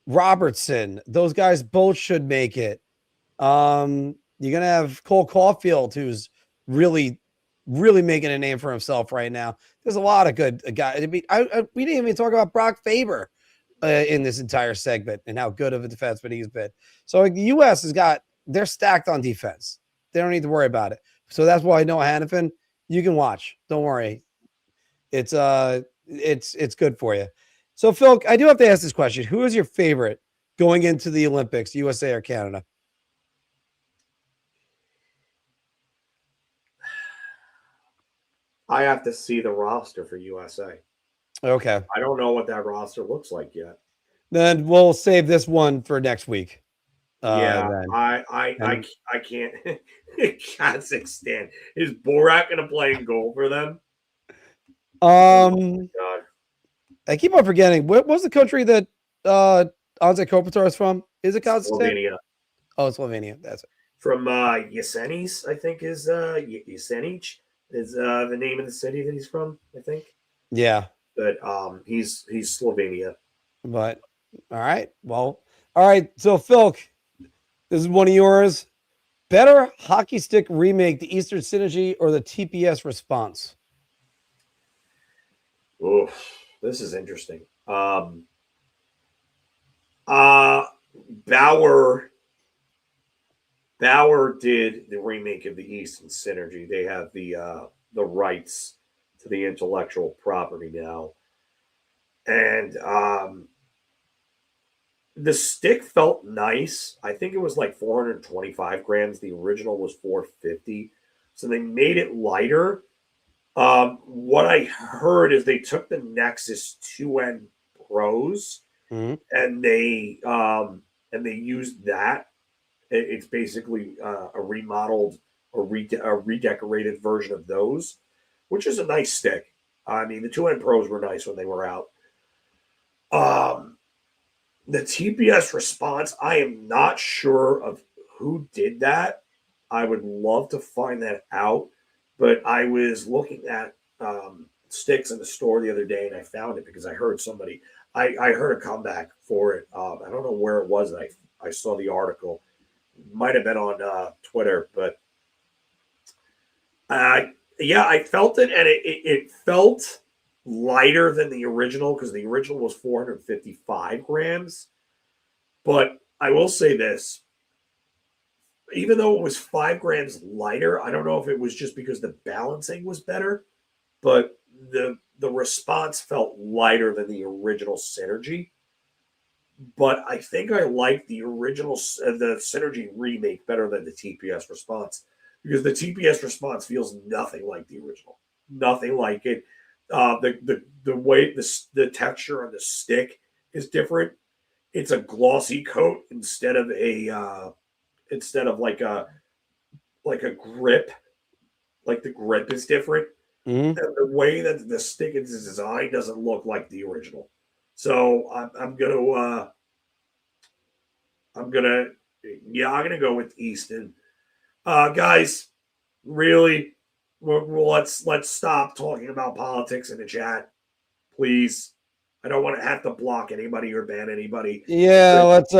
Speaker 8: Robertson, those guys both should make it. You're going to have Cole Caulfield, who's really making a name for himself right now. There's a lot of good guys. I mean, we didn't even talk about Brock Faber in this entire segment and how good of a defenseman he's been. So the U.S. they're stacked on defense. They don't need to worry about it. So that's why I know Hannafin, you can watch. Don't worry. It's good for you. So Phil, I do have to ask this question. Who is your favorite going into the Olympics, USA or Canada?
Speaker 9: I have to see the roster for USA.
Speaker 8: Okay.
Speaker 9: I don't know what that roster looks like yet.
Speaker 8: Then we'll save this one for next week. Then.
Speaker 9: I can't. Kazakhstan, is Borat going to play in goal for them?
Speaker 8: God.
Speaker 9: God.
Speaker 8: I keep on forgetting. What was the country that Anze Kopitar is from? Is it Kazakhstan?
Speaker 9: Slovenia.
Speaker 8: Oh, Slovenia. That's it.
Speaker 9: From Yesenis, I think is Jesenic is the name of the city that he's from, I think.
Speaker 8: Yeah.
Speaker 9: But he's Slovenia.
Speaker 8: But all right. Well, all right. So Filk, this is one of yours. Better hockey stick remake, the Eastern Synergy or the TPS Response?
Speaker 9: Oh, this is interesting. Bauer did the remake of the Eastern Synergy. They have the rights to the intellectual property now, and the stick felt nice. I think it was like 425 grams. The original was 450, so they made it lighter. What I heard is they took the Nexus 2N Pros and they used that. It's basically a remodeled or a redecorated version of those, which is a nice stick. I mean, the 2N Pros were nice when they were out. The TPS Response, I am not sure of who did that. I would love to find that out. But I was looking at sticks in the store the other day, and I found it because I heard somebody. I heard a comeback for it. I don't know where it was. I saw the article. Might have been on Twitter, but yeah, I felt it, and it felt lighter than the original because the original was 455 grams. But I will say this. Even though it was 5 grams lighter, I don't know if it was just because the balancing was better, but the response felt lighter than the original Synergy. But I think I like the original, the Synergy remake better than the TPS Response because the TPS Response feels nothing like the original, nothing like it. The way the texture on the stick is different. It's a glossy coat instead of like a grip. Like the grip is different. And the way that the stick is designed doesn't look like the original. So I'm gonna go with Easton. Guys, really, let's stop talking about politics in the chat, please. I don't want to have to block anybody or ban anybody.
Speaker 8: Yeah, let's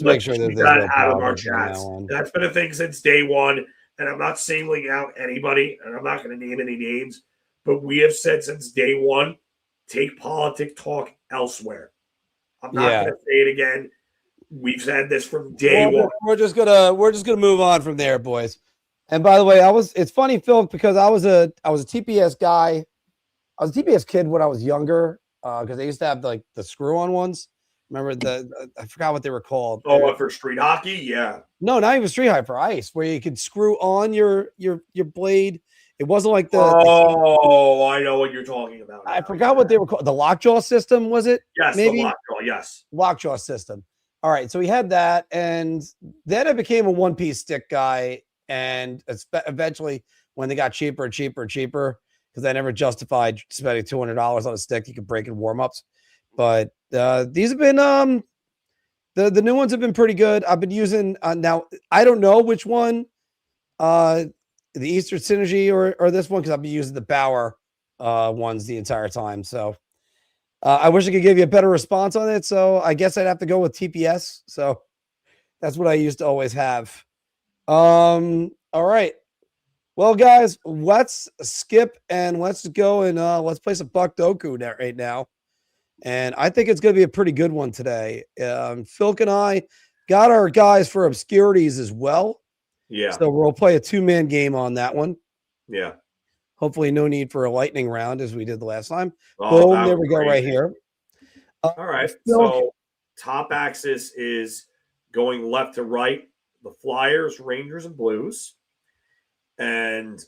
Speaker 8: make sure
Speaker 9: keep
Speaker 8: there's
Speaker 9: that
Speaker 8: no
Speaker 9: out of our
Speaker 8: politics on
Speaker 9: chats.
Speaker 8: that one.
Speaker 9: That's been a thing since day one, and I'm not singling out anybody, and I'm not going to name any names, but we have said since day one, take politic talk elsewhere. I'm not going to say it again. We've said this from day one.
Speaker 8: We're just gonna move on from there, boys. And by the way, it's funny, Phil, because I was a TPS guy. I was a TPS kid when I was younger, because they used to have like the screw-on ones. Remember I forgot what they were called.
Speaker 9: Oh, for street hockey, yeah.
Speaker 8: No, not even street hockey, for ice, where you could screw on your blade. It wasn't like
Speaker 9: I know what you're talking about.
Speaker 8: I forgot what they were called. The lockjaw system, was it?
Speaker 9: Yes,
Speaker 8: maybe?
Speaker 9: the lockjaw, yes.
Speaker 8: Lockjaw system. All right, so we had that, and then I became a one-piece stick guy, and eventually, when they got cheaper and cheaper and cheaper, because I never justified spending $200 on a stick you could break in warm-ups. But these have been the new ones have been pretty good. I've been using now. I don't know which one, the Eastern Synergy or this one, because I've been using the Bauer ones the entire time. So I wish I could give you a better response on it. So I guess I'd have to go with TPS. So that's what I used to always have. All right. Well, guys, let's skip and let's go and let's play some Buck Doku right now. And I think it's going to be a pretty good one today. Filk and I got our guys for obscurities as well.
Speaker 9: Yeah.
Speaker 8: So we'll play a 2-man game on that one.
Speaker 9: Yeah.
Speaker 8: Hopefully no need for a lightning round as we did the last time.
Speaker 9: Oh,
Speaker 8: boom, there we go right here.
Speaker 9: All right. So top axis is going left to right. The Flyers, Rangers, and Blues. And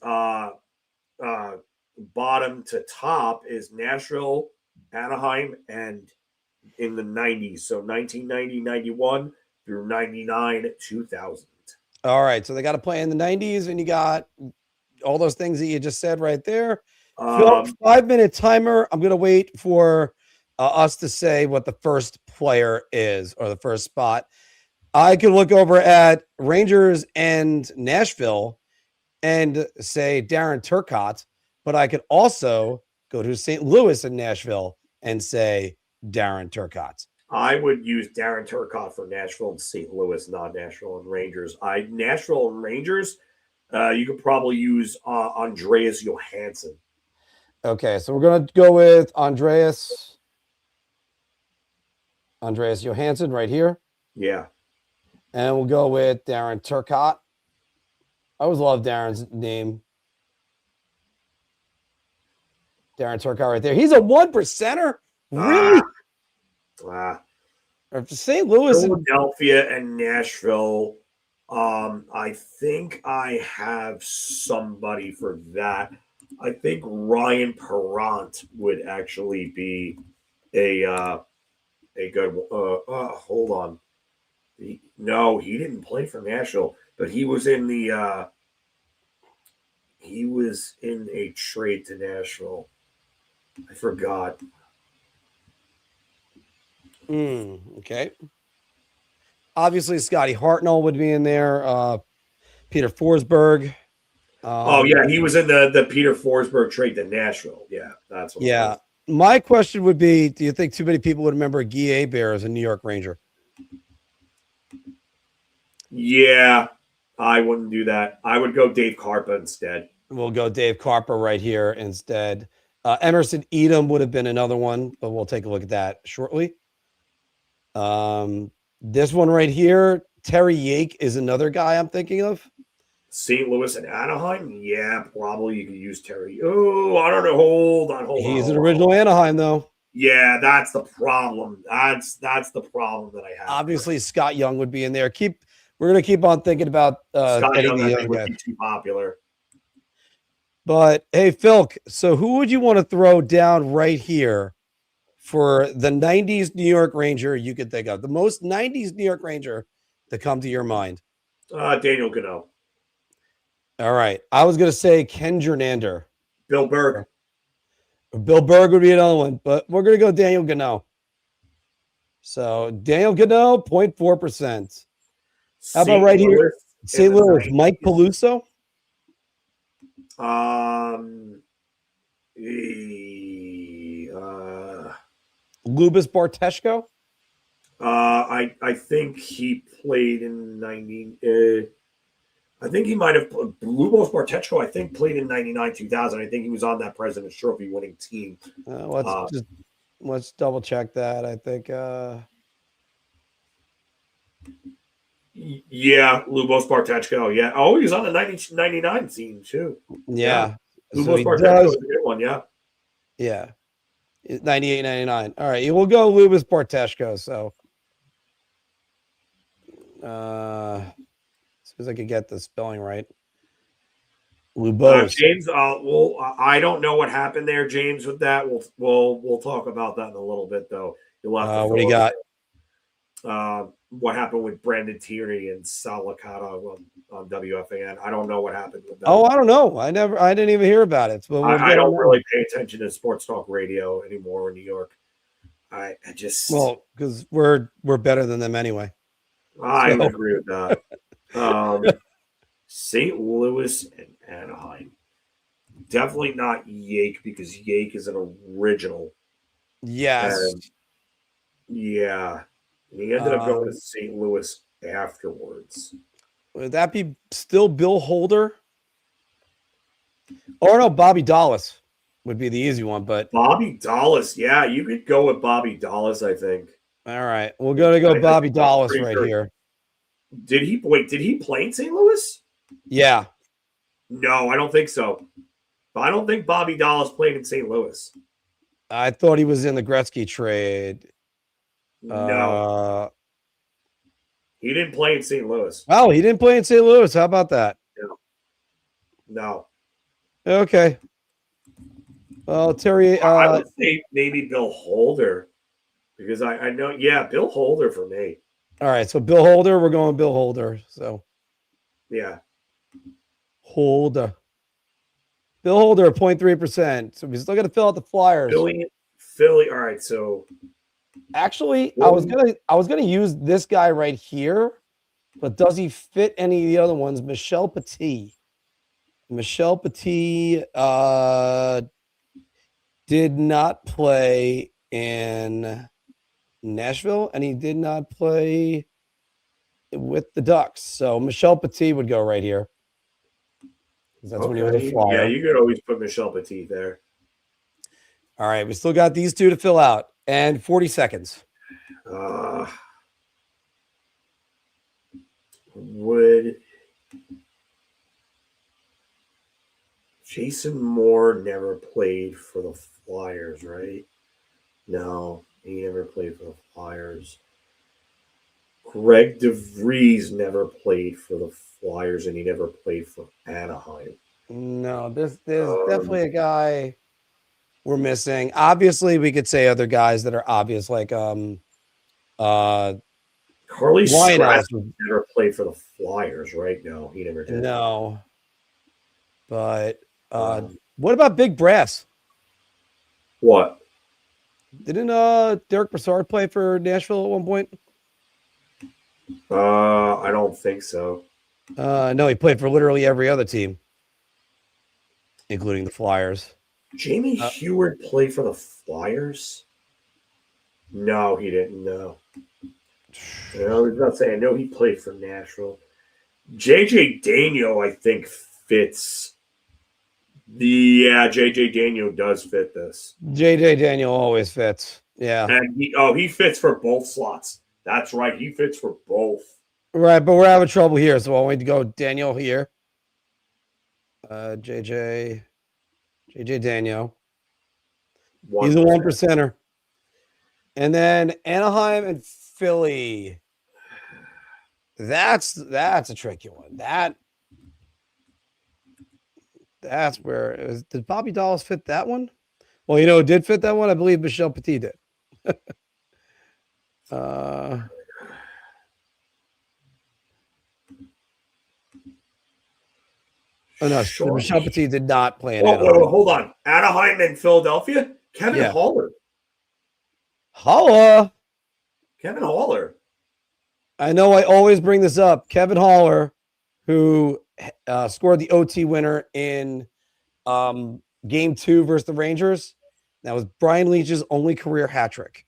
Speaker 9: bottom to top is Nashville, Anaheim, and in the 90s. So 1990, 91, through 99, 2000.
Speaker 8: All right, so they got to play in the 90s, and you got all those things that you just said right there. Phil, 5-minute timer. I'm going to wait for us to say what the first player is or the first spot. I could look over at Rangers and Nashville and say Darren Turcotte, but I could also go to St. Louis and Nashville and say Darren Turcotte.
Speaker 9: I would use Darren Turcotte for Nashville and St. Louis, not Nashville and Rangers. Nashville and Rangers, you could probably use Andreas Johansson.
Speaker 8: Okay, so we're going to go with Andreas Johansson right here.
Speaker 9: Yeah.
Speaker 8: And we'll go with Darren Turcotte. I always love Darren's name. Darren Turcotte right there. He's a 1%er? Really? St. Louis,
Speaker 9: Philadelphia, and Nashville. I think I have somebody for that. I think Ryan Perrant would actually be a good one. Hold on. No, he didn't play for Nashville, but he was in the he was in a trade to Nashville. I forgot.
Speaker 8: Okay. Obviously, Scotty Hartnell would be in there. Peter Forsberg.
Speaker 9: He was in the Peter Forsberg trade to Nashville. Yeah, that's what.
Speaker 8: Yeah. My question would be, do you think too many people would remember Guy Hebert as a New York Ranger?
Speaker 9: Yeah, I wouldn't do that. I would go Dave Karpa instead.
Speaker 8: We'll go Dave Karpa right here instead. Emerson Edom would have been another one, but we'll take a look at that shortly. This one right here, Terry Yake is another guy I'm thinking of.
Speaker 9: St. Louis and Anaheim? Yeah, probably you could use Terry. Oh, I don't know. Hold on.
Speaker 8: He's an original Anaheim, though.
Speaker 9: Yeah, that's the problem. That's the problem that I have.
Speaker 8: Obviously, Scott Young would be in there. We're going to keep on thinking about
Speaker 9: Scott Young, I think, would be too popular.
Speaker 8: But, hey, Filk, so who would you want to throw down right here for the 90s New York Ranger you could think of? The most 90s New York Ranger to come to your mind?
Speaker 9: Daniel Gano.
Speaker 8: All right. I was going to say Ken Jernander.
Speaker 9: Bill Berg.
Speaker 8: Bill Berg would be another one, but we're going to go Daniel Gano. So Daniel Gano, 0.4%. How about right here? St. Louis, Mike Peluso. Lubas Barteshko.
Speaker 9: I think he played in 90. I think he might have Lubos Barteshko. I think played in 99, 2000. I think he was on that President's Trophy winning team.
Speaker 8: Let's double check that. I think.
Speaker 9: Yeah, Lubos Barteshko. Yeah. Oh, he was on the 99 team too.
Speaker 8: Yeah.
Speaker 9: Lubos Barteshko was a good one. Yeah.
Speaker 8: Yeah. 98, 99. All right. We'll go Lubos Barteshko. So. As I could get the spelling right. Lubos.
Speaker 9: James, well, I don't know what happened there, James, with that. We'll talk about that in a little bit, though.
Speaker 8: What do you got?
Speaker 9: What happened with Brandon Tierney and Sal Licata on WFAN? I don't know what happened with that.
Speaker 8: Oh, I don't know. I didn't even hear about it. But
Speaker 9: I don't really pay attention to sports talk radio anymore in New York. I just
Speaker 8: because we're better than them anyway.
Speaker 9: I agree with that. St. Louis and Anaheim. Definitely not Yake because Yake is an original.
Speaker 8: Yes.
Speaker 9: Yeah. And he ended up going to St. Louis afterwards.
Speaker 8: Would that be still Bill Holder? Or no, Bobby Dallas would be the easy one. But
Speaker 9: Bobby Dallas, yeah, you could go with Bobby Dallas, I think.
Speaker 8: All right. We're going to go Bobby Dallas right here.
Speaker 9: Did he play in St. Louis?
Speaker 8: Yeah.
Speaker 9: No, I don't think so. I don't think Bobby Dallas played in St. Louis.
Speaker 8: I thought he was in the Gretzky trade.
Speaker 9: No. He didn't play in St. Louis.
Speaker 8: Oh, he didn't play in St. Louis. How about that?
Speaker 9: No.
Speaker 8: Okay. Well, Terry.
Speaker 9: I would say maybe Bill Holder because I know, Bill Holder for me.
Speaker 8: All right, so Bill Holder, we're going Bill Holder. So
Speaker 9: Yeah.
Speaker 8: Holder. Bill Holder, 0.3%. So we still got to fill out the Flyers.
Speaker 9: Philly. All right, so
Speaker 8: actually, I was gonna use this guy right here, but does he fit any of the other ones? Michel Petit. Michel Petit did not play in Nashville, and he did not play with the Ducks. So Michel Petit would go right here. That's when he was a Flyer.
Speaker 9: Yeah, you could always put Michel Petit there.
Speaker 8: All right, we still got these two to fill out, and 40 seconds.
Speaker 9: Would Jason Moore never played for the Flyers, right? No, he never played for the Flyers. Greg DeVries never played for the Flyers, and he never played for Anaheim.
Speaker 8: No, there's definitely a guy we're missing. Obviously, we could say other guys that are obvious, like
Speaker 9: Carly Stress never played for the Flyers, right? No, he never did.
Speaker 8: No. But what about Big Brass?
Speaker 9: What?
Speaker 8: Didn't Derek Brassard play for Nashville at one point?
Speaker 9: I don't think so.
Speaker 8: No, he played for literally every other team, including the Flyers.
Speaker 9: Jamie Heward played for the Flyers? No, he didn't. No. I was about to say, I know he played for Nashville. JJ Daigneault, I think, fits. JJ Daigneault does fit this.
Speaker 8: JJ Daigneault always fits. Yeah.
Speaker 9: And he fits for both slots. That's right. He fits for both.
Speaker 8: Right, but we're having trouble here, so I'll wait to go Daniel here. JJ Daigneault. He's a 1%er. And then Anaheim and Philly. That's a tricky one. That's where did Bobby Dallas fit that one? Well, it did fit that one. I believe Michel Petit did. Oh no, sure. Michel Petit did not play in Anaheim.
Speaker 9: Hold on. Anaheim and Philadelphia? Kevin Haller. Kevin Haller.
Speaker 8: I know I always bring this up. Kevin Haller, who scored the OT winner in game 2 versus the Rangers. That was Brian Leach's only career hat trick.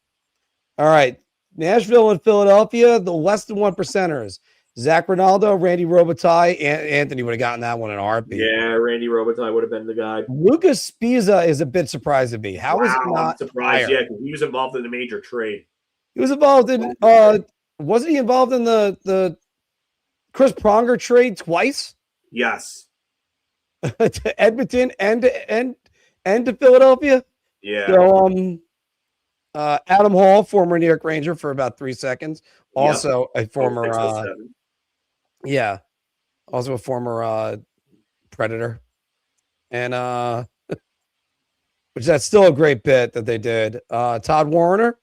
Speaker 8: All right. Nashville and Philadelphia, the less than 1%ers. Zach Ronaldo, Randy Robitaille, and Anthony would have gotten that one in a heartbeat.
Speaker 9: Yeah, Randy Robitaille would have been the guy.
Speaker 8: Lucas Spiza is a bit surprising to me. How is he not
Speaker 9: surprised?
Speaker 8: higher?
Speaker 9: Yeah, he was involved in a major trade.
Speaker 8: He was involved in wasn't he involved in the Chris Pronger trade twice?
Speaker 9: Yes.
Speaker 8: To Edmonton and to Philadelphia?
Speaker 9: Yeah.
Speaker 8: So Adam Hall, former New York Ranger for about 3 seconds. Also a former also a former Predator. And which that's still a great bit that they did. Todd Warner.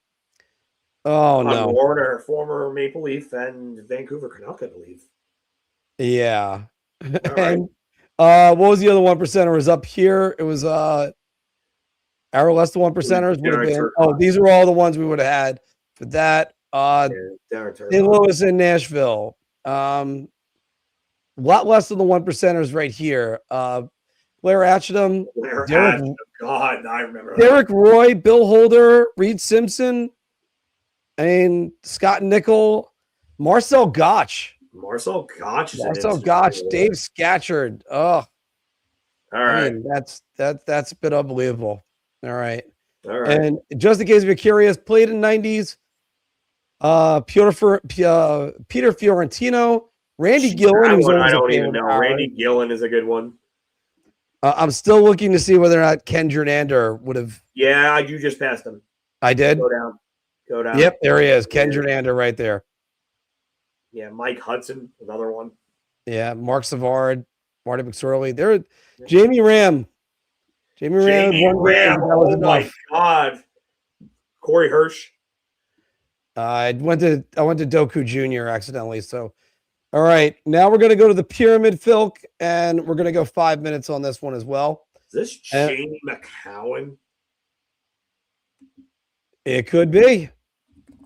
Speaker 8: Oh no.
Speaker 9: Warner, former Maple Leaf and Vancouver Canuck, I believe.
Speaker 8: Yeah.
Speaker 9: And
Speaker 8: what was the other 1%er? Was up here. It was our less than 1%ers would have been. Oh, these are all the ones we would have had for that. St. Louis and Nashville. A lot less than the 1%ers right here. Blair Atchedam,
Speaker 9: God, I remember
Speaker 8: Derek Roy, Bill Holder, Reed Simpson, and Scott Nickel, Marcel Gotch.
Speaker 9: Marcel Gotch,
Speaker 8: Dave Scatchard. Oh,
Speaker 9: all right.
Speaker 8: I mean, that's a bit unbelievable. All right. And just in case you're curious, played in the 90s. Peter Fiorentino, Randy Gillen.
Speaker 9: I don't even know. Randy Gillen is a good one.
Speaker 8: I'm still looking to see whether or not Ken Jernander would have.
Speaker 9: Yeah, you just passed him.
Speaker 8: I did.
Speaker 9: Go down.
Speaker 8: Yep, there he is. Ken Jernander right there.
Speaker 9: Yeah, Mike Hudson, another one.
Speaker 8: Yeah, Mark Savard, Marty McSorley. There, Jamie Ram.
Speaker 9: Oh my God. Corey Hirsch.
Speaker 8: I went to Doku Jr. accidentally. So, all right, now we're gonna go to the Pyramid, Filk, and we're gonna go 5 minutes on this one as well.
Speaker 9: Is this Jamie McCowan?
Speaker 8: It could be.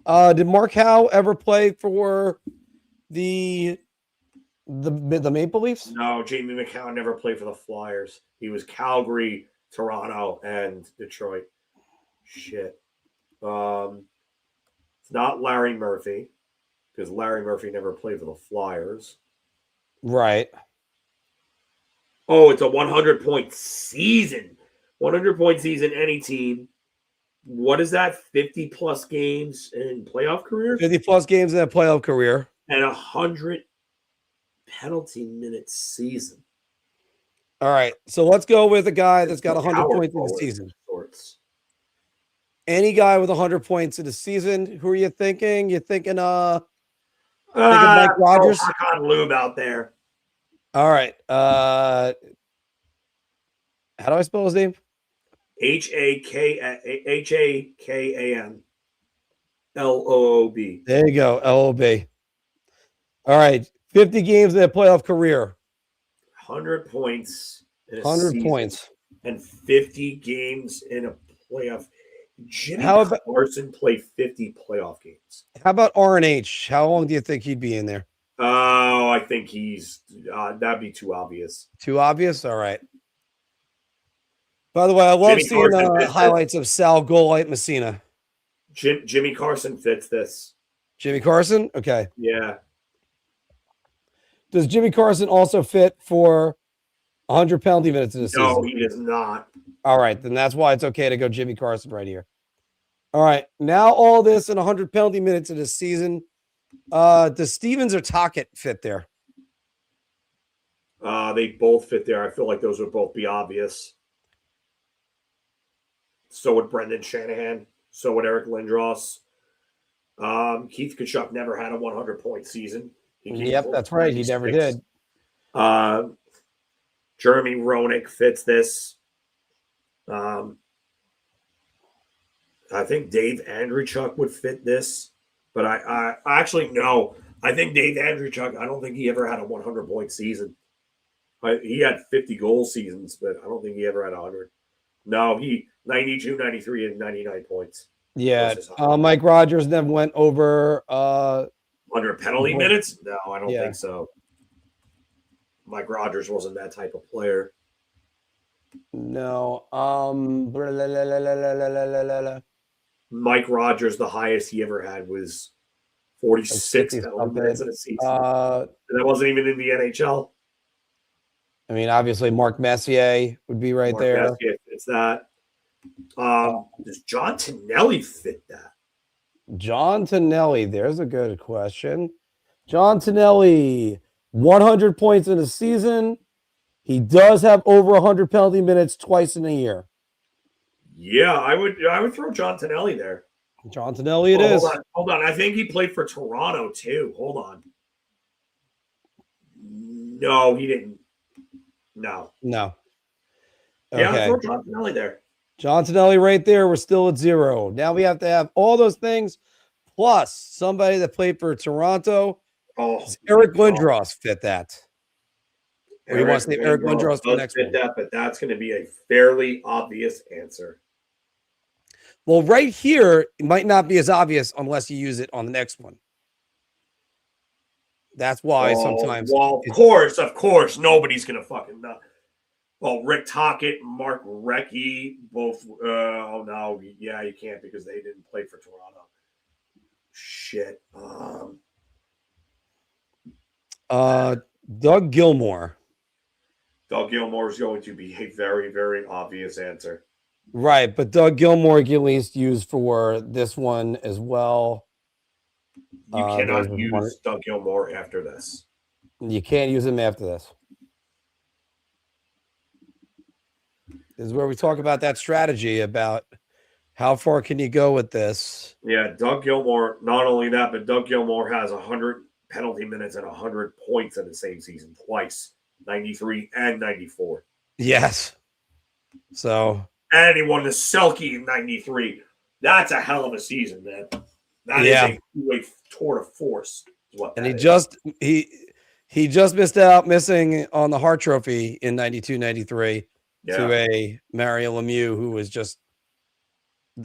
Speaker 8: Did Mark Howe ever play for the Maple Leafs?
Speaker 9: No, Jamie McCowan never played for the Flyers. He was Calgary, Toronto, and Detroit. Shit. It's not Larry Murphy, because Larry Murphy never played for the Flyers.
Speaker 8: Right.
Speaker 9: Oh, it's a 100-point season. 100-point season, any team. What is that? 50-plus games in playoff career?
Speaker 8: 50-plus games in a playoff career.
Speaker 9: And 100 penalty minute season.
Speaker 8: All right, so let's go with a guy that's got 100 points in the season. Any guy with 100 points in the season. Who are you thinking? You thinking Mike Rogers?
Speaker 9: Hakon Lube out there.
Speaker 8: All right. How do I spell his name?
Speaker 9: Hakan Loob.
Speaker 8: There you go, Loob. All right, 50 games in a playoff career.
Speaker 9: 100 points in a
Speaker 8: 100
Speaker 9: season
Speaker 8: points.
Speaker 9: and 50 games in a playoff. Jimmy Carson played 50 playoff games.
Speaker 8: How about RNH? How long do you think he'd be in there?
Speaker 9: Oh, I think he's that'd be too obvious.
Speaker 8: Too obvious? All right. By the way, I love seeing highlights of Sal Goalite Messina.
Speaker 9: Jimmy Carson fits this.
Speaker 8: Jimmy Carson? Okay.
Speaker 9: Yeah.
Speaker 8: Does Jimmy Carson also fit for 100 penalty minutes in the season?
Speaker 9: No, he does not.
Speaker 8: All right, then that's why it's okay to go Jimmy Carson right here. All right, now all this in 100 penalty minutes in the season. Does Stevens or Tocchet fit there?
Speaker 9: They both fit there. I feel like those would both be obvious. So would Brendan Shanahan. So would Eric Lindros. Keith Tkachuk never had a 100-point season.
Speaker 8: Yep, that's right. He never did.
Speaker 9: Jeremy Roenick fits this. I think Dave Andreychuk would fit this. But I actually, no. I think Dave Andreychuk, I don't think he ever had a 100-point season. He had 50 goal seasons, but I don't think he ever had 100. No, he 92, 93, and 99 points.
Speaker 8: Yeah. Mike Rogers then went over
Speaker 9: 100 penalty minutes? No, I don't think so. Mike Rogers wasn't that type of player.
Speaker 8: No.
Speaker 9: Mike Rogers, the highest he ever had was 46 penalty minutes in a season. And that wasn't even in the NHL.
Speaker 8: I mean, obviously, Mark Messier would be right there.
Speaker 9: Messier fits that. Does John Tonelli fit that?
Speaker 8: John Tonelli, there's a good question. John Tonelli, 100 points in a season. He does have over 100 penalty minutes twice in a year.
Speaker 9: Yeah, I would throw John Tonelli there.
Speaker 8: John Tonelli is.
Speaker 9: Hold on. I think he played for Toronto too. Hold on. No, he didn't. No.
Speaker 8: Okay.
Speaker 9: Yeah, throw John Tonelli there.
Speaker 8: John Tonelli right there. We're still at 0. Now we have to have all those things plus somebody that played for Toronto. Does Eric Lindros fit that? Or you want to say Eric Lindros for the next one?
Speaker 9: But that's going to be a fairly obvious answer.
Speaker 8: Well, right here, it might not be as obvious unless you use it on the next one. That's why sometimes.
Speaker 9: Well, of course, nobody's going to fucking know. Well, Rick Tocchet, Mark Recchi, both. No, yeah, you can't because they didn't play for Toronto. Shit.
Speaker 8: Doug Gilmour.
Speaker 9: Doug Gilmour is going to be a very, very obvious answer.
Speaker 8: Right, but Doug Gilmour you can at least use for this one as well.
Speaker 9: You cannot use Doug Gilmour after this.
Speaker 8: You can't use him after this. This is where we talk about that strategy about how far can you go with this.
Speaker 9: Yeah, Doug Gilmour, not only that, but Doug Gilmour has 100 penalty minutes and 100 points in the same season twice, 93 and 94.
Speaker 8: Yes. So.
Speaker 9: And he won the Selke in 93. That's a hell of a season, man. That is a two-way tour de force.
Speaker 8: And he just missing on the Hart Trophy in 92-93 to a Mario Lemieux, who was just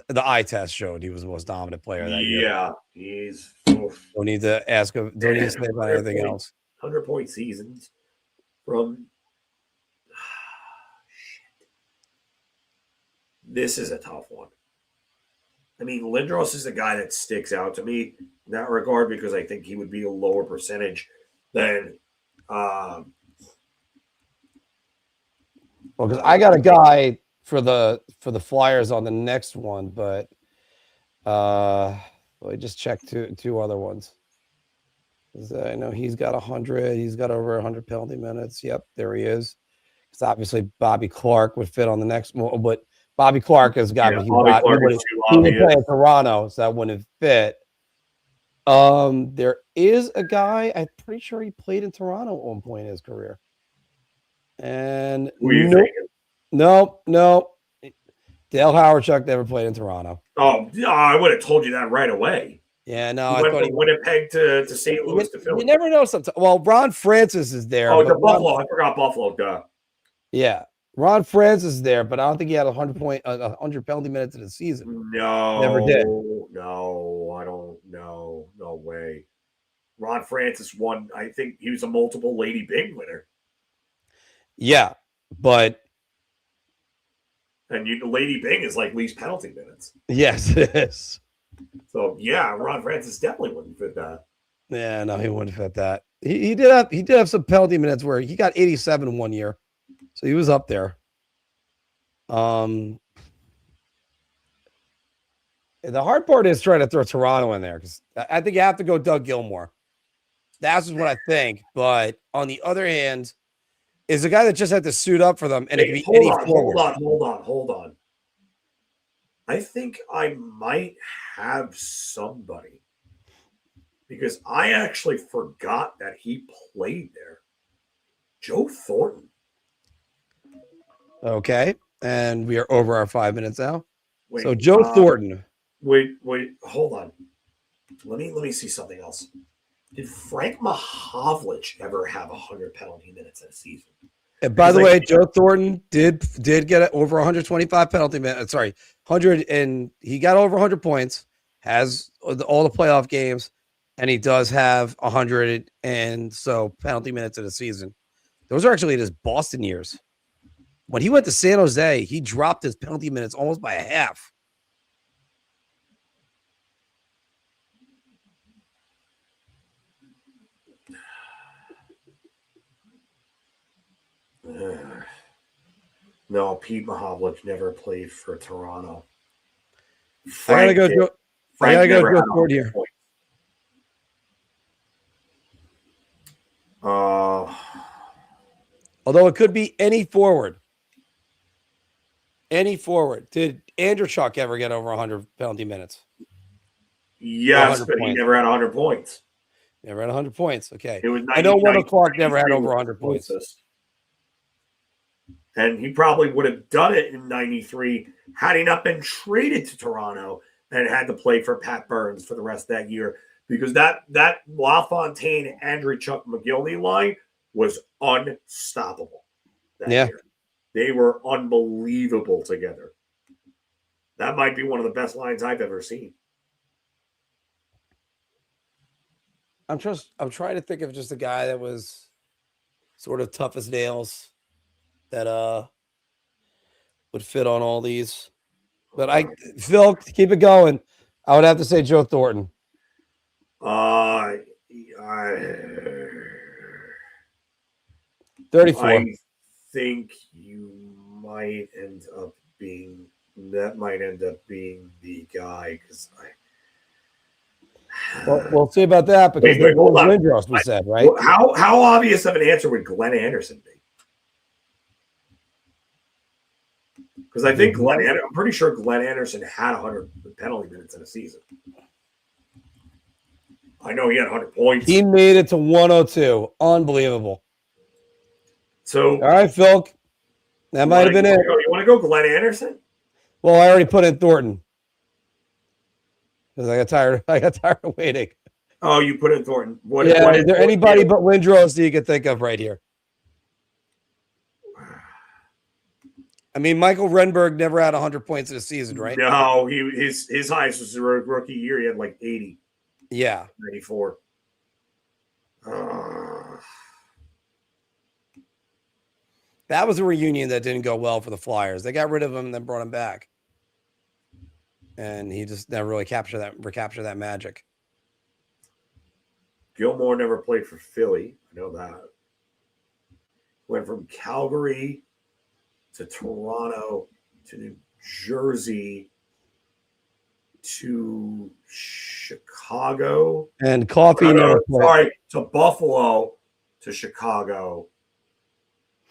Speaker 8: the eye test showed he was the most dominant player that year.
Speaker 9: Yeah, he's
Speaker 8: don't need to ask him. Don't need to say about anything else.
Speaker 9: 100-point seasons from. This is a tough one. I mean, Lindros is the guy that sticks out to me in that regard because I think he would be a lower percentage than.
Speaker 8: Well, because I got a guy for the Flyers on the next one, but let me just check two other ones. I know he's got 100. He's got over 100 penalty minutes. Yep, there he is. Because obviously Bobby Clark would fit on the next one, but Bobby Clark has got he would play in Toronto, so that wouldn't fit. There is a guy, I'm pretty sure he played in Toronto at one point in his career. And no. Dale Howardchuk never played in Toronto.
Speaker 9: Oh, I would have told you that right away.
Speaker 8: Yeah, no,
Speaker 9: I thought he Winnipeg to St. Louis to Philly.
Speaker 8: You never know sometimes. Well, Ron Francis is there.
Speaker 9: Oh, the Buffalo. I forgot Buffalo. Duh.
Speaker 8: Yeah. Ron Francis is there, but I don't think he had 100 penalty minutes in the season.
Speaker 9: No,
Speaker 8: never did.
Speaker 9: No, I don't know. No way. Ron Francis won. I think he was a multiple Lady Byng winner.
Speaker 8: Yeah, but
Speaker 9: Lady Byng is like least penalty minutes.
Speaker 8: Yes, it is.
Speaker 9: So yeah, Ron Francis definitely wouldn't fit that.
Speaker 8: Yeah, no, he wouldn't fit that. He did have some penalty minutes where he got 87 one year. So he was up there. The hard part is trying to throw Toronto in there because I think you have to go Doug Gilmour. That's what I think. But on the other hand, is a guy that just had to suit up for them, and it can be any forward.
Speaker 9: Hold on. I think I might have somebody because I actually forgot that he played there. Joe Thornton.
Speaker 8: Okay, and we are over our 5 minutes now. So Joe Thornton.
Speaker 9: Wait, hold on. Let me see something else. Did Frank Mahovlich ever have 100 penalty minutes in a season?
Speaker 8: And by the way, Joe Thornton did get over 125 penalty minutes. Sorry, 100, and he got over 100 points. Has all the playoff games, and he does have 100 and so penalty minutes in a season. Those are actually his Boston years. When he went to San Jose, he dropped his penalty minutes almost by a half.
Speaker 9: No, Pete Mahovlich never played for Toronto.
Speaker 8: I gotta go Thornton here. Although it could be any forward. Any forward. Did Andreychuk ever get over 100 penalty minutes?
Speaker 9: Yes, but he never had 100 points.
Speaker 8: Never had 100 points. Okay.
Speaker 9: It was
Speaker 8: I know Wendell Clark never had over 100 points.
Speaker 9: And he probably would have done it in 93 had he not been traded to Toronto and had to play for Pat Burns for the rest of that year. Because that LaFontaine, Andreychuk, McGillney line was unstoppable that year. They were unbelievable together. That might be one of the best lines I've ever seen.
Speaker 8: I'm trying to think of just a guy that was sort of tough as nails that would fit on all these. But Phil, keep it going. I would have to say Joe Thornton. 34.
Speaker 9: I think you might end up being the guy because
Speaker 8: we'll see about that because
Speaker 9: hold on.
Speaker 8: Lindros, we said, right?
Speaker 9: How obvious of an answer would Glenn Anderson be? Because I think I'm pretty sure Glenn Anderson had 100 penalty minutes in a season. I know he had 100 points.
Speaker 8: He made it to 102. Unbelievable.
Speaker 9: So,
Speaker 8: all right, Phil. That might have been it.
Speaker 9: You want to go Glenn Anderson?
Speaker 8: Well, I already put in Thornton. because I got tired of waiting.
Speaker 9: Oh, you put in Thornton. What?
Speaker 8: Yeah,
Speaker 9: What
Speaker 8: is there anybody but Lindros that you can think of right here? I mean, Michael Renberg never had 100 points in a season, right?
Speaker 9: No, his highest was the rookie year. He had like 80.
Speaker 8: Yeah.
Speaker 9: 94.
Speaker 8: That was a reunion that didn't go well for the Flyers. They got rid of him and then brought him back. And he just never really recaptured that magic.
Speaker 9: Gilmore never played for Philly. I know that. Went from Calgary to Toronto to New Jersey to Chicago.
Speaker 8: And Coffee never played.
Speaker 9: Sorry, to Buffalo, to Chicago,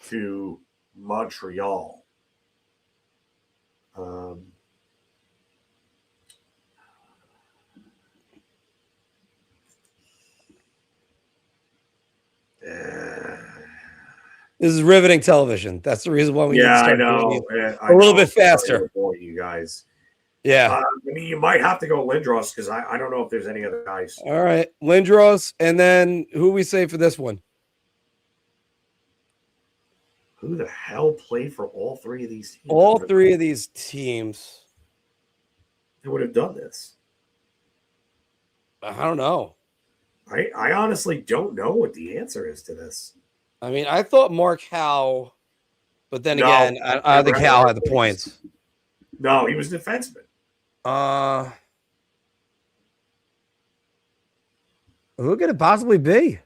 Speaker 9: to Montreal.
Speaker 8: This is riveting television. That's the reason why we need to start doing
Speaker 9: these
Speaker 8: a little bit faster.
Speaker 9: For you guys.
Speaker 8: Yeah.
Speaker 9: I mean, you might have to go Lindros because I don't know if there's any other guys.
Speaker 8: All right. Lindros. And then who we say for this one?
Speaker 9: Who the hell played for all three of these teams?
Speaker 8: All three of these teams.
Speaker 9: They would have done this.
Speaker 8: I don't know.
Speaker 9: I honestly don't know what the answer is to this.
Speaker 8: I mean, I thought Mark Howe, but then again, I think Howe had the points.
Speaker 9: No, he was defenseman.
Speaker 8: Who could it possibly be?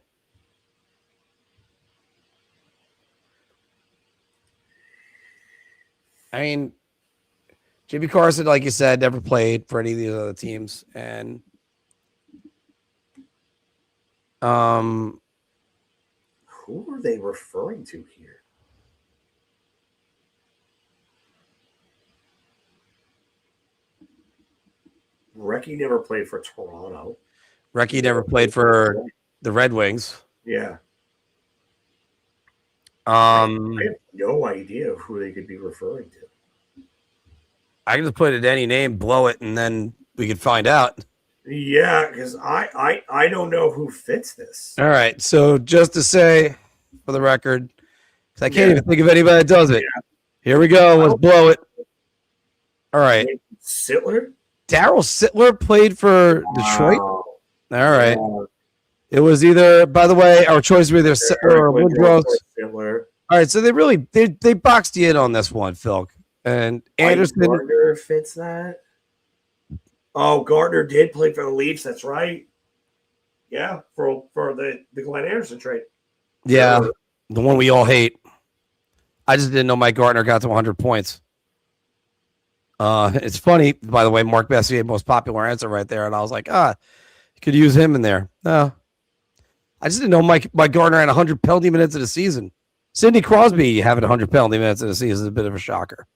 Speaker 8: I mean, Jimmy Carson, like you said, never played for any of these other teams, and
Speaker 9: who are they referring to here? Recchi never played for Toronto.
Speaker 8: Recchi never played for the Red Wings.
Speaker 9: Yeah.
Speaker 8: I
Speaker 9: have no idea who they could be referring to.
Speaker 8: I can just put it any name, blow it, and then we can find out.
Speaker 9: Yeah, because I don't know who fits this.
Speaker 8: All right. So just to say, for the record, because I can't even think of anybody that does it. Yeah. Here we go. Let's blow it. All right.
Speaker 9: Sittler?
Speaker 8: Daryl Sittler played for Detroit. All right. It was either, by the way, our choice was either Sittler or Woodrow. All right. So they boxed you in on this one, Phil. And Anderson.
Speaker 9: Gardner fits that. Oh, Gardner did play for the Leafs. That's right. Yeah, for the Glenn Anderson trade.
Speaker 8: Yeah, the one we all hate. I just didn't know Mike Gardner got to 100 points. It's funny, by the way, Mark Messier, most popular answer right there. And I was like, you could use him in there. No. I just didn't know Mike Gardner had 100 penalty minutes in the season. Sidney Crosby having 100 penalty minutes in the season is a bit of a shocker.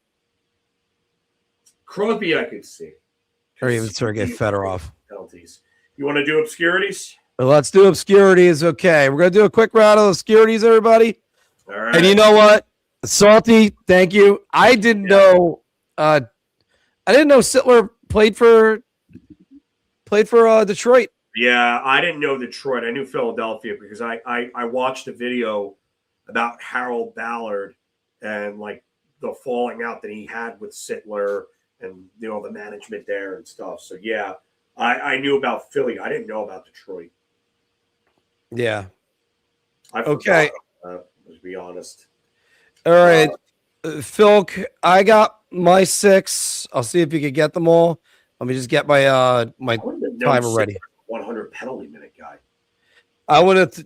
Speaker 9: Crosby, I could see.
Speaker 8: Or even Sergei Fedorov.
Speaker 9: Penalties. You want to do obscurities?
Speaker 8: Well, let's do obscurities. Okay, we're going to do a quick round of obscurities, everybody.
Speaker 9: All right.
Speaker 8: And you know what? Salty, thank you. I didn't know Sittler played for Detroit.
Speaker 9: Yeah, I didn't know Detroit. I knew Philadelphia because I watched a video about Harold Ballard and like the falling out that he had with Sittler and the management there and stuff. So yeah, I knew about Philly. I didn't know about Detroit.
Speaker 8: Yeah.
Speaker 9: Okay. To be honest.
Speaker 8: All right. Phil, I got my 6. I'll see if you could get them all. Let me just get my my timer ready.
Speaker 9: 100 penalty minute guy.
Speaker 8: I would have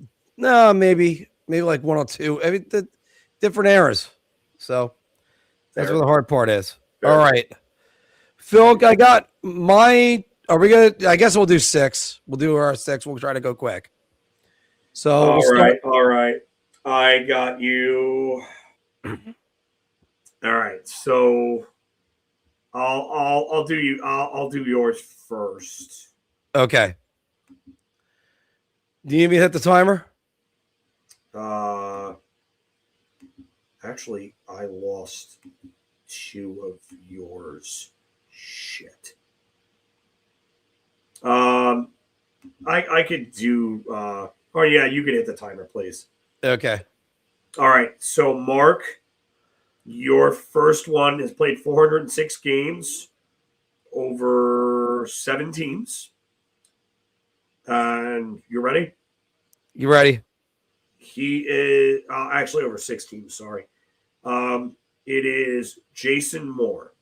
Speaker 8: maybe like 1 or 2. I mean, the different eras. So that's where the hard part is. Fair. All right. Phil, I got my. Are we gonna? I guess we'll do 6. We'll do our 6. We'll try to go quick. So
Speaker 9: all right. I got you. All right. So I'll do you. I'll do yours first.
Speaker 8: Okay. Do you need me to hit the timer?
Speaker 9: Actually, I lost 2 of yours. Shit. I could do. Oh yeah, you could hit the timer, please.
Speaker 8: Okay.
Speaker 9: All right. So Mark, your first one has played 406 games over 7 teams. And you ready?
Speaker 8: You ready?
Speaker 9: He is actually over 6 teams. Sorry. It is Jason Moore.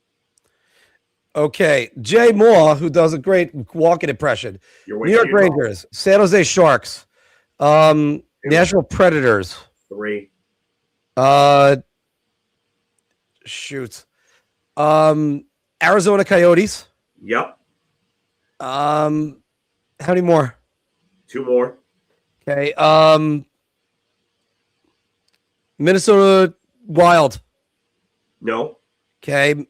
Speaker 8: Okay. Jay Moore, who does a great walking impression. New York Rangers, San Jose Sharks, Nashville Predators.
Speaker 9: 3.
Speaker 8: Shoot. Arizona Coyotes.
Speaker 9: Yep.
Speaker 8: How many more?
Speaker 9: 2 more.
Speaker 8: Okay. Minnesota Wild.
Speaker 9: No.
Speaker 8: Okay.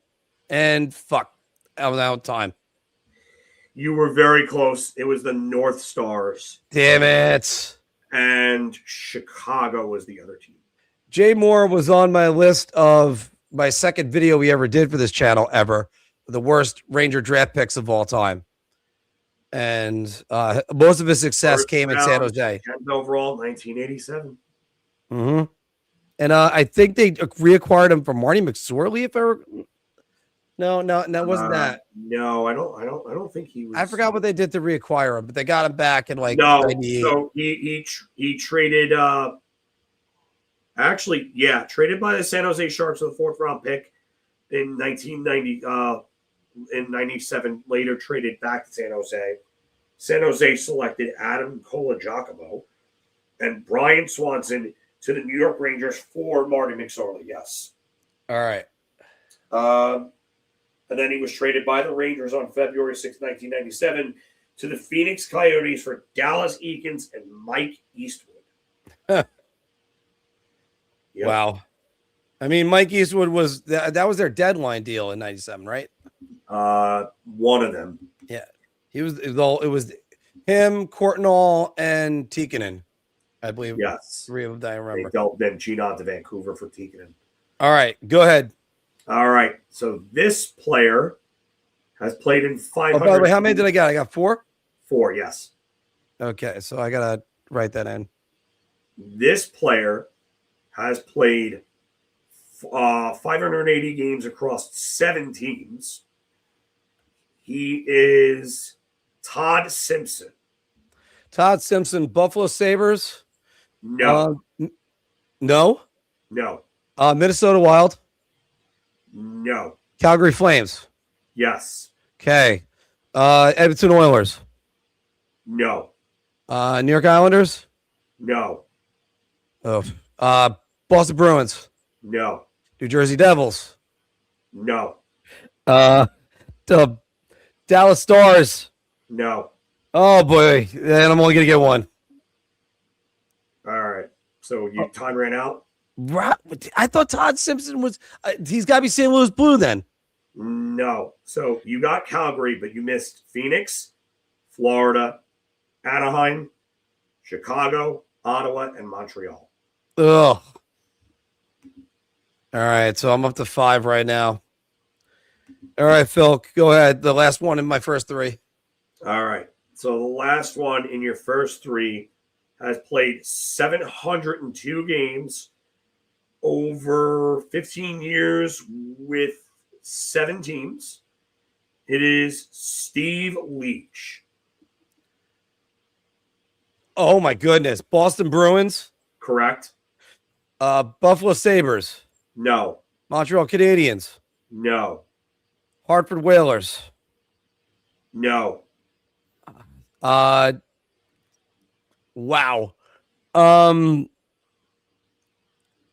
Speaker 8: And fuck. I was out of time.
Speaker 9: You were very close. It was the North Stars.
Speaker 8: Damn it.
Speaker 9: And Chicago was the other team.
Speaker 8: Jay Moore was on my list of my second video we ever did for this channel ever. The worst Ranger draft picks of all time. And most of his success came in San Jose.
Speaker 9: 10th overall, 1987.
Speaker 8: Mm-hmm. And I think they reacquired him from Marty McSorley. If ever, no, wasn't that?
Speaker 9: No, I don't think he was.
Speaker 8: I forgot what they did to reacquire him, but they got him back in like
Speaker 9: no.
Speaker 8: 98.
Speaker 9: So he traded. Actually, yeah, traded by the San Jose Sharks with a 4th round pick in 1990. In 97, later traded back to San Jose. San Jose selected Adam Colagiacomo and Brian Swanson to the New York Rangers for Marty McSorley. Yes.
Speaker 8: All right.
Speaker 9: And then he was traded by the Rangers on February 6, 1997 to the Phoenix Coyotes for Dallas Eakins and Mike Eastwood.
Speaker 8: Yep. Wow. I mean, Mike Eastwood was that was their deadline deal in 97, right?
Speaker 9: One of them.
Speaker 8: Yeah. It was him, Courtnall, and Tikkanen, I believe.
Speaker 9: Yes.
Speaker 8: 3 of them I remember.
Speaker 9: They dealt then Gene out to Vancouver for Tikkanen.
Speaker 8: All right, go ahead.
Speaker 9: All right. So this player has played in 500.
Speaker 8: Oh, by the way, how many did I get? I got 4?
Speaker 9: 4, yes.
Speaker 8: Okay, so I gotta write that in.
Speaker 9: This player has played 580 games across 7 teams. He is Todd Simpson.
Speaker 8: Todd Simpson, Buffalo Sabres.
Speaker 9: No.
Speaker 8: No.
Speaker 9: No.
Speaker 8: Minnesota Wild.
Speaker 9: No.
Speaker 8: Calgary Flames.
Speaker 9: Yes.
Speaker 8: Okay. Edmonton Oilers.
Speaker 9: No.
Speaker 8: New York Islanders.
Speaker 9: No.
Speaker 8: Oh. Boston Bruins.
Speaker 9: No.
Speaker 8: New Jersey Devils.
Speaker 9: No.
Speaker 8: The Dallas Stars.
Speaker 9: No.
Speaker 8: Oh boy, and I'm only gonna get 1.
Speaker 9: All right. So your time ran out?
Speaker 8: I thought Todd Simpson was. He's got to be St. Louis Blue then.
Speaker 9: No. So you got Calgary, but you missed Phoenix, Florida, Anaheim, Chicago, Ottawa, and Montreal.
Speaker 8: Ugh. All right, so I'm up to 5 right now. All right, Phil, go ahead. The last one in my first 3.
Speaker 9: All right. So the last one in your first 3 has played 702 games over 15 years with 7 teams. It is Steve Leach.
Speaker 8: Oh my goodness. Boston Bruins.
Speaker 9: Correct.
Speaker 8: Buffalo Sabres.
Speaker 9: No.
Speaker 8: Montreal Canadiens.
Speaker 9: No.
Speaker 8: Hartford Whalers.
Speaker 9: No.
Speaker 8: Wow.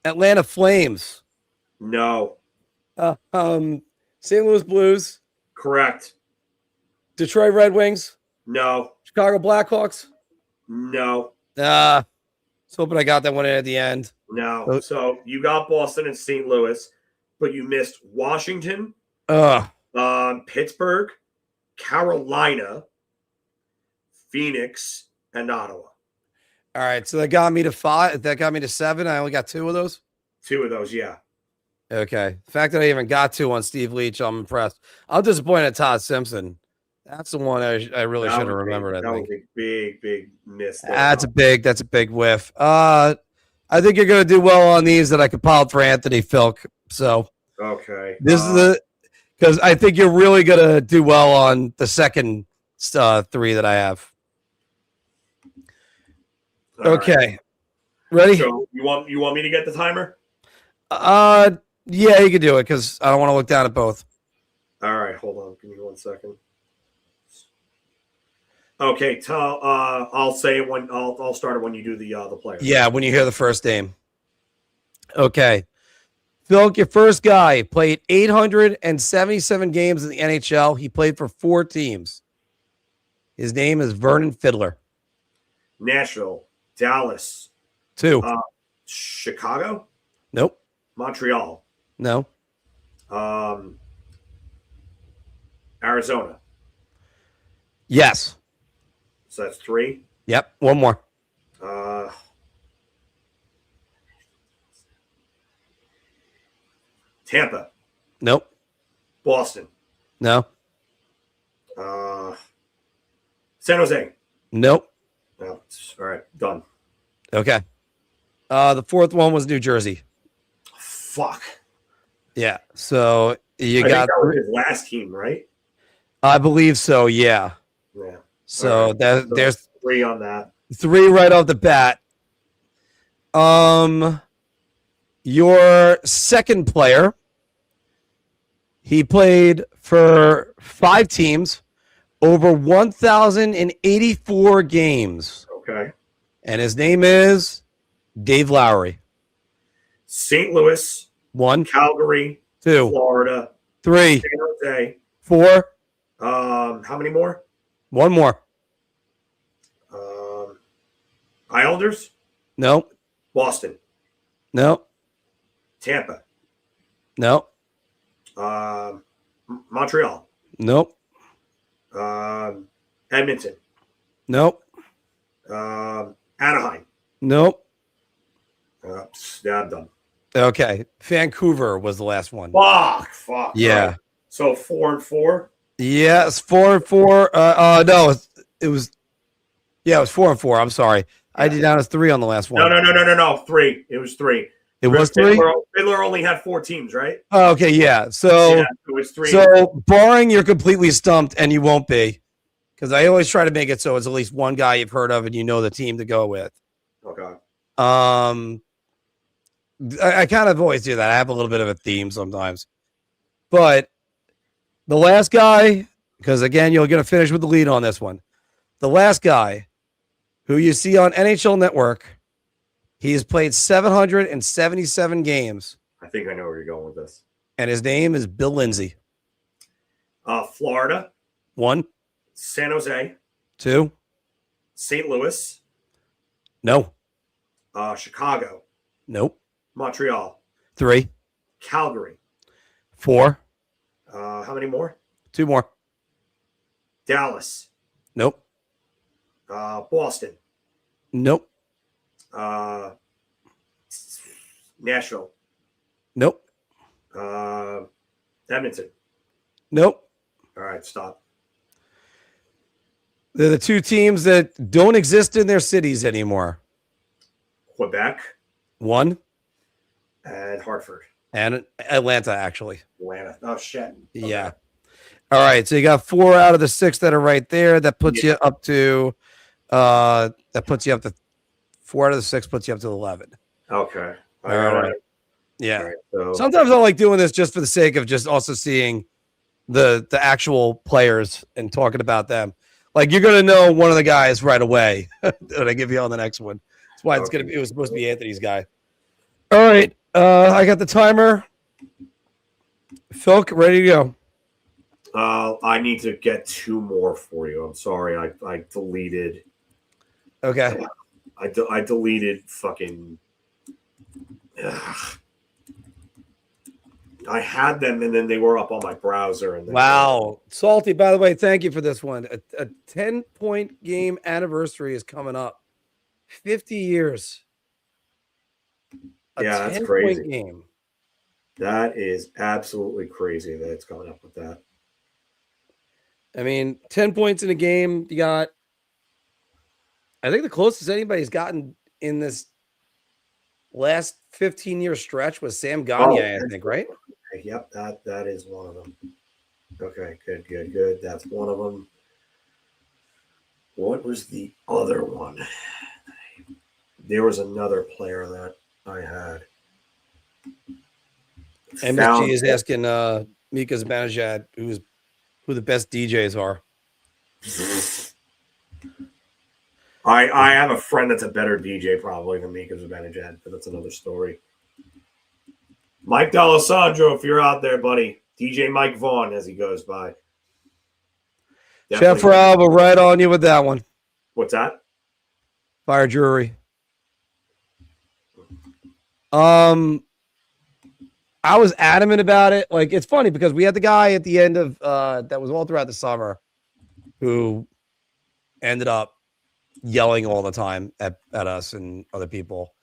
Speaker 8: Atlanta Flames.
Speaker 9: No.
Speaker 8: St. Louis Blues.
Speaker 9: Correct.
Speaker 8: Detroit Red Wings.
Speaker 9: No.
Speaker 8: Chicago Blackhawks.
Speaker 9: No.
Speaker 8: Was hoping I got that one in at the end.
Speaker 9: No. So you got Boston and St. Louis, but you missed Washington, Pittsburgh, Carolina, Phoenix, and Ottawa.
Speaker 8: All right, so that got me to 5. That got me to 7. I only got 2 of those.
Speaker 9: 2 of those, yeah.
Speaker 8: Okay. The fact that I even got 2 on Steve Leach, I'm impressed. I'm disappointed at Todd Simpson. That's the one I really should have remembered.
Speaker 9: That was a big miss.
Speaker 8: That's a big whiff. I think you're going to do well on these that I compiled for Anthony Filk. So
Speaker 9: okay,
Speaker 8: this is because I think you're really going to do well on the second three that I have. Okay,
Speaker 9: right.
Speaker 8: Ready?
Speaker 9: So you want me to get the timer?
Speaker 8: Yeah, you can do it because I don't want to look down at both.
Speaker 9: All right, hold on. Give me 1 second. Okay, I'll say it when I'll start it when you do the player.
Speaker 8: Yeah, when you hear the first name. Okay. Phil, your first guy played 877 games in the NHL. He played for 4 teams. His name is Vernon Fiddler.
Speaker 9: Nashville, Dallas.
Speaker 8: 2.
Speaker 9: Chicago?
Speaker 8: Nope.
Speaker 9: Montreal.
Speaker 8: No.
Speaker 9: Arizona.
Speaker 8: Yes.
Speaker 9: So that's 3.
Speaker 8: Yep. One more.
Speaker 9: Tampa.
Speaker 8: Nope.
Speaker 9: Boston.
Speaker 8: No.
Speaker 9: San Jose.
Speaker 8: Nope.
Speaker 9: No. All right. Done.
Speaker 8: Okay. The fourth one was New Jersey.
Speaker 9: Fuck.
Speaker 8: Yeah. So you
Speaker 9: I
Speaker 8: got
Speaker 9: think that was his last team, right?
Speaker 8: I believe so. Yeah.
Speaker 9: Yeah.
Speaker 8: So
Speaker 9: right.
Speaker 8: there's
Speaker 9: 3 on that.
Speaker 8: 3 right off the bat. Your second player, he played for 5 teams, over 1,084 games.
Speaker 9: Okay.
Speaker 8: And his name is Dave Lowry.
Speaker 9: St. Louis.
Speaker 8: 1.
Speaker 9: Calgary.
Speaker 8: 2.
Speaker 9: Florida.
Speaker 8: 3.
Speaker 9: San Jose.
Speaker 8: 4.
Speaker 9: How many more?
Speaker 8: 1 more.
Speaker 9: Islanders?
Speaker 8: No.
Speaker 9: Boston?
Speaker 8: No.
Speaker 9: Tampa?
Speaker 8: No.
Speaker 9: Montreal?
Speaker 8: Nope.
Speaker 9: Edmonton?
Speaker 8: Nope.
Speaker 9: Anaheim?
Speaker 8: Nope.
Speaker 9: Yeah, I'm done.
Speaker 8: Okay. Vancouver was the last one.
Speaker 9: Fuck.
Speaker 8: Yeah.
Speaker 9: Right. So 4 and 4?
Speaker 8: Yes, 4 and 4. No, it was 4 and 4. I'm sorry. I did down as 3 on the last one.
Speaker 9: No. 3. It was 3.
Speaker 8: It was 3?
Speaker 9: Fiddler only had 4 teams, right?
Speaker 8: Oh, okay, yeah. So
Speaker 9: it was 3.
Speaker 8: So barring you're completely stumped, and you won't be, because I always try to make it so it's at least one guy you've heard of and you know the team to go with.
Speaker 9: Okay.
Speaker 8: I kind of always do that. I have a little bit of a theme sometimes. But the last guy, because again, you're going to finish with the lead on this one. The last guy who you see on NHL Network, he has played 777 games.
Speaker 9: I think I know where you're going with this.
Speaker 8: And his name is Bill Lindsay.
Speaker 9: Florida.
Speaker 8: 1.
Speaker 9: San Jose.
Speaker 8: 2.
Speaker 9: St. Louis.
Speaker 8: No.
Speaker 9: Chicago.
Speaker 8: Nope.
Speaker 9: Montreal.
Speaker 8: 3.
Speaker 9: Calgary.
Speaker 8: 4.
Speaker 9: How many more?
Speaker 8: 2 more.
Speaker 9: Dallas.
Speaker 8: Nope.
Speaker 9: Boston.
Speaker 8: Nope.
Speaker 9: Nashville.
Speaker 8: Nope.
Speaker 9: Edmonton.
Speaker 8: Nope.
Speaker 9: All right, stop.
Speaker 8: They're the 2 teams that don't exist in their cities anymore.
Speaker 9: Quebec.
Speaker 8: 1.
Speaker 9: And Hartford.
Speaker 8: And Atlanta, actually.
Speaker 9: Atlanta. Oh, shit. Okay.
Speaker 8: Yeah. All right. So you got 4 out of the 6 that are right there. That puts you up to 4 out of the 6 puts you up to 11.
Speaker 9: Okay.
Speaker 8: All right. Yeah.
Speaker 9: All right, so
Speaker 8: Sometimes I like doing this just for the sake of just also seeing the actual players and talking about them. Like, you're going to know one of the guys right away when I give you on the next one. That's why it was supposed to be Anthony's guy. All right. I got the timer. Phil, ready to go.
Speaker 9: I need to get 2 more for you. I'm sorry. I deleted.
Speaker 8: Okay.
Speaker 9: I deleted fucking. I had them and then they were up on my browser. And
Speaker 8: wow. Salty, by the way, thank you for this one. A 10-point game anniversary is coming up. 50 years.
Speaker 9: Yeah, that's crazy.
Speaker 8: Game.
Speaker 9: That is absolutely crazy that it's coming up with that.
Speaker 8: I mean, 10 points in a game. You got, I think the closest anybody's gotten in this last 15-year stretch was Sam Gagne, I think, right?
Speaker 9: Yep, that is one of them. Okay, good. That's one of them. What was the other one? There was another player that I had.
Speaker 8: MSG is asking Mika Zibanejad who the best DJs are.
Speaker 9: I have a friend that's a better DJ probably than Mika Zibanejad, but that's another story. Mike D'Alessandro, if you're out there, buddy. DJ Mike Vaughn, as he goes by. Definitely.
Speaker 8: Chef Rob will right on you with that one.
Speaker 9: What's that?
Speaker 8: Fire Jury. I was adamant about it. Like, it's funny because we had the guy at the end of that was all throughout the summer who ended up yelling all the time at us and other people.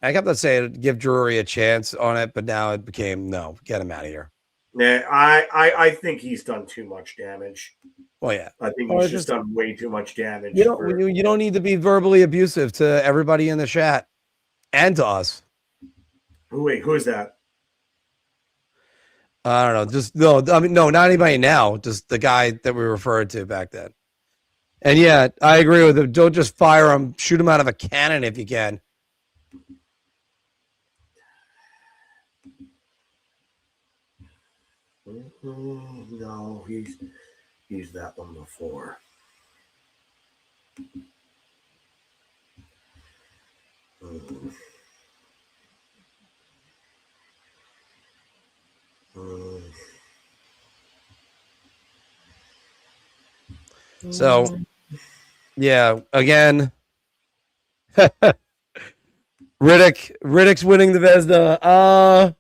Speaker 8: I kept on saying give Drury a chance on it, but now it became no, get him out of here.
Speaker 9: Yeah, I think he's done too much damage.
Speaker 8: Well, yeah,
Speaker 9: I think he's just done way too much damage.
Speaker 8: You don't need to be verbally abusive to everybody in the chat and to us.
Speaker 9: Wait, who is that?
Speaker 8: I don't know. Just no. I mean, no, not anybody now. Just the guy that we referred to back then. And yeah, I agree with him. Don't just fire him. Shoot him out of a cannon if you can.
Speaker 9: No, he's that one before.
Speaker 8: So, yeah, again, Riddick's winning the Vezina.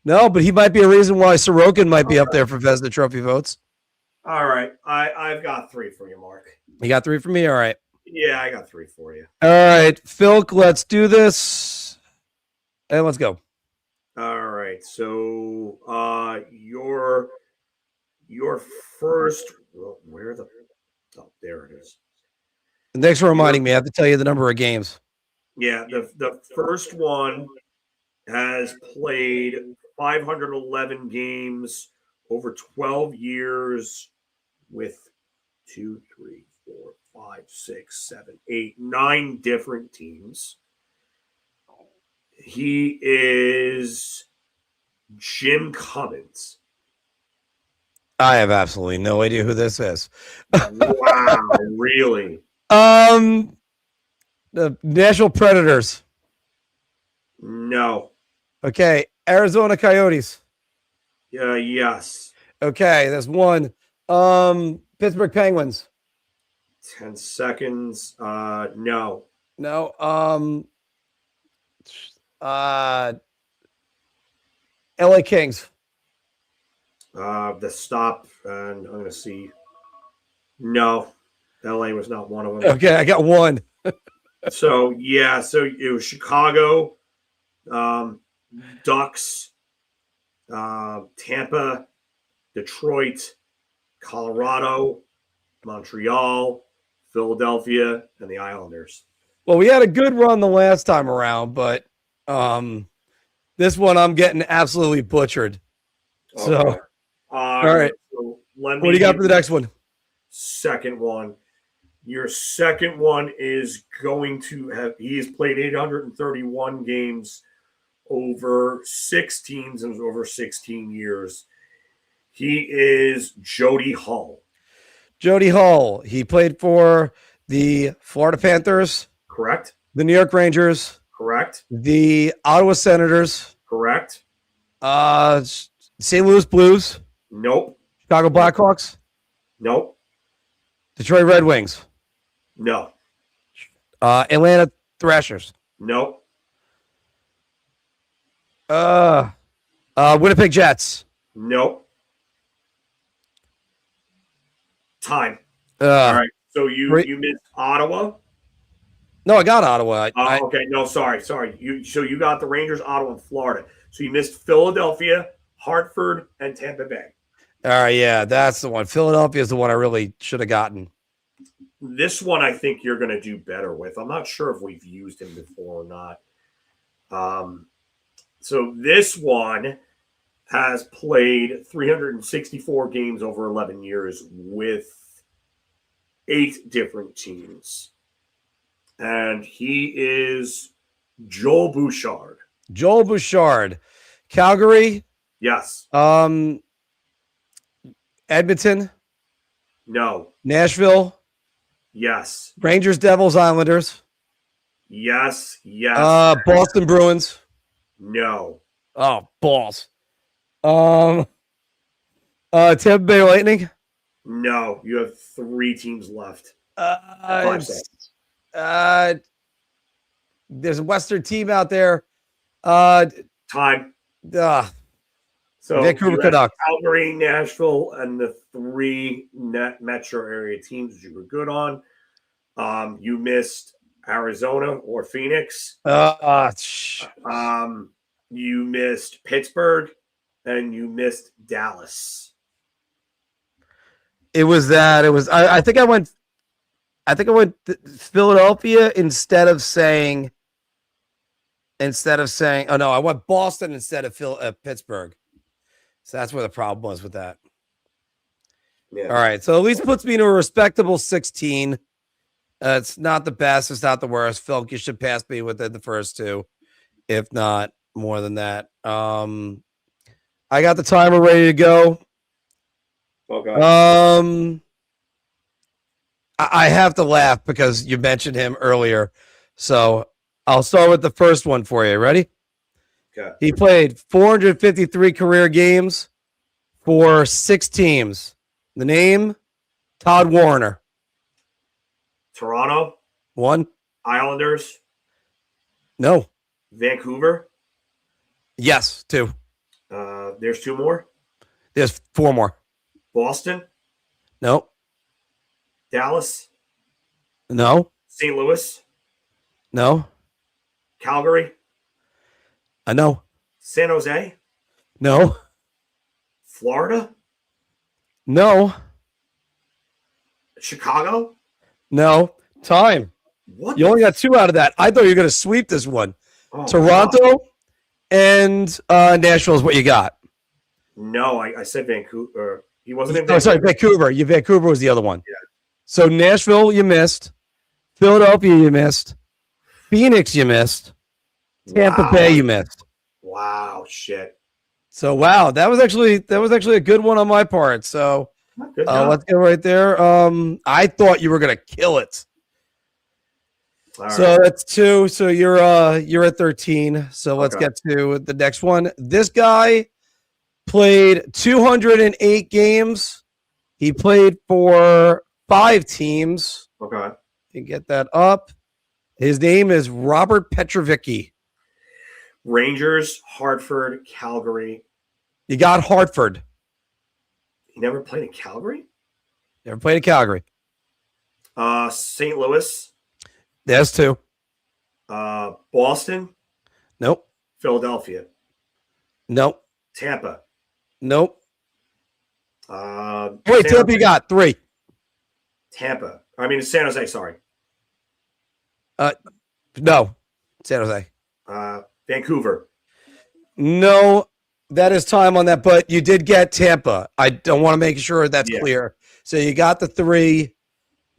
Speaker 8: No, but he might be a reason why Sorokin might be up there for Vezina Trophy votes.
Speaker 9: All right, I've got 3 for you, Mark.
Speaker 8: You got 3 for me? All right.
Speaker 9: Yeah, I got 3 for you.
Speaker 8: All right, Filk, let's do this. And let's go.
Speaker 9: All right, so your first, where the, oh, there it is.
Speaker 8: Thanks for reminding me. I have to tell you the number of games.
Speaker 9: Yeah, the first one has played 511 games over 12 years with 2, 3, 4, 5, 6, 7, 8, 9 different teams. He is Jim Cummins.
Speaker 8: I have absolutely no idea who this is.
Speaker 9: Wow, really?
Speaker 8: The National Predators.
Speaker 9: No.
Speaker 8: Okay, Arizona Coyotes.
Speaker 9: Yes.
Speaker 8: Okay, that's 1. Pittsburgh Penguins.
Speaker 9: 10 seconds. No.
Speaker 8: No. LA Kings.
Speaker 9: The stop, and I'm gonna see. No, LA was not one of them.
Speaker 8: Okay, I got 1.
Speaker 9: So it was Chicago, Ducks, Tampa, Detroit, Colorado, Montreal, Philadelphia, and the Islanders.
Speaker 8: Well, we had a good run the last time around, but this one I'm getting absolutely butchered.
Speaker 9: Okay.
Speaker 8: So, all right.
Speaker 9: So
Speaker 8: what do you got for the next one?
Speaker 9: Second one. Your second one is going to have, he has played 831 games over 6 teams and over 16 years. He is Jody Hull.
Speaker 8: Jody Hull. He played for the Florida Panthers.
Speaker 9: Correct.
Speaker 8: The New York Rangers.
Speaker 9: Correct.
Speaker 8: The Ottawa Senators.
Speaker 9: Correct.
Speaker 8: St. Louis Blues.
Speaker 9: Nope.
Speaker 8: Chicago Blackhawks.
Speaker 9: Nope.
Speaker 8: Detroit Red Wings.
Speaker 9: No.
Speaker 8: Atlanta Thrashers.
Speaker 9: Nope.
Speaker 8: Winnipeg Jets.
Speaker 9: Nope. Time.
Speaker 8: All
Speaker 9: right. So you missed Ottawa.
Speaker 8: No, I got Ottawa.
Speaker 9: Okay. No, sorry. You got the Rangers, Ottawa, and Florida. So you missed Philadelphia, Hartford, and Tampa Bay.
Speaker 8: All right, yeah, that's the one. Philadelphia is the one I really should have gotten.
Speaker 9: This one I think you're going to do better with. I'm not sure if we've used him before or not. So this one has played 364 games over 11 years with 8 different teams. And he is Joel Bouchard.
Speaker 8: Joel Bouchard. Calgary?
Speaker 9: Yes.
Speaker 8: Edmonton?
Speaker 9: No.
Speaker 8: Nashville?
Speaker 9: Yes.
Speaker 8: Rangers, Devils, Islanders?
Speaker 9: Yes. Yes.
Speaker 8: Boston Bruins?
Speaker 9: No.
Speaker 8: Oh, balls. Tampa Bay Lightning?
Speaker 9: No. You have 3 teams left.
Speaker 8: 5 seconds. There's a Western team out there.
Speaker 9: Time. So
Speaker 8: Vancouver Canucks.
Speaker 9: Calgary, Nashville, and the 3 metro area teams that you were good on. You missed Arizona or Phoenix. You missed Pittsburgh, and you missed Dallas.
Speaker 8: It was that. It was. I think I went Philadelphia instead of saying. Oh no, I went Boston instead of Pittsburgh. So that's where the problem was with that.
Speaker 9: Yeah.
Speaker 8: All right, so at least puts me in a respectable 16. It's not the best. It's not the worst. Phil, you should pass me within the first 2, if not more than that. I got the timer ready to go.
Speaker 9: Okay.
Speaker 8: I have to laugh because you mentioned him earlier. So I'll start with the first one for you. Ready?
Speaker 9: Okay.
Speaker 8: He played 453 career games for 6 teams. The name, Todd Warner.
Speaker 9: Toronto.
Speaker 8: 1.
Speaker 9: Islanders.
Speaker 8: No.
Speaker 9: Vancouver.
Speaker 8: Yes, 2.
Speaker 9: There's 2 more.
Speaker 8: There's 4 more.
Speaker 9: Boston.
Speaker 8: No.
Speaker 9: Dallas.
Speaker 8: No.
Speaker 9: St. Louis.
Speaker 8: No.
Speaker 9: Calgary.
Speaker 8: No.
Speaker 9: San Jose.
Speaker 8: No.
Speaker 9: Florida.
Speaker 8: No.
Speaker 9: Chicago.
Speaker 8: No. Time.
Speaker 9: What?
Speaker 8: You only got 2 out of that. I thought you were going to sweep this one.
Speaker 9: Oh,
Speaker 8: Toronto
Speaker 9: God.
Speaker 8: and Nashville is what you got.
Speaker 9: No, I said Vancouver. He wasn't in
Speaker 8: Oh,
Speaker 9: Vancouver.
Speaker 8: sorry, Vancouver. Vancouver was the other one.
Speaker 9: Yeah.
Speaker 8: So Nashville, you missed. Philadelphia, you missed. Phoenix, you missed. Tampa Bay, you missed.
Speaker 9: Wow, shit.
Speaker 8: So wow, that was actually a good one on my part. So
Speaker 9: Good job.
Speaker 8: let's go right there. I thought you were gonna kill it.
Speaker 9: All
Speaker 8: So
Speaker 9: right.
Speaker 8: that's 2. So you're at 13. So let's
Speaker 9: Okay.
Speaker 8: get to the next one. This guy played 208 games. He played for 5 teams.
Speaker 9: Okay.
Speaker 8: You get that up. His name is Robert Petrovicki.
Speaker 9: Rangers, Hartford, Calgary.
Speaker 8: You got Hartford.
Speaker 9: He never played in Calgary?
Speaker 8: Never played in Calgary.
Speaker 9: St. Louis.
Speaker 8: There's 2.
Speaker 9: Boston.
Speaker 8: Nope.
Speaker 9: Philadelphia.
Speaker 8: Nope.
Speaker 9: Tampa.
Speaker 8: Nope.
Speaker 9: San
Speaker 8: Tampa,
Speaker 9: Jose.
Speaker 8: you got 3.
Speaker 9: Tampa. I mean, San Jose, sorry.
Speaker 8: No. San Jose.
Speaker 9: Vancouver.
Speaker 8: No, that is time on that, but you did get Tampa. I don't want to make sure that's clear. So you got the 3.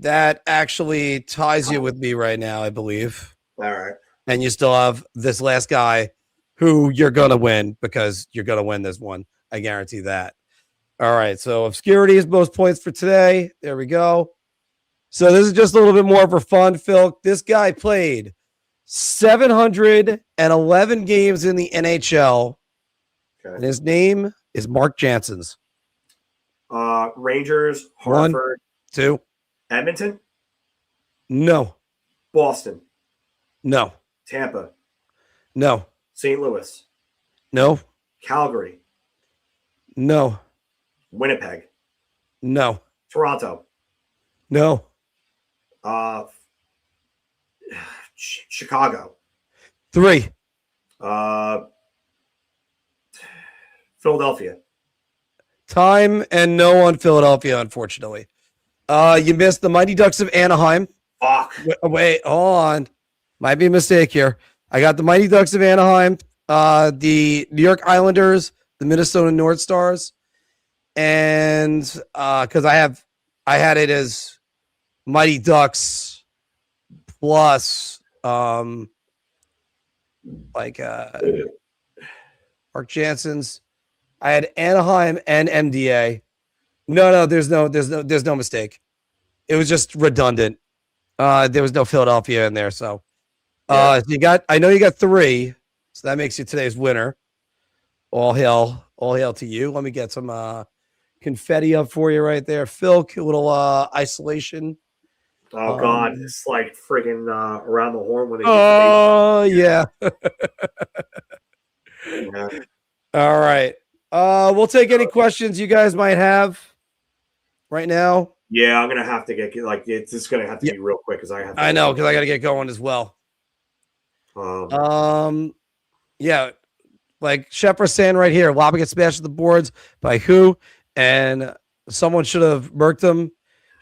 Speaker 8: That actually ties you with me right now, I believe.
Speaker 9: All right.
Speaker 8: And you still have this last guy who you're going to win because you're going to win this one. I guarantee that. All right. So obscurity is most points for today. There we go. So this is just a little bit more for fun, Phil. This guy played 711 games in the NHL.
Speaker 9: Okay.
Speaker 8: And his name is Mark Janssens.
Speaker 9: Rangers,
Speaker 8: 1,
Speaker 9: Hartford.
Speaker 8: 2.
Speaker 9: Edmonton.
Speaker 8: No.
Speaker 9: Boston.
Speaker 8: No.
Speaker 9: Tampa.
Speaker 8: No.
Speaker 9: St. Louis.
Speaker 8: No.
Speaker 9: Calgary.
Speaker 8: No.
Speaker 9: Winnipeg.
Speaker 8: No.
Speaker 9: Toronto.
Speaker 8: No.
Speaker 9: Chicago.
Speaker 8: 3.
Speaker 9: Philadelphia.
Speaker 8: Time and no on Philadelphia, unfortunately. You missed the Mighty Ducks of Anaheim.
Speaker 9: Fuck.
Speaker 8: Wait, hold on. Might be a mistake here. I got the Mighty Ducks of Anaheim, the New York Islanders, the Minnesota North Stars, and because I had it as Mighty Ducks plus Mark Jansen's. I had Anaheim and MDA. No, there's no mistake. It was just redundant. There was no Philadelphia in there, so I know you got 3, so that makes you today's winner. All hail to you. Let me get some confetti up for you right there. Filk, a little isolation.
Speaker 9: Oh God, it's like friggin' around the horn when they.
Speaker 8: Oh yeah.
Speaker 9: Yeah.
Speaker 8: All right. We'll take any questions you guys might have right now.
Speaker 9: Yeah, I'm gonna have to get it's just gonna have to be real quick because I have.
Speaker 8: I know because I got to get going as well. Yeah, like Shepard saying right here, Lobby gets smashed at the boards by who, and someone should have murked him.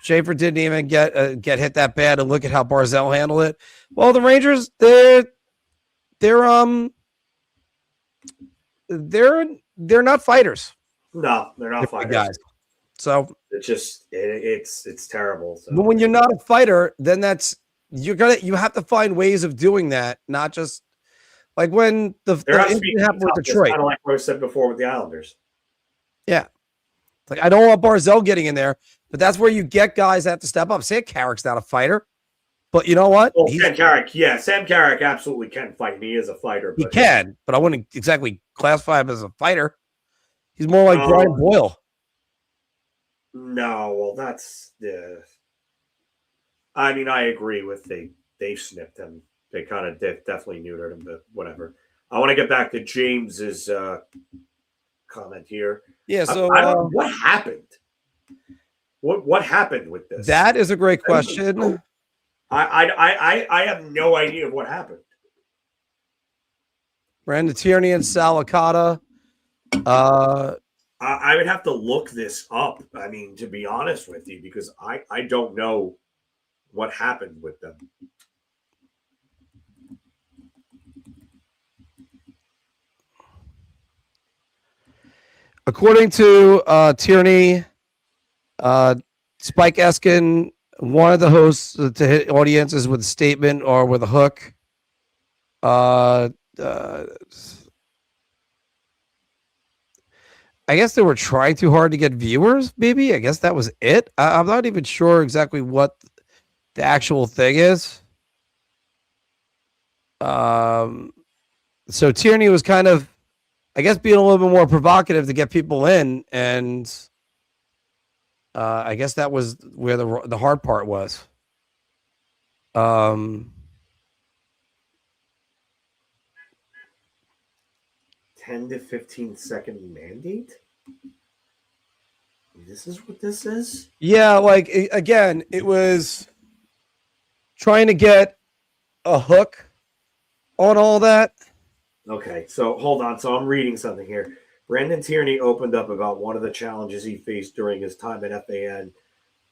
Speaker 8: Schaefer didn't even get hit that bad, and look at how Barzell handled it. Well, the Rangers, they're not fighters.
Speaker 9: No, they're not fighters,
Speaker 8: guys. So
Speaker 9: it's just it's terrible. So.
Speaker 8: But when you're not a fighter, then you have to find ways of doing that, not just like when the incident happened with Detroit.
Speaker 9: Kind of like what I said before with the Islanders.
Speaker 8: Yeah, like I don't want Barzell getting in there, but that's where you get guys that have to step up. Sam Carrick's not a fighter, but you know what?
Speaker 9: Well, Sam Carrick absolutely can fight. He is a fighter.
Speaker 8: He can, but I wouldn't exactly classify him as a fighter. He's more like Brian Boyle.
Speaker 9: No, well, that's I mean, I agree with they snipped him. They kind of definitely neutered him, but whatever. I want to get back to James's comment here.
Speaker 8: Yeah. So
Speaker 9: what happened? What happened with this?
Speaker 8: That is a great question.
Speaker 9: I have no idea of what happened.
Speaker 8: Brandon Tierney and Salicata.
Speaker 9: I would have to look this up. I mean, to be honest with you, because I don't know what happened with them.
Speaker 8: According to Tierney, Spike Eskin wanted the hosts to hit audiences with a statement or with a hook. I guess they were trying too hard to get viewers, maybe. I guess that was it. I'm not even sure exactly what the actual thing is. So Tierney was kind of, I guess, being a little bit more provocative to get people in, and I guess that was where the hard part was.
Speaker 9: 10 to 15 second mandate? This is what this is?
Speaker 8: Yeah, like, again, it was trying to get a hook on all that.
Speaker 9: Okay, so hold on. So I'm reading something here. Brandon Tierney opened up about one of the challenges he faced during his time at FAN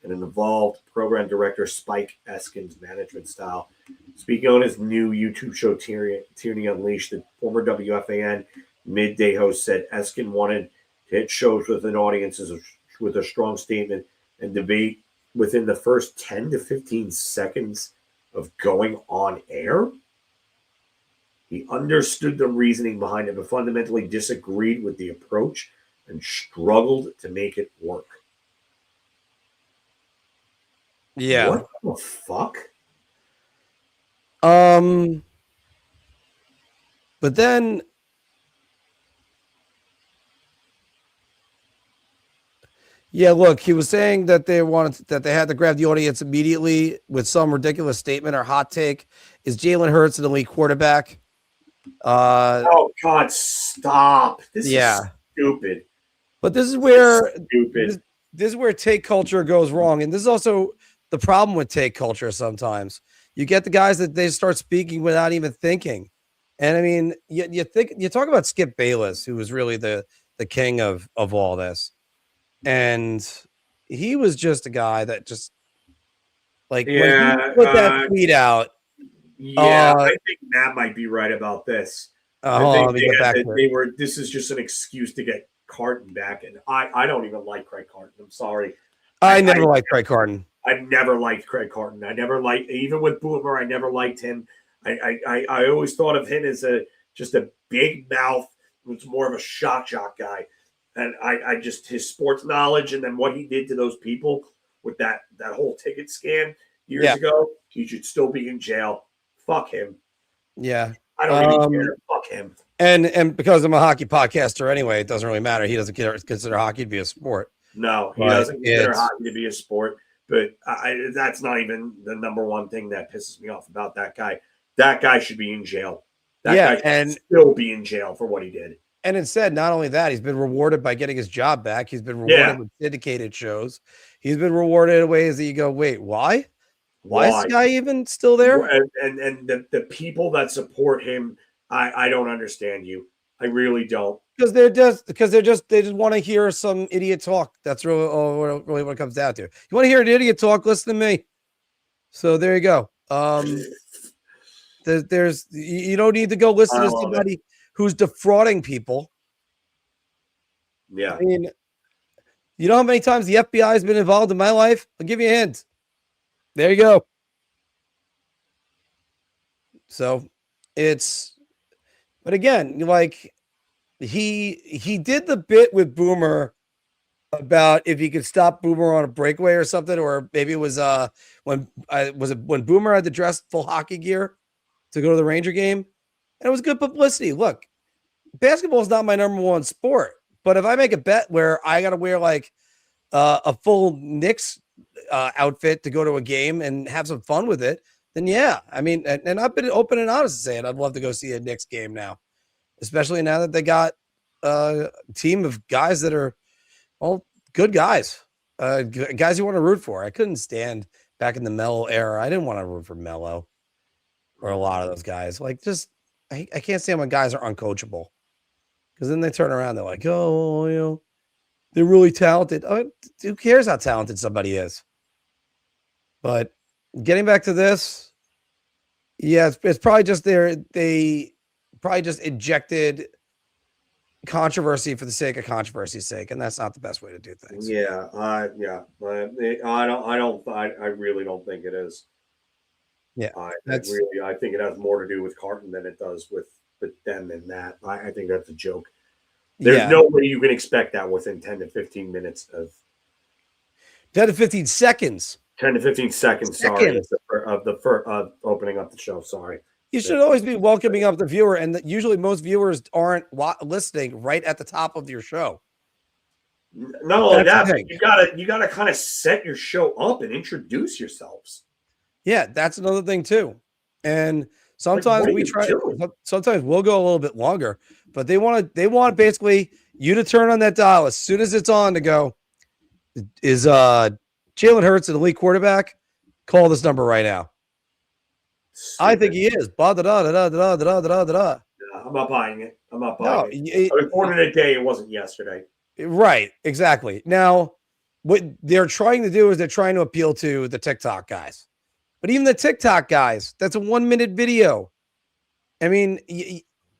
Speaker 9: and it involved program director Spike Eskin's management style. Speaking on his new YouTube show, Tierney Unleashed, the former WFAN midday host said Eskin wanted to hit shows with an audience with a strong statement and debate within the first 10 to 15 seconds of going on air. He understood the reasoning behind it, but fundamentally disagreed with the approach and struggled to make it work.
Speaker 8: Yeah.
Speaker 9: What the fuck?
Speaker 8: But then yeah, look, he was saying that they had to grab the audience immediately with some ridiculous statement or hot take. Is Jalen Hurts an elite quarterback?
Speaker 9: Oh God, stop. This is stupid.
Speaker 8: But this is where this is where take culture goes wrong. And this is also the problem with take culture sometimes. You get the guys that they start speaking without even thinking. And I mean, you talk about Skip Bayless, who was really the king of all this. And he was just a guy that just like when
Speaker 9: Yeah,
Speaker 8: he put that tweet out.
Speaker 9: Yeah, I think Matt might be right about this. I think
Speaker 8: Let me get back to it.
Speaker 9: this is just an excuse to get Carton back, and I don't even like Craig Carton. I'm sorry.
Speaker 8: I never liked Craig Carton.
Speaker 9: I never liked Craig Carton. I never liked, even with Boomer, I never liked him. I always thought of him as just a big mouth, who's more of a shock jock guy. And I just, his sports knowledge and then what he did to those people with that whole ticket scam years ago, he should still be in jail. Fuck him.
Speaker 8: Yeah.
Speaker 9: I don't even care. Fuck him.
Speaker 8: And because I'm a hockey podcaster anyway, it doesn't really matter. He doesn't consider hockey to be a sport.
Speaker 9: No, he doesn't consider hockey to be a sport. But that's not even the number one thing that pisses me off about that guy. That guy should be in jail. That guy should still be in jail for what he did.
Speaker 8: And instead, not only that, he's been rewarded by getting his job back. He's been rewarded with syndicated shows. He's been rewarded in ways that you go, wait, why? Why is this guy even still there?
Speaker 9: And the people that support him, I don't understand you. I really don't.
Speaker 8: Because they just want to hear some idiot talk. That's really what it comes down to. You want to hear an idiot talk? Listen to me. So there you go. You don't need to go listen to somebody who's defrauding people.
Speaker 9: Yeah.
Speaker 8: I mean, you know how many times the FBI has been involved in my life? I'll give you a hint. There you go. So but again, like he did the bit with Boomer about if he could stop Boomer on a breakaway or something, or maybe it was when Boomer had to dress full hockey gear to go to the Ranger game, and it was good publicity. Look, basketball is not my number one sport, but if I make a bet where I got to wear like a full Knicks outfit to go to a game and have some fun with it, then yeah, I mean, and I've been open and honest to saying I'd love to go see a Knicks game now, especially now that they got a team of guys that are all good guys, guys you want to root for. I couldn't stand back in the Melo era. I didn't want to root for Melo or a lot of those guys. Like, just I can't stand when guys are uncoachable, because then they turn around, they're like, oh, you know, they're really talented. Who cares how talented somebody is? But getting back to this, yeah, it's probably just they probably just injected controversy for the sake of controversy's sake, and that's not the best way to do things.
Speaker 9: Yeah, I really don't think it is.
Speaker 8: Yeah,
Speaker 9: I think it has more to do with Carton than it does with them and that. I think that's a joke. There's no way you can expect that within 10 to 15 minutes of
Speaker 8: 10 to 15 seconds.
Speaker 9: 10 to 15 seconds. Sorry, of opening up the show. Sorry.
Speaker 8: You should always be welcoming up the viewer, and usually most viewers aren't listening right at the top of your show.
Speaker 9: Not only that, but you gotta kind of set your show up and introduce yourselves.
Speaker 8: Yeah, that's another thing too. And sometimes sometimes we'll go a little bit longer, but they want basically you to turn on that dial as soon as it's on to go, is Jalen Hurts an elite quarterback? Call this number right now. I think he is.
Speaker 9: I'm not buying it. I'm not buying it. I was born in a day. It wasn't yesterday.
Speaker 8: Right. Exactly. Now, what they're trying to do is they're trying to appeal to the TikTok guys. But even the TikTok guys, that's a 1 minute video. I mean,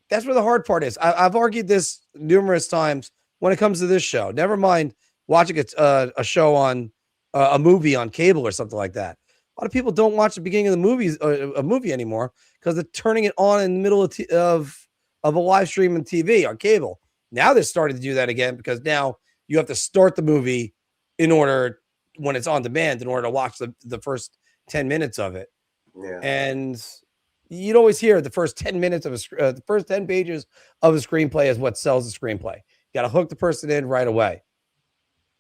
Speaker 8: that's where the hard part is. I've argued this numerous times when it comes to this show. Never mind watching a show on a movie on cable or something like that. A lot of people don't watch the beginning of the movies, a movie anymore, because they're turning it on in the middle of a live stream on TV on cable. Now they're starting to do that again, because now you have to start the movie when it's on demand in order to watch the first 10 minutes of it.
Speaker 9: Yeah.
Speaker 8: And you'd always hear the first 10 minutes of the first 10 pages of a screenplay is what sells the screenplay. You got to hook the person in right away.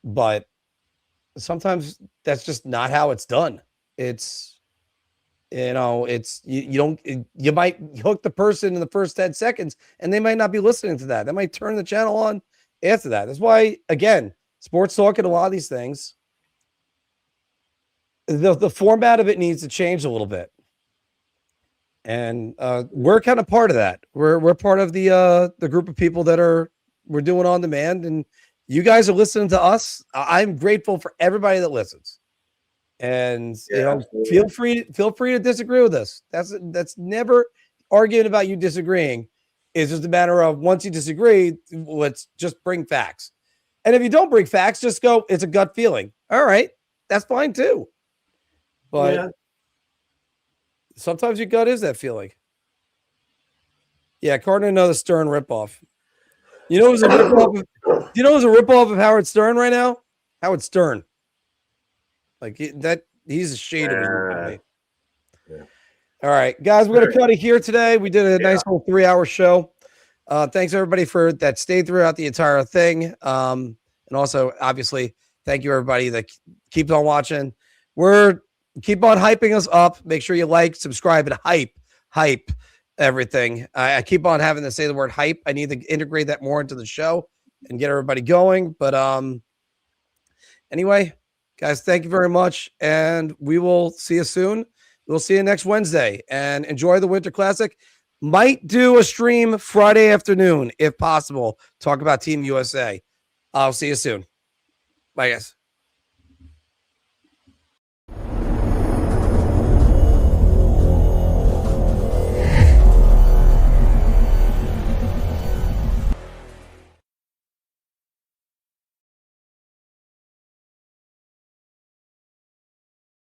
Speaker 8: But sometimes that's just not how it's done. It's, you might hook the person in the first 10 seconds and they might not be listening to that. They might turn the channel on after that. That's why, again, sports talk and a lot of these things, the format of it needs to change a little bit. And we're kind of part of that. We're part of the group of people that we're doing on demand, and You guys are listening to us. I'm grateful for everybody that listens. And feel free to disagree with us. That's never arguing about you disagreeing. It's just a matter of once you disagree, let's just bring facts. And if you don't bring facts, just go, it's a gut feeling. All right, that's fine too. But sometimes your gut is that feeling. Yeah, Cardinal, another Stern ripoff. You know who's a ripoff? You know who's a ripoff of Howard Stern right now? Howard Stern. Like he's a shade of his movie. Yeah. All right, guys, we're gonna cut it here today. We did a nice whole 3-hour show. Thanks everybody for that stayed throughout the entire thing. And also, obviously, thank you everybody that keeps on watching. Keep on hyping us up. Make sure you like, subscribe, and hype everything. I keep on having to say the word hype. I need to integrate that more into the show and get everybody going. But anyway, guys, thank you very much, and we will see you soon. We'll see you next Wednesday, and enjoy the Winter Classic. Might do a stream Friday afternoon if possible. Talk about Team USA. I'll see you soon. Bye, guys.